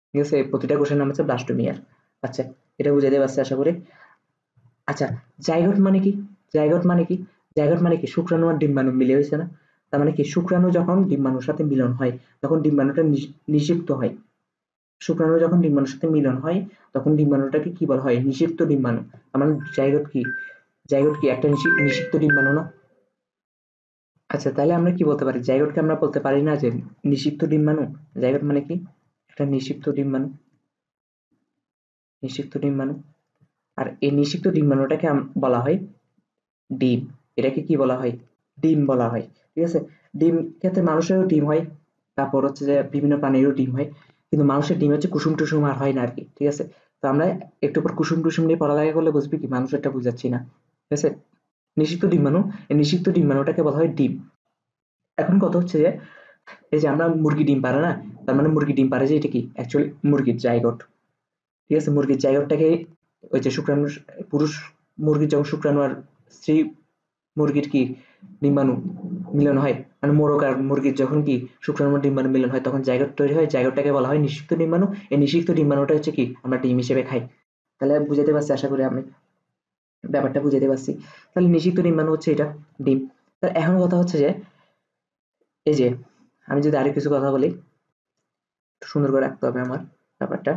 ঠিক আছে। প্রতিটা কোষের নাম হচ্ছে ব্লাস্টোমিয়ার। আচ্ছা, এটা বুঝাতে পারছি আশা করি। আচ্ছা, জাইগোট মানে কি, জাইগোট মানে কি, জাইগোট মানে কি শুক্রাণু আর ডিম্বাণু মিলে হয়েছে না, তার মানে কি শুক্রাণু যখন ডিম্বাণুর সাথে মিলন হয় তখন ডিম্বাণুটা নিষিক্ত হয়, শুক্রাণু যখন ডিম্বাণুর সাথে মিলন হয় তখন ডিম্বাণুটাকে কি বলা হয়, নিষিক্ত ডিম্বাণু। তার মানে জাইগোট কি, জাইগোট কি একটা নিষিক্ত ডিম্বাণু না। আচ্ছা, তাহলে আমরা কি বলতে পারি, জাইগোটকে আমরা বলতে পারি না যে নিষিক্ত ডিম্বাণু, জাইগোট মানে কি একটা নিষিক্ত ডিম্বাণু, নিষিক্ত ডিম্বাণু। আর এই নিষিক্ত ডিম্বাণুটাকে বলা হয় ডিম, এটাকে কি বলা হয়, ডিম বলা হয়, ঠিক আছে। ডিম ক্ষেত্রে মানুষেরও ডিম হয়, তারপর হচ্ছে যে বিভিন্ন প্রাণীরও ডিম হয়, কিন্তু মানুষের ডিম হচ্ছে কুসুম টুসুম আর হয় না আর কি, ঠিক আছে। তো আমরা একটু পর কুসুম টুসুম নিয়ে পড়ালেখা করলে বুঝবি কি মানুষেরটা বুঝাচ্ছি না, ঠিক আছে। নিষিক্ত ডিম্বাণু, এই নিষিক্ত ডিম্বাণুটাকে বলা হয় ডিম। এখন কথা হচ্ছে যে এই যে আমরা মুরগি ডিম পারে না, তার মানে মুরগি ডিম পারে যে এটা কি অ্যাকচুয়ালি মুরগির জাইগোট, ঠিক আছে। মুরগির জাইগোটটাকে ওই যে শুক্রাণু, পুরুষ মুরগির যখন শুক্রাণু আর স্ত্রী মুরগির কি ডিম্বাণু মিলন হয়, মানে মোরগ আর মুরগির যখন কি শুক্রাণু ডিম্বাণু মিলন হয় তখন জাইগোট তৈরি হয়, জাইগোটটাকে বলা হয় নিষিক্ত ডিম্বাণু। এই নিষিক্ত ডিম্বাণুটা হচ্ছে কি আমরা ডিম হিসেবে খাই। তাহলে বুঝাতে পারছি আশা করি আমি ব্যাপারটা বুঝাতে পারছি। তাহলে নিষিক্ত ডিম্বাণু হচ্ছে এটা ডিম। তাহলে এখন কথা হচ্ছে যে এই যে আমি যদি আরেক কিছু কথা বলি, একটু সুন্দর করে রাখতে হবে আমার ব্যাপারটা।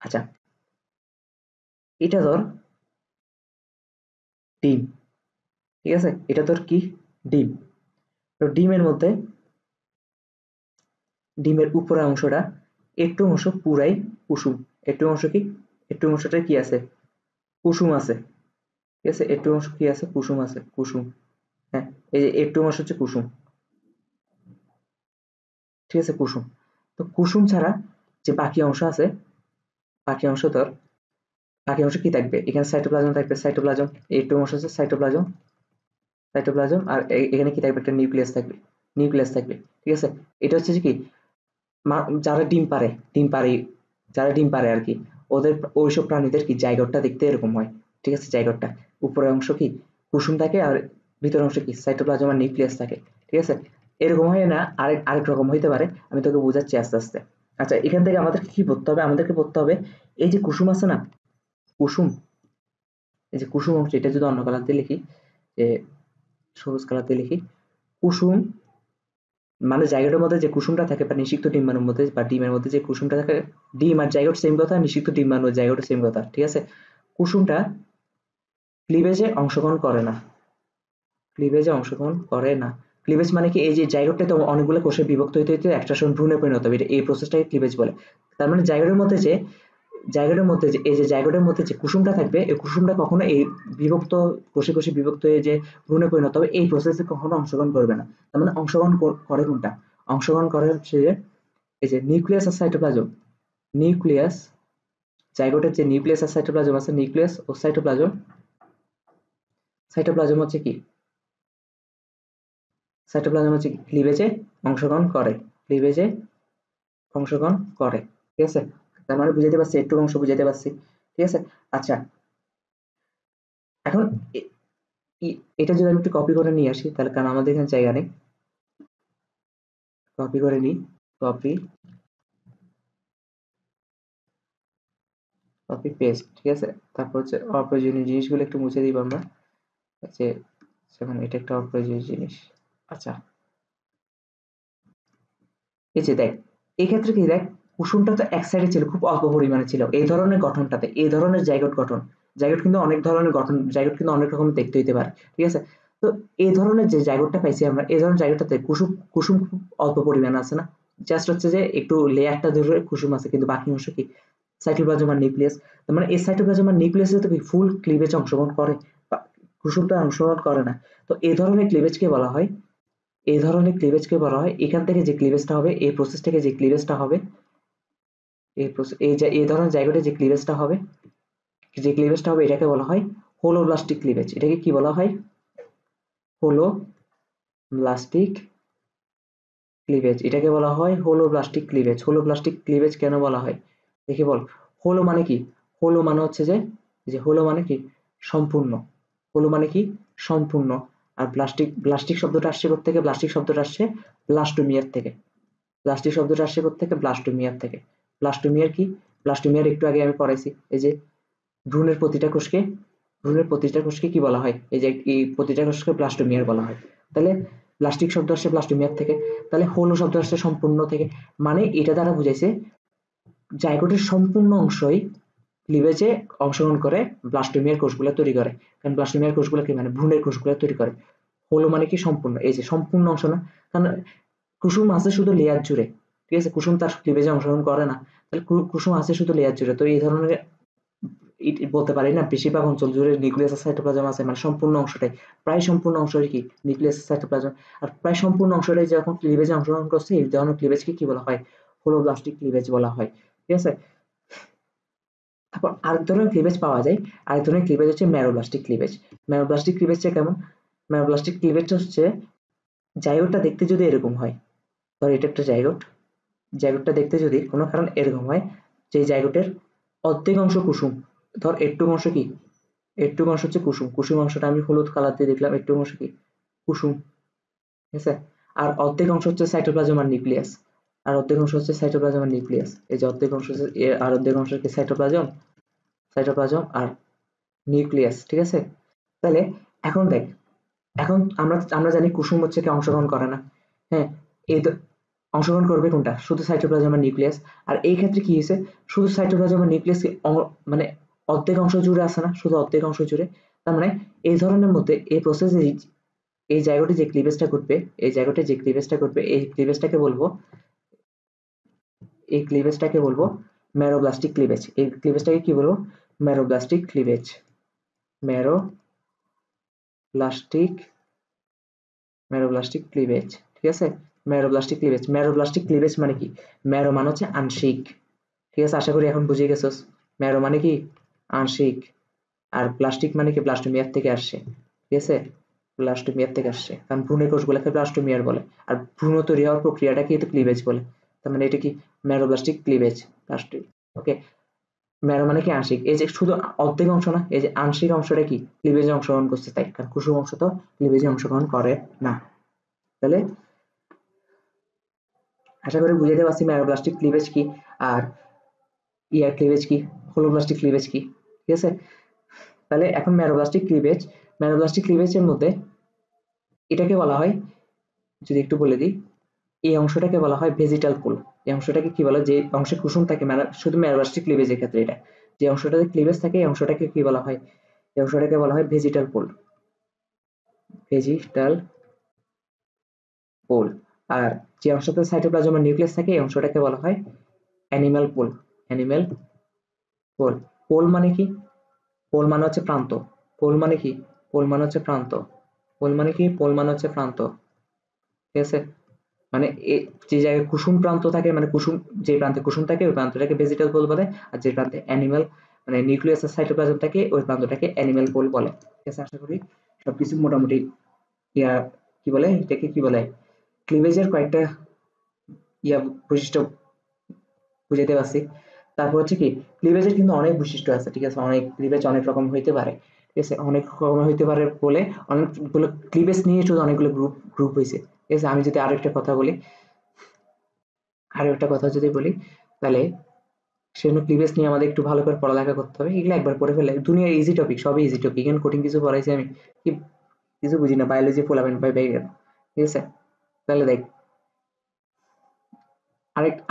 আচ্ছা, এটা ধর ডিম, ঠিক আছে, এটা তোর কি ডিম। তো ডিমের মধ্যে ডিমের উপরের অংশটা একটু অংশ পুরাই কুসুম, একটু অংশ কি, একটু অংশটা কি আছে, কুসুম আছে, ঠিক আছে। একটু অংশ কি আছে, কুসুম আছে, কুসুম, হ্যাঁ, এই যে একটু অংশ হচ্ছে কুসুম, ঠিক আছে, কুসুম। তো কুসুম ছাড়া যে বাকি অংশ আছে, বাকি অংশ তোর, বাকি অংশ কি থাকবে, এখানে সাইটোপ্লাজম থাকবে, সাইটোপ্লাজম, একটু অংশ হচ্ছে সাইটোপ্লাজম, সাইটোপ্লাজম, আর এখানে কি থাকবে, একটা নিউক্লিয়াস থাকবে, নিউক্লিয়াস থাকবে, ঠিক আছে। এটা হচ্ছে যে কি যারা ডিম পারে, ডিম পারে, যারা ডিম পারে আর কি, ওদের ওইসব প্রাণীদের কি জাইগোটটা দেখতে এরকম হয়, ঠিক আছে? জাইগোটটা উপরের অংশ কি কুসুম থাকে আর ভিতরের অংশ কি সাইটোপ্লাজম আর নিউক্লিয়াস থাকে, ঠিক আছে? এরকম হয় না, আরেক রকম হইতে পারে, আমি তোকে বোঝাচ্ছি আস্তে আস্তে। আচ্ছা, এখান থেকে আমাদের কি পড়তে হবে? আমাদেরকে পড়তে হবে এই যে কুসুম আছে না, কুসুম, এই যে কুসুম অংশ, এটা যদি অন্য কালার দিয়ে লিখি, যে সবুজ কালার দিয়ে লিখি, কুসুম মানে জায়গাটার মধ্যে যে কুসুমটা থাকে বা নিষিক্ত ডিম্বাণুর মধ্যে বা ডিমের মধ্যে যে কুসুমটা থাকে, ডিম আর জাইগোট সেম কথা, নিষিক্ত ডিম্বাণু জাইগোট সেম কথা, ঠিক আছে? কুসুমটা ক্লিভেজে অংশগ্রহণ করে না, ক্লিভেজে অংশগ্রহণ করে না। ক্লিভেজ মানে কি, এই যে জাইগোটটাতে অনেকগুলো কোষে বিভক্ত হইতে হইতে একটা সময় ভ্রূণে পরিণত হবে, এই প্রসেসটাকে ক্লিভেজ বলে। তার মানে জাইগোটের মধ্যে যে এই যে জাইগোটের মধ্যে যে কুসুমটা থাকবে, এই কুসুমটা কখনো এই বিভক্ত কোষে কোষে বিভক্ত হয়ে যে ভ্রূণে পরিণত হবে এই প্রসেসে কখনো অংশগ্রহণ করবে না। তার মানে অংশগ্রহণ করে কোনটা? অংশগ্রহণ করে হচ্ছে যে এই যে নিউক্লিয়াস আর সাইটোপ্লাজম। নিউক্লিয়াস, জাইগোটের যে নিউক্লিয়াস আর সাইটোপ্লাজম আছে, নিউক্লিয়াস ও সাইটোপ্লাজম, সাইটোপ্লাজম হচ্ছে কি, সাইটোপ্লাজম হচ্ছে ক্লিভেজে অংশগ্রহণ করে, ক্লিভেজে অংশগ্রহণ করে, ঠিক আছে? তার মানে বুঝাতে পারছি, একটু অংশ বুঝাতে পারছি, ঠিক আছে? আচ্ছা, এখন এটা যদি আমি একটু কপি করে নিয়ে আসি, তাহলে কারণ আমাদের এখানে জায়গা নেই, কপি করে নিই, কপি কপি পেস্ট, ঠিক আছে? তারপর হচ্ছে অপ্রয়োজনীয় জিনিসগুলো একটু মুছে দিব আমরা, যে যেমন এটা একটা অপ্রয়োজনীয় জিনিস। আচ্ছা, এই যে দেখ, এই ক্ষেত্রে কি দেখ, কুসুমটা তো এক সাইডে ছিল, খুব অল্প পরিমাণে ছিল এই ধরনের গঠনটাতে, এই ধরনের জাইগোট গঠন। জাইগোট কিন্তু অনেক ধরনের গঠন, জাইগোট কিন্তু অনেক রকম দেখতে হইতে পারে, ঠিক আছে? তো এই ধরনের যে জাইগোটটা পাইছি আমরা, এই ধরনের জাইগোটটাতে কুসুম কুসুম খুব অল্প পরিমাণে আছে না, জাস্ট হচ্ছে যে একটু লেয়ারটা ধরে কুসুম আছে, কিন্তু বাকি অংশ কি সাইটোপ্লাজম আর নিউক্লিয়াস। তার মানে এই সাইটোপ্লাজম আর নিউক্লিয়াসে তো ফুল ক্লিভেজ অংশগ্রহণ করে, কুসুমটা অংশগ্রহণ করে না। তো এই ধরনের ক্লিভেজকে বলা হয়, এই ধরনের ক্লিভেজকে বলা হয়, এখান থেকে যে ক্লিভেজটা হবে, এই প্রসেস থেকে যে ক্লিভেজটা হবে, এই ধরনের জায়গাটা যে ক্লিভেজটা হবে, এটাকে বলা হয় হোলোব্লাস্টিক ক্লিভেজ। এটাকে কি বলা হয়? হোলোব্লাস্টিক ক্লিভেজ, এটাকে বলা হয় হোলোব্লাস্টিক ক্লিভেজ। হোলোব্লাস্টিক ক্লিভেজ কেন বলা হয় দেখি বল। হোলো মানে কি? হোলো মানে হচ্ছে যে হোলো মানে কি সম্পূর্ণ, হোলো মানে কি সম্পূর্ণ। আর ব্লাস্টিক, ব্লাস্টিক শব্দটা আসছে কোত্থেকে? ব্লাস্টিক শব্দটা আসছে ব্লাস্টোমিয়ার থেকে। ব্লাস্টিক শব্দটা আসছে কোত্থেকে? ব্লাস্টোমিয়ার থেকে। ব্লাস্টোমিয়ার কি? ব্লাস্টোমিয়ার একটু আগে আমি পড়াইছি, এই যে ভ্রূণের প্রতিটা কোষকে, ভ্রূণের প্রতিটা কোষকে কি বলা হয়? এই যে এই প্রতিটা কোষকে ব্লাস্টোমিয়ার বলা হয়। তাহলে প্লাস্টিক শব্দ আসছে ব্লাস্টোমিয়ার থেকে, তাহলে হোলো শব্দ আসছে সম্পূর্ণ থেকে। মানে এটা দ্বারা বুঝাইছে জাইগোটের সম্পূর্ণ অংশই ক্লিভেজে অংশগ্রহণ করে ব্লাস্টোমিয়ার কোষগুলো তৈরি করে। কারণ ব্লাস্টোমিয়ার কোষগুলো কি মানে ভ্রূণের কোষগুলো তৈরি করে। হোলো মানে কি সম্পূর্ণ, এই যে সম্পূর্ণ অংশ না, কারণ কুসুম আছে শুধু লেয়ার জুড়ে, ঠিক আছে? কুসুম তার ক্লিভেজে অংশগ্রহণ করে না, তাহলে কুসুম আছে শুধু লেয়ার জুড়ে। তো এই ধরনের বলতে পারি না বেশিরভাগ অঞ্চল জুড়ে নিউক্লিয়াস আর সাইটোপ্লাজম আছে, মানে সম্পূর্ণ অংশটাই, প্রায় সম্পূর্ণ অংশটাই কি নিউক্লিয়াস সাইটোপ্লাজম। আর প্রায় সম্পূর্ণ অংশটাই যখন ক্লিভেজে অংশগ্রহণ করছে, এই ধরনের ক্লিভেজকে কি বলা হয়? হোলোব্লাস্টিক ক্লিভেজ বলা হয়, ঠিক আছে? তারপর আরেক ধরনের ক্লিভেজ পাওয়া যায়, আরেক ধরনের ক্লিভেজ হচ্ছে ম্যারোব্লাস্টিক ক্লিভেজ। ম্যারোব্লাস্টিক ক্লিভেজটা কেমন? ম্যারোব্লাস্টিক ক্লিভেজটা হচ্ছে জাইগোটটা দেখতে যদি এরকম হয়, ধর এটা একটা জাইগোট, জাইগোটটা দেখতে যদি কোনো কারণ এরকম হয়, যে জাইগোটের অর্ধেক অংশ কুসুম, ধর একটু অংশ কি, একটু অংশ হচ্ছে কুসুম, কুসুম অংশটা আমি হলুদ কালার দিয়ে দেখলাম, একটু অংশ কি কুসুম, ঠিক আছে? আর অর্ধেক অংশ হচ্ছে সাইটোপ্লাজম আর নিউক্লিয়াস, আর অর্ধেক অংশ হচ্ছে সাইটোপ্লাজম আর নিউক্লিয়াস, এই যে অর্ধেক অংশ হচ্ছে আর অর্ধেক অংশ কি সাইটোপ্লাজম, সাইটোপ্লাজম আর নিউক্লিয়াস, ঠিক আছে? তাহলে এখন দেখ, এখন আমরা জানি কুসুম হচ্ছে কি অংশগ্রহণ করে না, হ্যাঁ? এই তো অংশগ্রহণ করবে কোনটা? শুধু সাইটোপ্লাজম আর নিউক্লিয়াস। আর এই ক্ষেত্রে কি হয়েছে, শুধু সাইটোপ্লাজম আর নিউক্লিয়াস মানে অর্ধেক অংশ জুড়ে আছে না, শুধু অর্ধেক অংশ জুড়ে। তার মানে এই ধরনের মধ্যে এই প্রসেসে এই জায়গাটি যে ক্লিভেজটা ঘটবে, এই জায়গাটি যে ক্লিভেজটা ঘটবে, এই ক্লিভেজটাকে বলবো, এই ক্লিভেজটাকে বলবো ম্যারোব্লাস্টিক ক্লিভেজ। এই ক্লিভেজটাকে কি বলবো? ম্যারোব্লাস্টিক ক্লিভেজ। ম্যারোব্লাস্টিক, ম্যারোব্লাস্টিক ক্লিভেজ, ঠিক আছে? ম্যারোব্লাস্টিক ক্লিভেজ, ম্যারোব্লাস্টিক ক্লিভেজ মানে কি? ম্যারো মানে হচ্ছে আংশিক, ঠিক আছে? আশা করি এখন বুঝে গেছস। ম্যারো মানে কি আংশিক, আর প্লাস্টিক মানে কি ব্লাস্টোমিয়ার থেকে আসছে, ঠিক আছে? ব্লাস্টোমিয়ার থেকে আসছে, কারণ ভ্রূণের কোষগুলোকে ব্লাস্টোমিয়ার বলে, আর ভ্রূণ তৈরি হওয়ার প্রক্রিয়াটাকে তো ক্লিভেজ বলে। তার মানে এটা কি ম্যারোব্লাস্টিক ক্লিভেজ প্লাস্টিক, ওকে? ম্যারো মানে কি আংশিক, এই যে শুধু অর্ধেক অংশ না, এই যে আংশিক অংশটা কি ক্লিভেজে অংশগ্রহণ করছে, তাই কারণ কুসুম অংশ তো ক্লিভেজে অংশগ্রহণ করে না। তাহলে আশা করি বুঝাতে পারছি ম্যারোব্লাস্টিক ক্লিভেজ কি আর ইয়ার ক্লিভেজ কি, হোলোব্লাস্টিক ক্লিভেজ কি, ঠিক আছে। তাহলে এখন ম্যারোব্লাস্টিক ক্লিভেজের মধ্যে এটাকে বলা হয়, যদি একটু বলে দিই, এই অংশটাকে বলা হয় ভেজিটাল পুল। এই অংশটাকে কি বলা, যে অংশে কুসুম থাকে, শুধু ম্যারোব্লাস্টিক ক্লিভেজের ক্ষেত্রে এটা, যে অংশটাতে ক্লিভেজ থাকে এই অংশটাকে কি বলা হয়, এই অংশটাকে বলা হয় ভেজিটাল পুল, ভেজিটাল পুল। আর যে অংশটাতে সাইটোপ্লাজম আর নিউক্লিয়াস থাকে এই অংশটাকে বলা হয় অ্যানিমাল পুল, অ্যানিমাল পুল। পোল মানে কি, পোল মানে হচ্ছে প্রান্ত, পোল মানে কি, পোল মানে হচ্ছে প্রান্ত, পোল মানে কি, পোল মানে হচ্ছে প্রান্ত, ঠিক আছে। মানে যে জায়গায় কুসুম প্রান্ত থাকে, মানে কুসুম, যে প্রান্তে কুসুম থাকে ওই প্রান্তটাকে ভেজিটাল পোল বলে, আর যে প্রান্তে অ্যানিমাল মানে নিউক্লিয়াস আর সাইটোপ্লাজম থাকে ওই প্রান্তটাকে অ্যানিমাল পোল বলে, ঠিক আছে। আশা করি সবকিছু মোটামুটি ইয়া কি বলে এটাকে কি বলে ক্লিভেজের কয়েকটা ইয়া বৈশিষ্ট্য বুঝাইতে পারছি। তারপর হচ্ছে কি, ক্লিভেজের কিন্তু অনেক বৈশিষ্ট্য আছে, ঠিক আছে, অনেক ক্লিভেজ অনেক রকম হইতে পারে, ঠিক আছে, অনেক রকম হইতে পারে বলে অনেকগুলো ক্লিভেজ নিয়ে শুধু অনেকগুলো গ্রুপ গ্রুপ হয়েছে, ঠিক আছে। আমি যদি আরেকটা কথা বলি, তাহলে সেজন্য ক্লিভেজ নিয়ে আমাদের একটু ভালো করে পড়ালেখা করতে হবে, এগুলো একবার পড়ে ফেলে দুনিয়ার ইজি টপিক, সবই ইজি টপিক, এখানে কঠিন কিছু পড়াইছি আমি কি কিছু বুঝি না, বায়োলজি পোলাবেন পাই পাই গেল, ঠিক আছে। তাহলে দেখ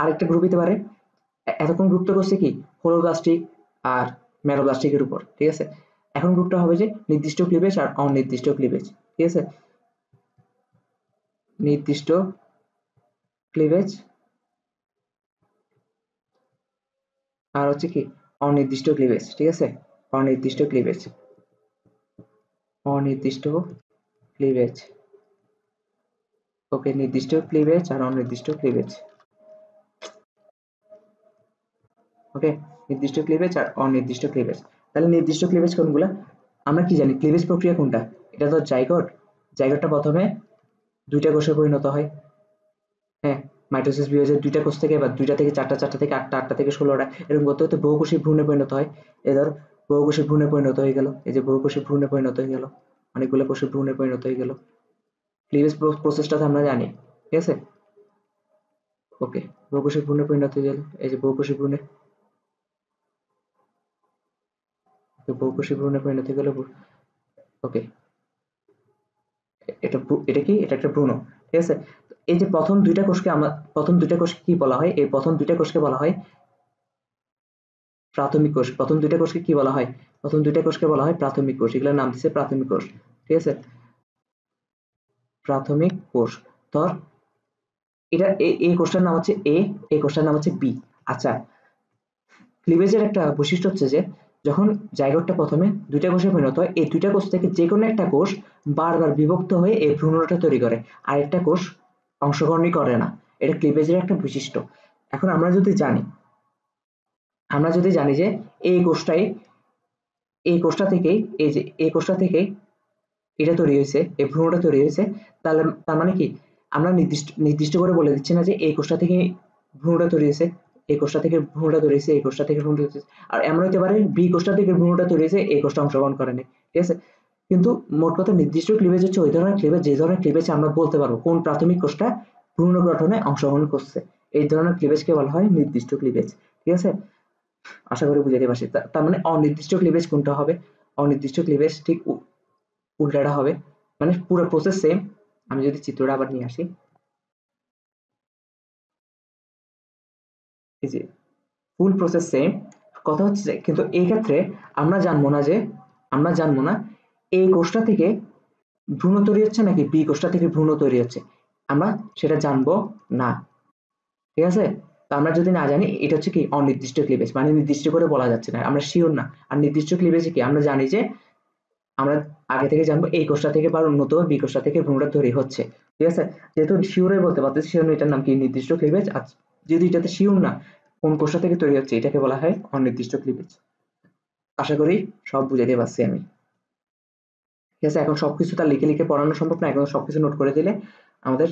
আরেকটা গ্রুপ হতে পারে, এতক্ষণ গ্রুপটা করছে কি হোলোব্লাস্টিক আর ম্যারোব্লাস্টিকের উপর, ঠিক আছে। এখন গ্রুপটা হবে যে নির্দিষ্ট ক্লিভেজ আর অনির্দিষ্ট ক্লিভেজ, ঠিক আছে, নির্দিষ্ট ক্লিভেজ আর হচ্ছে কি অনির্দিষ্ট ক্লিভেজ, ঠিক আছে, অনির্দিষ্ট ক্লিভেজ, অনির্দিষ্ট ক্লিভেজ, ওকে, নির্দিষ্ট ক্লিভেজ আর অনির্দিষ্ট ক্লিভেজ, ওকে, নির্দিষ্ট ক্লিভেজ আর অনির্দিষ্ট ক্লিভেজ। তাহলে নির্দিষ্ট ক্লিভেজ কোনগুলা, আমরা কি জানি ক্লিভেজ প্রক্রিয়া কোনটা, এটা তো জাইগোট, জাইগোটটা প্রথমে দুইটা কোষে পরিণত হয়, হ্যাঁ, মাইটোসিস বিভাজের দুইটা কোষ থেকে বা দুইটা থেকে চারটা, চারটা থেকে আটটা, আটটা থেকে 16টা, এরকম করতে হতে বহুকোষী ভ্রূণে পরিণত হয়। এই ধর বহুকোষী ভ্রূণে পরিণত হয়ে গেল, এই যে বহুকোষী ভ্রূণে পরিণত হয়ে গেল, অনেকগুলো কোষে ভ্রূণে পরিণত হয়ে গেল, ক্লিভেজ প্রসেসটা তো আমরা জানি, ঠিক আছে, ওকে, বহুকোষী ভ্রূণে পরিণত হয়ে গেল, এই যে বহুকোষী ভ্রূণে, তো বহুকোষী ভ্রূণে পরিণত হয়ে গেল, ওকে, এটা কি, এটা একটা ভ্রূণ, ঠিক আছে। এই যে প্রথম দুইটা কোষকে কি বলা হয়, এই প্রথম দুইটা কোষকে বলা হয় প্রাথমিক কোষ, প্রথম দুইটা কোষকে কি বলা হয়, প্রথম দুইটা কোষকে বলা হয় প্রাথমিক কোষ, এগুলোর নাম দিচ্ছে প্রাথমিক কোষ, ঠিক আছে, প্রাথমিক কোষ। ধর এটা এই কোষটার নাম হচ্ছে এ, এই কোষটার নাম হচ্ছে বি। আচ্ছা, ক্লিভেজের একটা বৈশিষ্ট্য হচ্ছে যে যখন জাইগোটটা প্রথমে দুইটা কোষে পরিণত হয়, এই দুইটা কোষ থেকে যে কোনো একটা কোষ বারবার বিভক্ত হয়ে এই ভ্রূণটা তৈরি করে, আরেকটা কোষ অংশগ্রহণই করে না, এটা ক্লিভেজের একটা বৈশিষ্ট্য। এখন আমরা যদি জানি যে এই কোষটাই, এই কোষটা থেকেই, এই যে এই কোষটা থেকেই এটা তৈরি হয়েছে, এই ভ্রূণটা তৈরি হয়েছে, তাহলে তার মানে কি আমরা নির্দিষ্ট করে বলে দিচ্ছি না যে এই কোষটা থেকে ভ্রূণটা তৈরি হয়েছে, এই কোষটা থেকে ভ্রূণটা তৈরি হয়েছে, এই কোষটা থেকে ভ্রূণটা তৈরি হয়েছে, আর এমন হতে পারে বি কোষটা থেকে ভ্রূণটা তৈরি হয়েছে, এই কোষটা অংশগ্রহণ করেনি, ঠিক আছে। কিন্তু মোট কথা নির্দিষ্ট ক্লিভেজ হচ্ছে ওই ধরনের ক্লিভেজ যে ধরনের ক্লিভেজ আমরা বলতে পারবো কোন প্রাথমিক কোষটা ভ্রূণ গঠনে অংশগ্রহণ করছে, এই ধরনের ক্লিভেজকে বলা হয় নির্দিষ্ট ক্লিভেজ, ঠিক আছে। আশা করি বুঝাতে পারছি। তার মানে অনির্দিষ্ট ক্লিভেজ কোনটা হবে, অনির্দিষ্ট ক্লিভেজ ঠিক উল্টাটা হবে, মানে পুরো প্রসেস সেম। আমি যদি চিত্রটা আবার নিয়ে আসি, এই যে ফুল প্রসেস সেম, কথা হচ্ছে যে কিন্তু এই ক্ষেত্রে আমরা জানবো না এই কোষটা থেকে ভ্রূণ তৈরি হচ্ছে নাকি বি কোষটা থেকে ভ্রূণ তৈরি হচ্ছে, আমরা সেটা জানবো না, ঠিক আছে। তো আমরা যদি না জানি, এটা হচ্ছে কি অনির্দিষ্ট ক্লিভেজ, মানে নির্দিষ্ট করে বলা যাচ্ছে না, আমরা শিওর না। আর নির্দিষ্ট ক্লিভেজে কি আমরা জানি যে আমরা আগে থেকে জানবো এই কোষটা থেকে বা উন্নত বি কোষটা থেকে ভ্রূণটা তৈরি হচ্ছে, ঠিক আছে। যেহেতু শিওরে বলতে পারতেছি সেজন্য এটার নাম কি নির্দিষ্ট ক্লিভেজ। আর যদি এটাতে শিওর না কোন কোষটা থেকে তৈরি হচ্ছে, এটাকে বলা হয় অনির্দিষ্ট ক্লিভেজ। আশা করি সব বুঝাতে পারছি আমি, ঠিক আছে। এখন সবকিছু তার লিখে লিখে পড়ানো সম্ভব না, এখন সবকিছু নোট করে দিলে আমাদের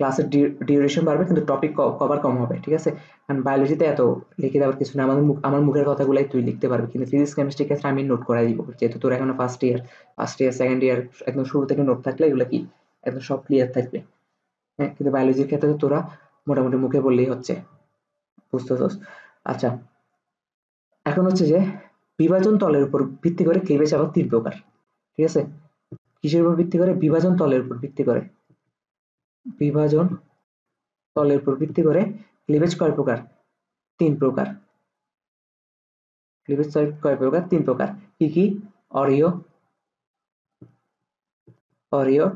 ক্লাসের ডিউরেশন বাড়বে কিন্তু টপিক কভার কম হবে, ঠিক আছে? কারণ বায়োলজিতে এত লিখে দেওয়ার কিছু না, আমার মুখের কথাগুলাই তুই লিখতে পারবি, কিন্তু ফিজিক্স কেমিস্ট্রির ক্ষেত্রে আমি নোট করাই দিব, যেহেতু তোর এখনো ফার্স্ট ইয়ার সেকেন্ড ইয়ার, একদম শুরু থেকে নোট থাকলে এগুলো কি একদম সব ক্লিয়ার থাকবে। হ্যাঁ, কিন্তু বায়োলজির ক্ষেত্রে তো তোরা মোটামুটি মুখে বললেই হচ্ছে, বুঝতেছস? আচ্ছা, এখন হচ্ছে যে বিভাজন তলের উপর ভিত্তি করে ক্লিভেজ আবার 3 প্রকার, ঠিক আছে? কিসের উপর ভিত্তি করে? বিভাজন তলের উপর ভিত্তি করে। বিভাজন তলের উপর ভিত্তি করে ক্লিভেজ কয় প্রকার? 3 প্রকার। ক্লিভেজ কয় প্রকার? 3 প্রকার। কি কি? অরিও, অরিও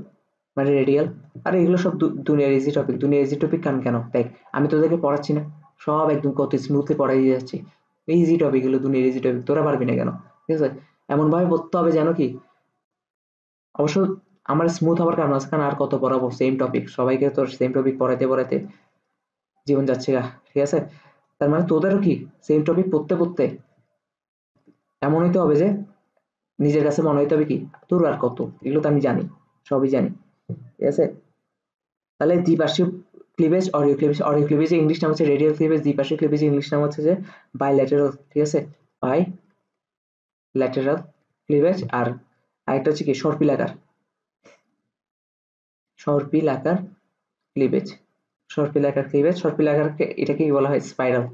মানে রেডিয়াল। আর এগুলো সব দুনিয়ার ইজি টপিক। দুনিয়ার ইজি টপিক কেন দেখ, আমি তোদেরকে পড়াচ্ছি না, সব একদম কত স্মুথলি পড়াই দিয়ে যাচ্ছি। ইজি টপিক এগুলো, দুনিয়ার ইজি টপিক, তোরা পারবি না কেন? ঠিক আছে, এমন ভাবে পড়তে হবে যেন কি, অবশ্য আমার স্মুথ হওয়ার কারণ আছে, কারণ আর কত পড়াবো সেম টপিক, সবাইকে তোর সেম টপিক পড়াইতে পড়াইতে জীবন যাচ্ছে গা, ঠিক আছে? তার মানে তোদেরও কি সেম টপিক পড়তে পড়তে এমন হইতে হবে যে নিজের কাছে মনে হইতে হবে কি তোর আর কত, এগুলো তো আমি জানি, সবই জানি, ঠিক আছে? তাহলে দ্বিপার্শ্বীয় ক্লিভেজ, অরিও ক্লিভেজ ইংলিশ নাম হচ্ছে রেডিয়াল ক্লিভেজ, দ্বিপার্শ্বীয় ক্লিভেজ ইংলিশ নাম হচ্ছে যে বাইল্যাটেরাল, ঠিক আছে? By lateral cleavage. আর আরেকটা হচ্ছে কি সর্পিলাকার, সর্পিলাকার ক্লিভেজ, সর্পিলাকার ক্লিভেজ। সর্পিলাকারকে এটাকে কি বলা হয়? স্পাইরাল।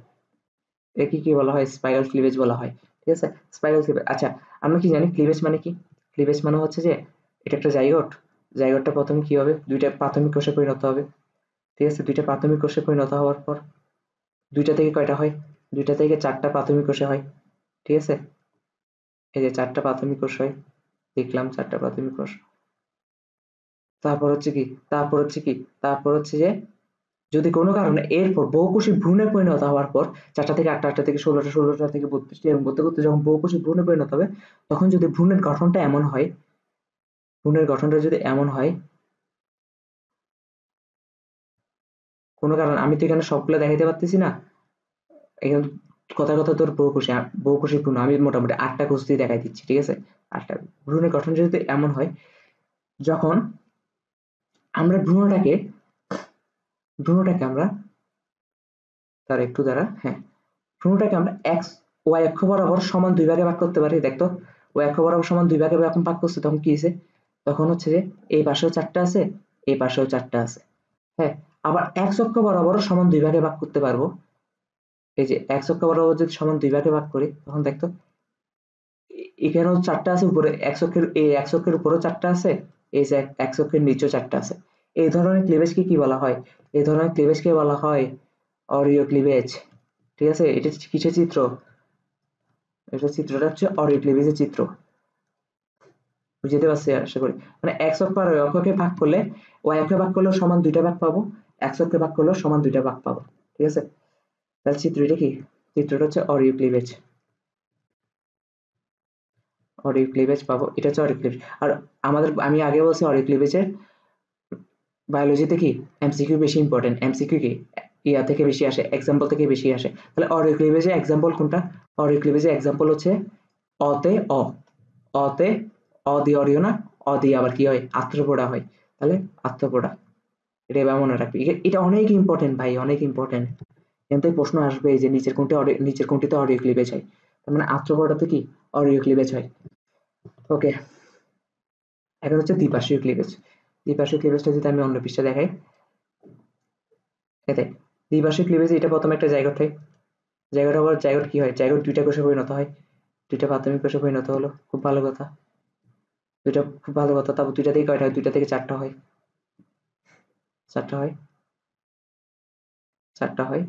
এটাকে কি বলা হয়? স্পাইরাল ক্লিভেজ বলা হয়, ঠিক আছে? Spiral cleavage. আচ্ছা, আমরা কি জানি ক্লিভেজ মানে কি? ক্লিভেজ মানে হচ্ছে যে এটা একটা জাইগোট, জাইগোটটা প্রথমে কি হবে? দুইটা প্রাথমিক কোষে পরিণত হবে, ঠিক আছে? দুইটা প্রাথমিক কোষে পরিণত হওয়ার পর দুইটা থেকে কয়টা হয়? দুইটা থেকে 4টা প্রাথমিক কোষে হয়, ঠিক আছে? এই যে 4টা প্রাথমিক কোষ হয়, দেখলাম 4টা প্রাথমিক কোষ। তারপর হচ্ছে কি, তারপর হচ্ছে কি, তারপর হচ্ছে যে যদি কোনো কারণে এরপর বহুকোষী ভ্রূণে পরিণত হওয়ার পর 4টা থেকে 8টা, 8টা থেকে 16টা, 16টা থেকে 32টা, এরকম করতে করতে যখন বহুকোষী ভ্রূণে পরিণত হবে, তখন যদি ভ্রূণের গঠনটা এমন হয়, ভ্রূণের গঠনটা যদি এমন হয়, কোনো কারণ আমি তো এখানে সবগুলো দেখাইতে পারতেছি না, এখানে কথা কথা তোর বহুকোষী, বহুকোষী ভ্রূণ আমি মোটামুটি 8টা কোষ দিয়ে দেখাই দিচ্ছি, ঠিক আছে? 8টা ভ্রূণের গঠন যদি এমন হয়, যখন আমরা ভ্রূণটাকে আমরা তার একটু দ্বারা, হ্যাঁ, ভ্রূণটাকে আমরা এক্স ওয়াই অক্ষ বরাবর সমান 2 ভাগে ভাগ করতে পারি। দেখতো ওয়াই অক্ষ বরাবর সমান 2 ভাগে যখন ভাগ করছে তখন কি হয়েছে? তখন হচ্ছে যে এই পাশেও 4টা আছে, এই পাশেও 4টা আছে। হ্যাঁ, আবার এক্স অক্ষ বরাবর সমান 2 ভাগে ভাগ করতে পারবো। এই যে এক্স অক্ষ বরাবর যদি সমান 2 ভাগে ভাগ করি, তখন দেখতো এখানেও 4টা আছে, উপরে এক্স অক্ষের উপরেও 4টা আছে, এই যে এক্স অক্ষের নিচেও 4টা আছে। এই ধরনের ক্লিভেজকে কি বলা হয়? এই ধরনের ক্লিভেজকে বলা হয় অরিও ক্লিভেজ, ঠিক আছে? এটা কিসের চিত্র? এটা চিত্রটা হচ্ছে অরিও ক্লিভেজের চিত্র, বুঝতে পারছি আশা করি। মানে এক্স অক্ষ আর ওয়াই অক্ষকে ভাগ করলে, ওয়াই অক্ষে ভাগ করলেও সমান 2টা ভাগ পাবো, এক্স অক্ষে ভাগ করলেও সমান 2টা ভাগ পাবো, ঠিক আছে? তাহলে চিত্রটা কি? চিত্রটা হচ্ছে অরিও ক্লিভেজ, অরিও ক্লিভেজ পাবো, এটা হচ্ছে অরিও ক্লিভেজ। আর আমি আগে বলছি অরিও ক্লিভেজের বায়োলজিতে কি এমসিকিউ বেশি ইম্পর্টেন্ট, এমসিকিউ কি ইয়া থেকে বেশি আসে, এক্সাম্পল থেকে বেশি আসে। তাহলে অরিও ক্লিভেজের এক্সাম্পল কোনটা? অরিও ক্লিভেজের এক্সাম্পল হচ্ছে অতে অ, অতে অ দিয়ে অরিও না, অ দিয়ে আবার কি হয়? আর্থ্রোপোডা হয়। তাহলে আর্থ্রোপোডা, এটা এবার মনে রাখবি, এটা অনেক ইম্পর্টেন্ট ভাই, অনেক ইম্পর্টেন্ট। এখান থেকে প্রশ্ন আসবে যে নিচের কোনটিতে অরিও ক্লিভেজ হয়, তার মানে আর্থ্রোপোডাতে কি অরিও ক্লিভেজ হয়। ওকে, এখন হচ্ছে দ্বিপার্শ্বীয় ক্লিভেজ। দ্বিপার্শ্বীয় ক্লিভেজটা যদি আমি অন্য পৃষ্ঠা দেখাই, এতে দ্বিপার্শ্বীয় ক্লিভেজে এটা প্রথমে একটা জায়গা হয়, জায়গাটা আবার জায়গা কি হয়? জায়গা 2টা কোষে পরিণত হয়, 2টা প্রাথমিক কোষে পরিণত হলো, খুব ভালো কথা, 2টা খুব ভালো কথা। তারপর 2টা থেকে কয়টা হয়? 2টা থেকে 4টা হয়, 4টা হয়, 4টা হয়।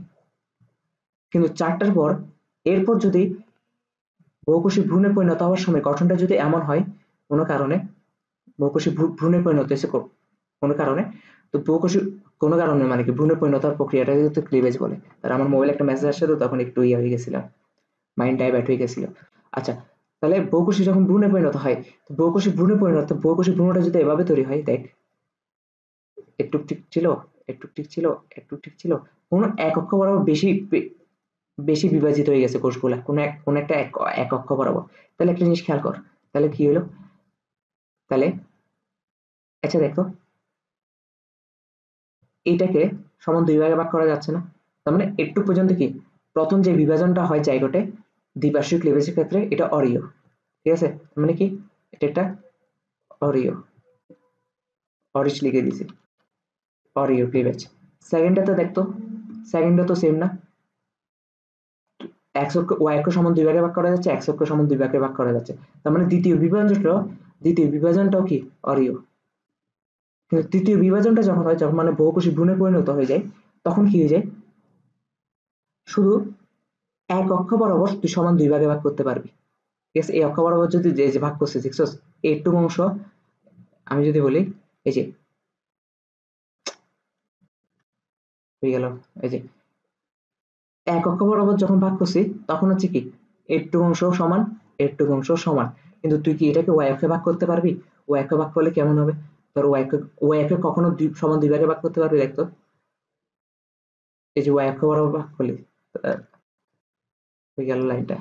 কিন্তু 4টার পর এরপর যদি বহুকোষী ভ্রূণে পরিণত হওয়ার সময় গঠনটা যদি এমন হয় কোনো কারণে, বহুকোষী ভ্রূণে পরিণত হয়েছে কোনো কারণে, তো বহুকোষী কোনো কারণে মানে কি ভ্রূণে পরিণত হওয়ার প্রক্রিয়াটা কিন্তু ক্লিভেজ বলে। আর আমার মোবাইলে একটা মেসেজ আসছে, তো তখন একটু ইয়ে হয়ে গেছিলাম, মাইন্ড ডাইভার্ট হয়ে গেছিল। আচ্ছা, তাহলে বহুকোষী যখন ভ্রূণে পরিণত হয়, তো বহুকোষী ভ্রূণটা যদি এভাবে তৈরি হয়, দেখ একটু ঠিক ছিল, একটু ঠিক ছিল, একটু ঠিক ছিল, কোনো এক অক্ষ বরাবর বেশি বিভাজিত হয়ে গেছে কোষগুলা, কোন একটা এক অক্ষ বরাবর। তাহলে একটা জিনিস খেয়াল কর, তাহলে কি হলো? তাহলে আচ্ছা দেখো, এইটাকে সমান দুই ভাগে ভাগ করা যাচ্ছে না, তার মানে একটু পর্যন্ত কি প্রথম যে বিভাজনটা হয় জায়গোটে দ্বিপার্শ্বীয় ক্লিভেজের ক্ষেত্রে এটা অরিয়, ঠিক আছে, মানে কি এটা একটা অরিয়, অরিশ লিখে দিছি, অরিয় ক্লিভেজ। সেকেন্ডটাতে দেখতো, সেকেন্ডটা তো সেম না, এক্স অক্ষ ওয়াই অক্ষ সমান দুই ভাগে ভাগ করা যাচ্ছে, এক্স অক্ষ সমান দুই ভাগে ভাগ করা যাচ্ছে, তার মানে দ্বিতীয় বিভাজনটাও কি অরিয়। কিন্তু তৃতীয় বিভাজনটা যখন হয়, যখন মানে বহুকোষী ভ্রূণে পরিণত হয়ে যায়, তখন কি হয়ে যায়, শুধু এক অক্ষ বরাবর তুই সমান দুই ভাগে ভাগ করতে পারবি, ঠিক আছে। এই অক্ষ বরাবর যদি যে ভাগ করছে দেখছস এইটুকু অংশ, আমি যদি বলি এই যে হয়ে গেল, এই যে এক অক্ষ বরাবর যখন ভাগ করছি তখন হচ্ছে কি এইটুকু অংশ সমান, এইটুকু অংশ সমান, কিন্তু তুই কি এটাকে ওয়াই অক্ষে ভাগ করতে পারবি? ওয়াই অক্ষে ভাগ করলে কেমন হবে, তোর ওয়াই অক্ষে কখনো সমান দুই ভাগে ভাগ করতে পারবি? দেখতো এই যে ওয়াই অক্ষ বরাবর ভাগ করলি, হয়ে গেল লাইনটা,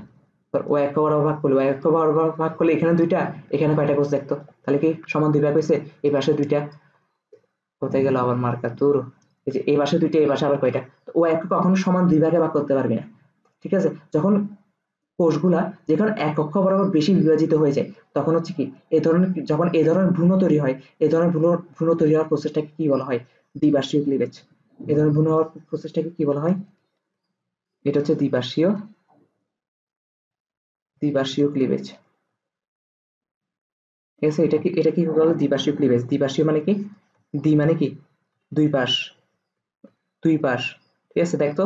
তোর ওয়াই অক্ষ বরাবর ভাগ করলি, ওয়াই অক্ষ বরাবর ভাগ করলে এখানে দুইটা, এখানে কয়টা কোষ দেখতো, তাহলে কি সমান দুই ভাগ হয়েছে, এই পাশে দুইটা, কোথায় গেল আবার মার্কার তোর, এই যে এই পাশে দুইটা, এই পাশে আবার কয়টা, তো ওয়াই অক্ষ কখনো সমান দুই ভাগে ভাগ করতে পারবি না, ঠিক আছে। যখন কোষগুলা যেখানে এক অক্ষ বরাবর বেশি বিভাজিত হয়ে যায়, তখন হচ্ছে কি এই ধরনের, যখন এই ধরনের ভ্রূণ তৈরি হয়, এই ধরনের ভ্রূণ তৈরি হওয়ার প্রসেসটাকে কি বলা হয়, দ্বিপার্শ্বীয় ক্লিভেজ। এই ধরনের ভ্রূণ হওয়ার প্রসেসটাকে কি বলা হয়, এটা হচ্ছে দ্বিপার্শ্বীয় ক্লিভেজ, ঠিক আছে। এটা কি বলে, দ্বিপার্শ্বীয় ক্লিভেজ। দ্বিপার্শ্বীয় মানে কি, দ্বি মানে কি দুই পাশ, দুই পাশ, ঠিক আছে। দেখতো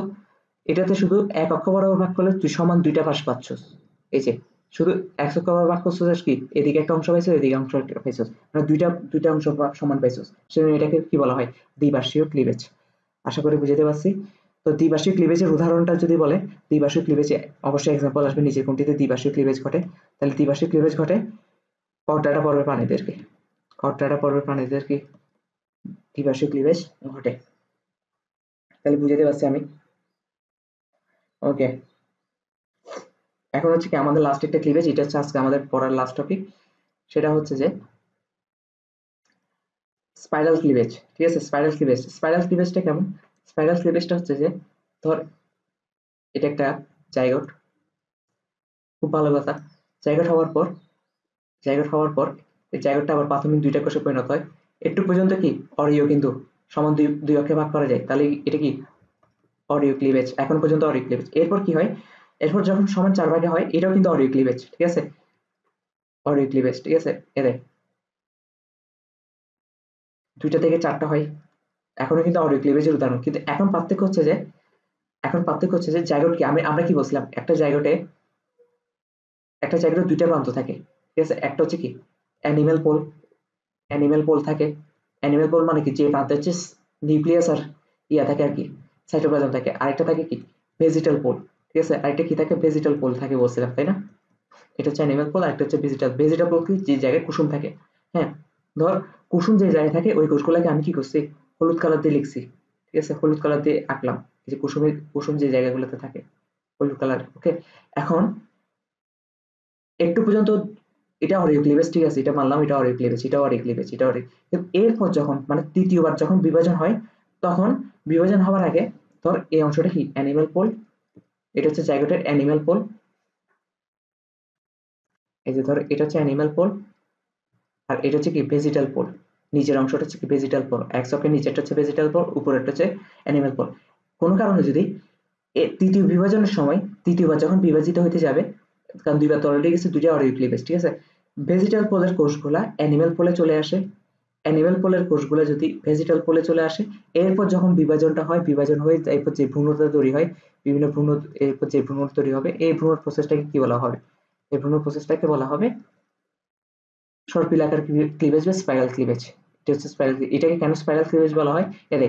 এটাতে শুধু এক অক্ষ বরাবর ভাগ করলে তুই সমান দুইটা পাশ পাচ্ছস, এই যে শুধু এক অক্ষ বরাবর ভাগ করছস কি এদিকে একটা অংশ পাইছস, এদিকে অংশ পাইছস, মানে দুইটা অংশ সমান পাইছস, সেজন্য এটাকে কি বলা হয়, দ্বিপার্শ্বীয় ক্লিভেজ। আশা করি বুঝতে পারছি। তো দ্বিপার্শ্বীয় ক্লিভেজের উদাহরণটা যদি বলে, দ্বিপার্শ্বীয় ক্লিভেজে অবশ্যই এক্সাম্পল আসবে নিচের কোনটিতে দ্বিপার্শ্বীয় ক্লিভেজ ঘটে, তাহলে দ্বিপার্শ্বীয় ক্লিভেজ ঘটে কর্ডাটা পর্বের প্রাণীদেরকে, কর্ডাটা পর্বের প্রাণীদেরকে দ্বিপার্শ্বীয় ক্লিভেজ ঘটে, তাহলে বুঝতে পারছি আমি। ওকে, এখন হচ্ছে কি আমাদের লাস্ট একটা ক্লিভেজ, এটা হচ্ছে আজকে আমাদের পড়ার লাস্ট টপিক, সেটা হচ্ছে যে স্পাইরাল ক্লিভেজ, ঠিক আছে। স্পাইরাল ক্লিভেজটা কেমন, স্পাইরাল ক্লিভেজটা হচ্ছে যে ধর এটা একটা জাইগোট, খুব ভালো কথা, জাইগোট হওয়ার পর, জাইগোট হওয়ার পর এই জাইগোটটা আবার প্রাথমিক দুইটা কোষে পরিণত হয়, একটু পর্যন্ত কি অরিও কিন্তু সমান দুই দুই অক্ষে ভাগ করা যায়, তাহলে এটা কি অরিও ক্লিভেজ, এখন পর্যন্ত অরিও ক্লিভেজ। এরপর কি হয়, এরপর যখন সমান চার ভাগে হয় এটাও কিন্তু অরিও ক্লিভেজ, ঠিক আছে, অরিও ক্লিভেজ, ঠিক আছে। এদের দুইটা থেকে চারটা হয়, এখনো কিন্তু অরিও ক্লিভেজের উদাহরণ, কিন্তু এখন পার্থক্য হচ্ছে যে জাইগোট কি, আমরা কি বলছিলাম, একটা জাইগোটে দুইটা প্রান্ত থাকে, ঠিক আছে। একটা হচ্ছে কি অ্যানিমেল পোল, অ্যানিমেল পোল থাকে, অ্যানিমেল পোল মানে কি যে প্রান্তে হচ্ছে নিউক্লিয়াস আর ইয়া থাকে আর কি, সাইটোপ্লাজম থাকে, আরেকটা থাকে কি ভেজিটাল পোল, ঠিক আছে। আরেকটা কি থাকে, ভেজিটাল পোল থাকে বলছিলাম তাই না, এটা হচ্ছে অ্যানিমেল পোল, আরেকটা হচ্ছে ভেজিটাল পোল কি যে জায়গায় কুসুম থাকে, হ্যাঁ। ধর কুসুম যে জায়গায় থাকে ওই কোষগুলোকে আমি কি করছি, হলুদ কালার দিয়ে লিখছি, ঠিক আছে, হলুদ কালার দিয়ে আঁকলাম, এই যে কুসুম যে জায়গাগুলোতে থাকে হলুদ কালার, ওকে। এখন একটু পর্যন্ত এটা অরিও ক্লিভেজ, ঠিক আছে, এটা মানলাম, এটা অরিও ক্লিভেজ, এটা অরিও ক্লিভেজ, এটা অরিও, কিন্তু এরপর যখন মানে তৃতীয়বার যখন বিভাজন হয়, তখন বিভাজন হওয়ার আগে ধর এই অংশটা কি অ্যানিমেল পোল, এটা হচ্ছে জাইগোটের অ্যানিমেল পোল, এই যে ধর এটা হচ্ছে অ্যানিমেল পোল, আর এটা হচ্ছে কি ভেজিটাল পোল, নিচের অংশটা হচ্ছে কি ভেজিটাল পোল, এক অক্ষের নিচেরটা হচ্ছে ভেজিটাল পোল, উপরেরটা হচ্ছে অ্যানিমেল পোল। কোনো কারণে যদি তৃতীয় বিভাজনের সময় তৃতীয়বার যখন বিভাজিত হতে যাবে, কারণ দুইবার তো অলরেডি গেছে, দুইটা অরিও ক্লিভেজ, ঠিক আছে, ভেজিটাল পোলের কোষগুলা অ্যানিমেল পোলে চলে আসে, অ্যানিমেল পোলের কোষগুলো যদি ভেজিটাল পোলে চলে আসে, এরপর যখন বিভাজনটা হয়, বিভাজন হয়ে এরপর যে ভ্রূণটা তৈরি হয়, বিভিন্ন ভ্রূণ, এরপর যে ভ্রূণ তৈরি হবে, এই ভ্রূণ প্রসেসটাকে কি বলা হবে, এই ভ্রূণ প্রসেসটাকে বলা হবে সর্পিলাকার ক্লিভেজ বা স্পাইরাল ক্লিভেজ। এটা হচ্ছে স্পাইরাল, এটাকে কেন স্পাইরাল ক্লিভেজ বলা হয়, এরে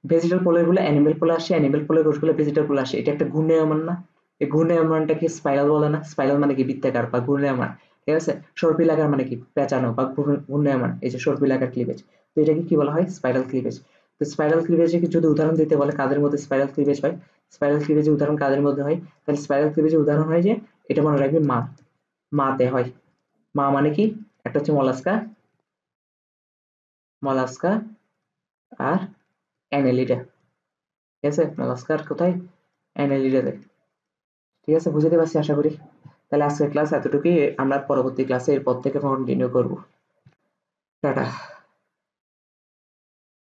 ভেজিটাল পোলের গুলো অ্যানিমেল পোলে আসে, অ্যানিমেল পোলের কোষগুলো ভেজিটাল পোলে আসে, এটা একটা ঘূর্ণায়মান না, এই ঘূর্ণায়মানটাকে স্পাইরাল বলে না, স্পাইরাল মানে কি বৃত্তাকার বা ঘূর্ণায়মান, ঠিক আছে। সর্পিলাকার মানে কি পেঁচানো বা ঘূর্ণায়মান, এই যে সর্পিলাকার ক্লিভেজ, তো এটাকে কি বলা হয়, স্পাইরাল ক্লিভেজ। তো স্পাইরাল ক্লিভেজে যদি উদাহরণ দিতে বলে কাদের মধ্যে স্পাইরাল ক্লিভেজ হয়, স্পাইরাল ক্লিভেজের উদাহরণ কাদের মধ্যে হয়, তাহলে স্পাইরাল ক্লিভেজের উদাহরণ হয় যে, এটা মনে রাখবি মাতে হয়। মা মানে কি, একটা হচ্ছে মলাস্কা, আর অ্যানেলিডা। ঠিক আছে, মালাস্কার কোথায়? অ্যানেলিডাতে। ঠিক আছে, বুঝতে পারছি আশা করি। তাহলে আজকের ক্লাস এতটুকুই, আমরা পরবর্তী ক্লাসে এরপর থেকে কন্টিনিউ করব। টাটা।